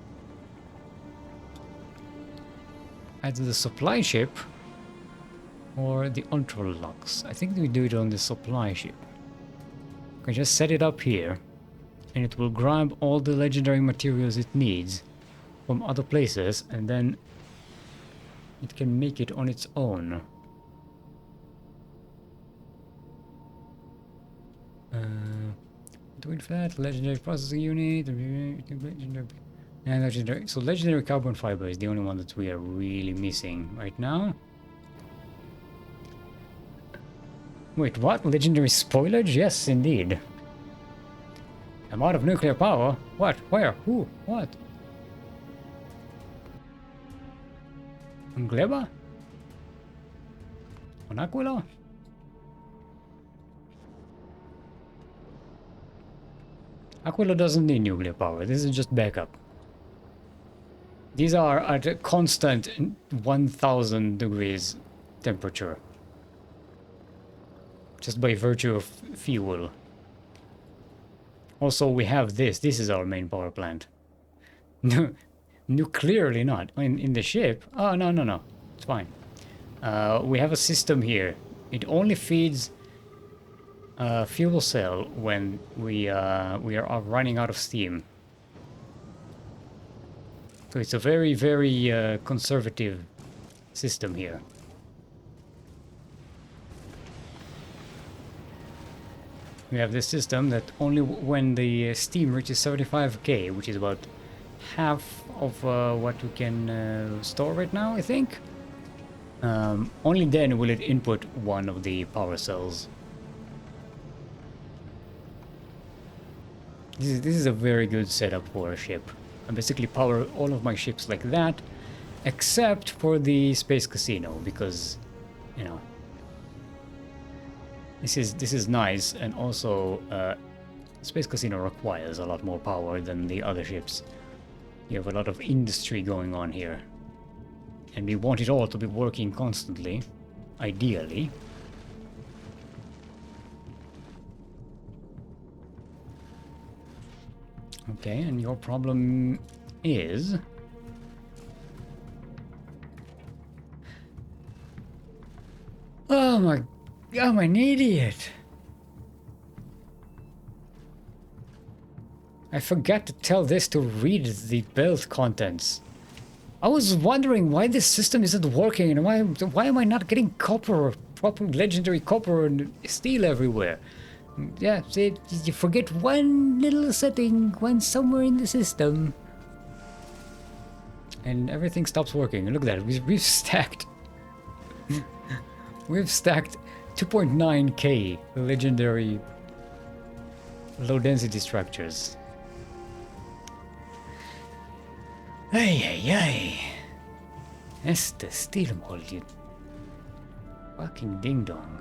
either the supply ship or the ultralux. I think we do it on the supply ship. We can just set it up here and it will grab all the legendary materials it needs from other places and then it can make it on its own. Doing that, legendary processing unit, and legendary. So legendary carbon fiber is the only one that we are really missing right now. Wait, what? Legendary spoilage? Yes, indeed. I'm out of nuclear power. What? Where? Who? What? Gleba? On Aquila? Aquila doesn't need nuclear power. This is just backup. These are at a constant 1000 degrees temperature. Just by virtue of fuel. Also, we have this. This is our main power plant. No, clearly not. In the ship? Oh, no, no, no. It's fine. We have a system here. It only feeds fuel cell when we are running out of steam. So it's a very, very conservative system here. We have this system that only when the steam reaches 75k, which is about half of what we can store right now, I think. Only then will it input one of the power cells. This is a very good setup for a ship. I basically power all of my ships like that, except for the space casino, because, you know, this is nice, and also space casino requires a lot more power than the other ships. You have a lot of industry going on here, and we want it all to be working constantly, ideally. Okay, and your problem is... Oh my... I'm an idiot! I forgot to tell this to read the build contents. I was wondering why this system isn't working and why am I not getting copper, proper legendary copper and steel everywhere? Yeah, see, you forget one little setting, one somewhere in the system. And everything stops working. Look at that, we've stacked... we've stacked 2.9k legendary low density structures. Ay, ay, ay. That's the steel mold, you fucking ding dong.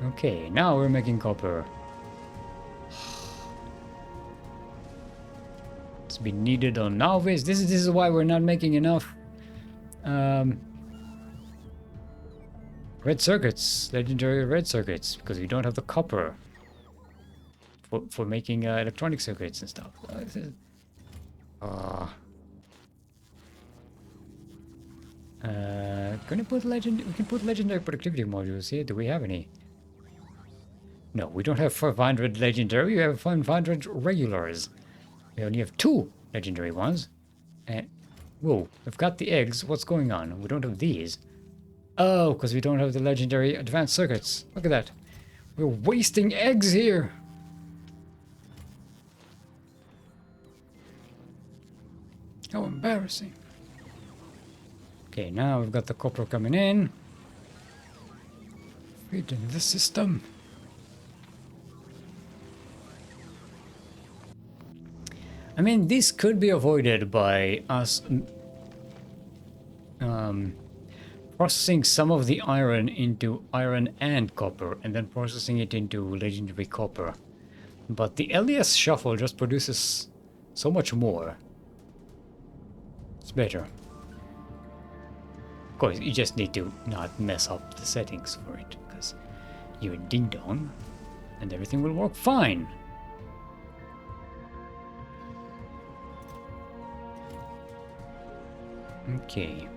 Okay, now we're making copper. It's been needed on Novice. This is why we're not making enough red circuits, legendary red circuits, because we don't have the copper for making electronic circuits and stuff. Can we put we can put legendary productivity modules here. Do we have any? No, we don't have 500 legendary. We have 500 regulars. We only have 2 legendary ones. And whoa, we've got the eggs. What's going on? We don't have these. Oh, because we don't have the legendary advanced circuits. Look at that. We're wasting eggs here. How embarrassing. Okay, now we've got the copper coming in. Feed into the system. I mean, this could be avoided by us processing some of the iron into iron and copper, and then processing it into legendary copper. But the LES shuffle just produces so much more. It's better. Of course, you just need to not mess up the settings for it, because you're a ding-dong, and everything will work fine. Okay.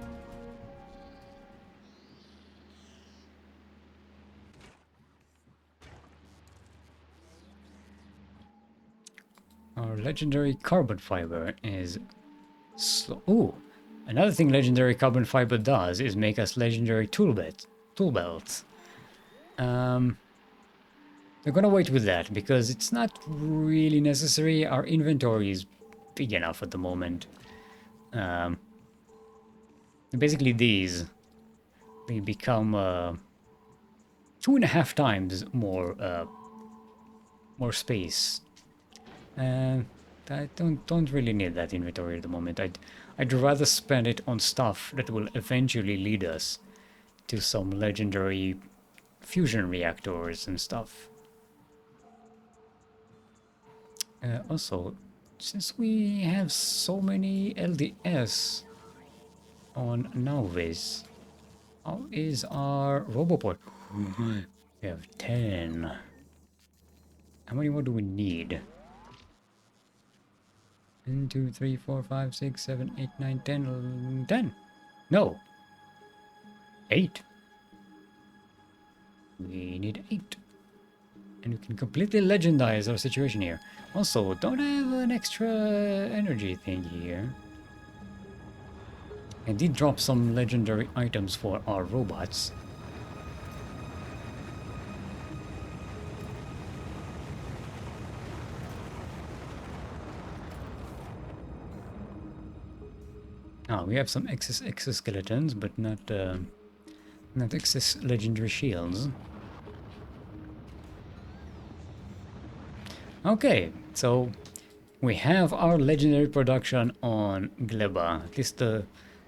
Our legendary carbon fiber is slow. Ooh, another thing legendary carbon fiber does is make us legendary tool belts. We're gonna wait with that because it's not really necessary. Our inventory is big enough at the moment. Basically these, they become 2.5 times more space. I don't really need that inventory at the moment. I'd rather spend it on stuff that will eventually lead us to some legendary fusion reactors and stuff. Also, since we have so many LDS on Nauvis, how is our Roboport? We have 10. How many more do we need? 1, 2, 3, 4, 5, 6, 7, 8, 9, 10, 11, 10. No. 8. We need 8. And we can completely legendize our situation here. Also, don't have an extra energy thing here. I did drop some legendary items for our robots. Ah, we have some excess exoskeletons, but not excess legendary shields. Okay, so we have our legendary production on Gleba. At least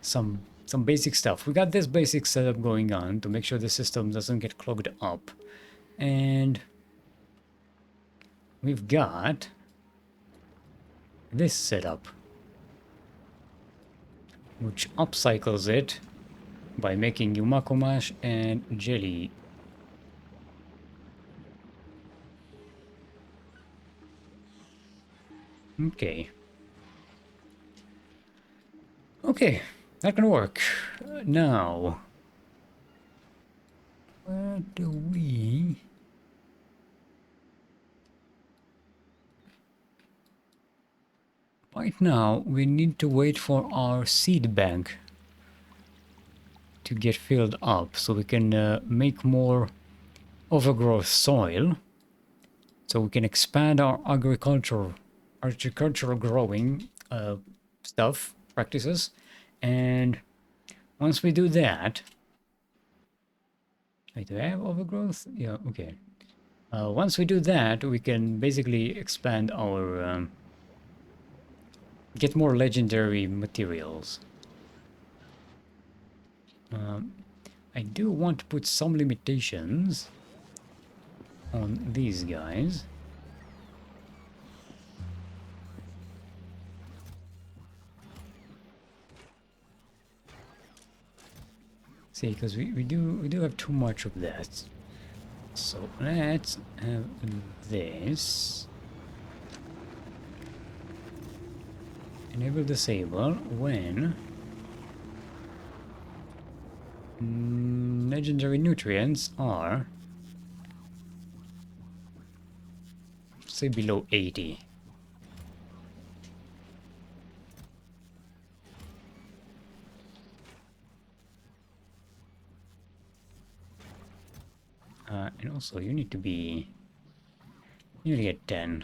some basic stuff. We got this basic setup going on to make sure the system doesn't get clogged up. And we've got this setup, which upcycles it by making Yumako mash and jelly. Okay. Okay, that can work. Now, where do we... Right now, we need to wait for our seed bank to get filled up so we can make more overgrowth soil, so we can expand our agricultural growing stuff practices. And once we do that, wait, do I have overgrowth? Yeah, okay. Once we do that, we can basically expand our get more legendary materials. I do want to put some limitations on these guys. See, because we do have too much of that. So let's have this. Enable disable when legendary nutrients are, say, below 80. And also you need to be nearly at 10.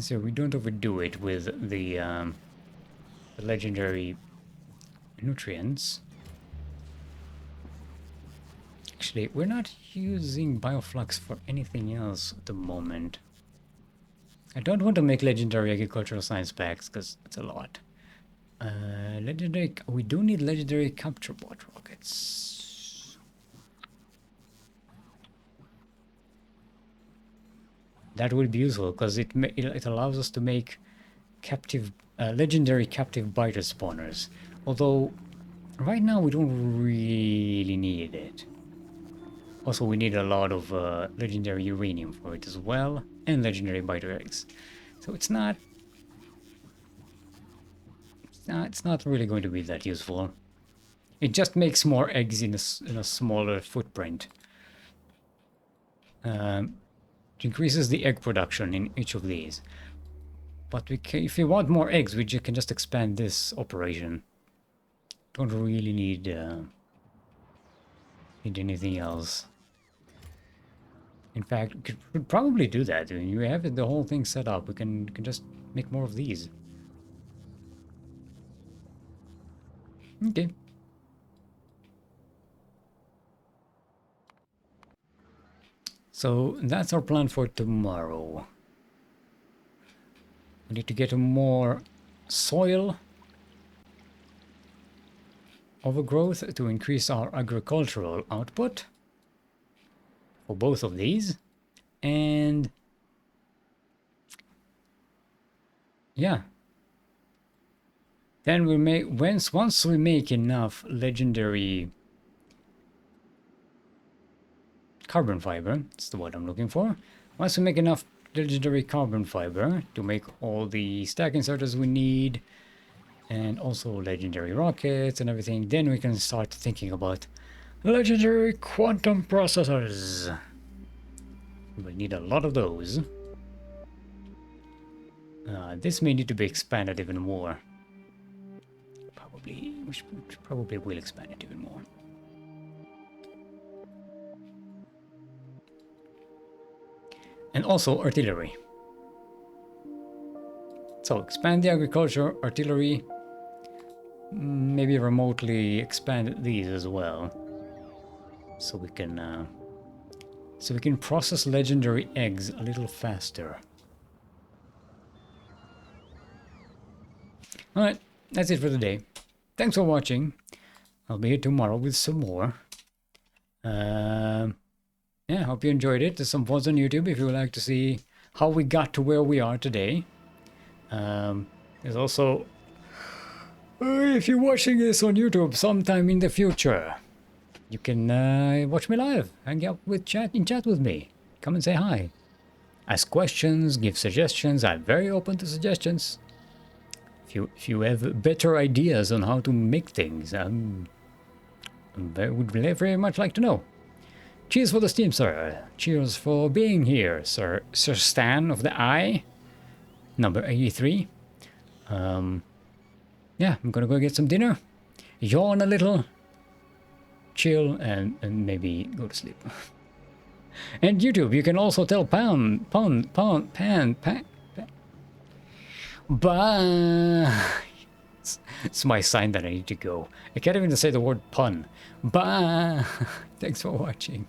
So we don't overdo it with the legendary nutrients. actually, we're not using bioflux for anything else at the moment. I don't want to make legendary agricultural science packs because it's a lot. Legendary. We do need legendary capture bot rockets. That would be useful because it allows us to make captive legendary captive biter spawners. Although right now we don't really need it. Also, we need a lot of legendary uranium for it as well, and legendary biter eggs. So it's not really going to be that useful. It just makes more eggs in a smaller footprint. It increases the egg production in each of these. But if we want more eggs, we can just expand this operation. Don't really need anything else. In fact, we could probably do that. When you have the whole thing set up, we can just make more of these. Okay. So that's our plan for tomorrow. We need to get more soil overgrowth to increase our agricultural output for both of these. And yeah. Then we make once we make enough legendary carbon fiber, that's the word I'm looking for. Once we make enough legendary carbon fiber to make all the stack inserters we need, and also legendary rockets and everything, then we can start thinking about legendary quantum processors. We'll need a lot of those. This may need to be expanded even more. We probably will expand it even more. And also artillery. So expand the agriculture, artillery, maybe remotely expand these as well. So we can process legendary eggs a little faster. Alright, that's it for today. Thanks for watching. I'll be here tomorrow with some more. Yeah, hope you enjoyed it. There's some VODs on YouTube if you would like to see how we got to where we are today. There's also, if you're watching this on YouTube sometime in the future, you can watch me live, hang out with chat with me. Come and say hi. Ask questions, give suggestions. I'm very open to suggestions. If you have better ideas on how to make things, would very much like to know. Cheers for the Steam, sir. Cheers for being here, Sir Stan of the Eye, number 83. Yeah, I'm gonna go get some dinner, yawn a little, chill, and maybe go to sleep. And YouTube, you can also tell Pan. Bye. It's my sign that I need to go. I can't even say the word pun. Bye. Thanks for watching.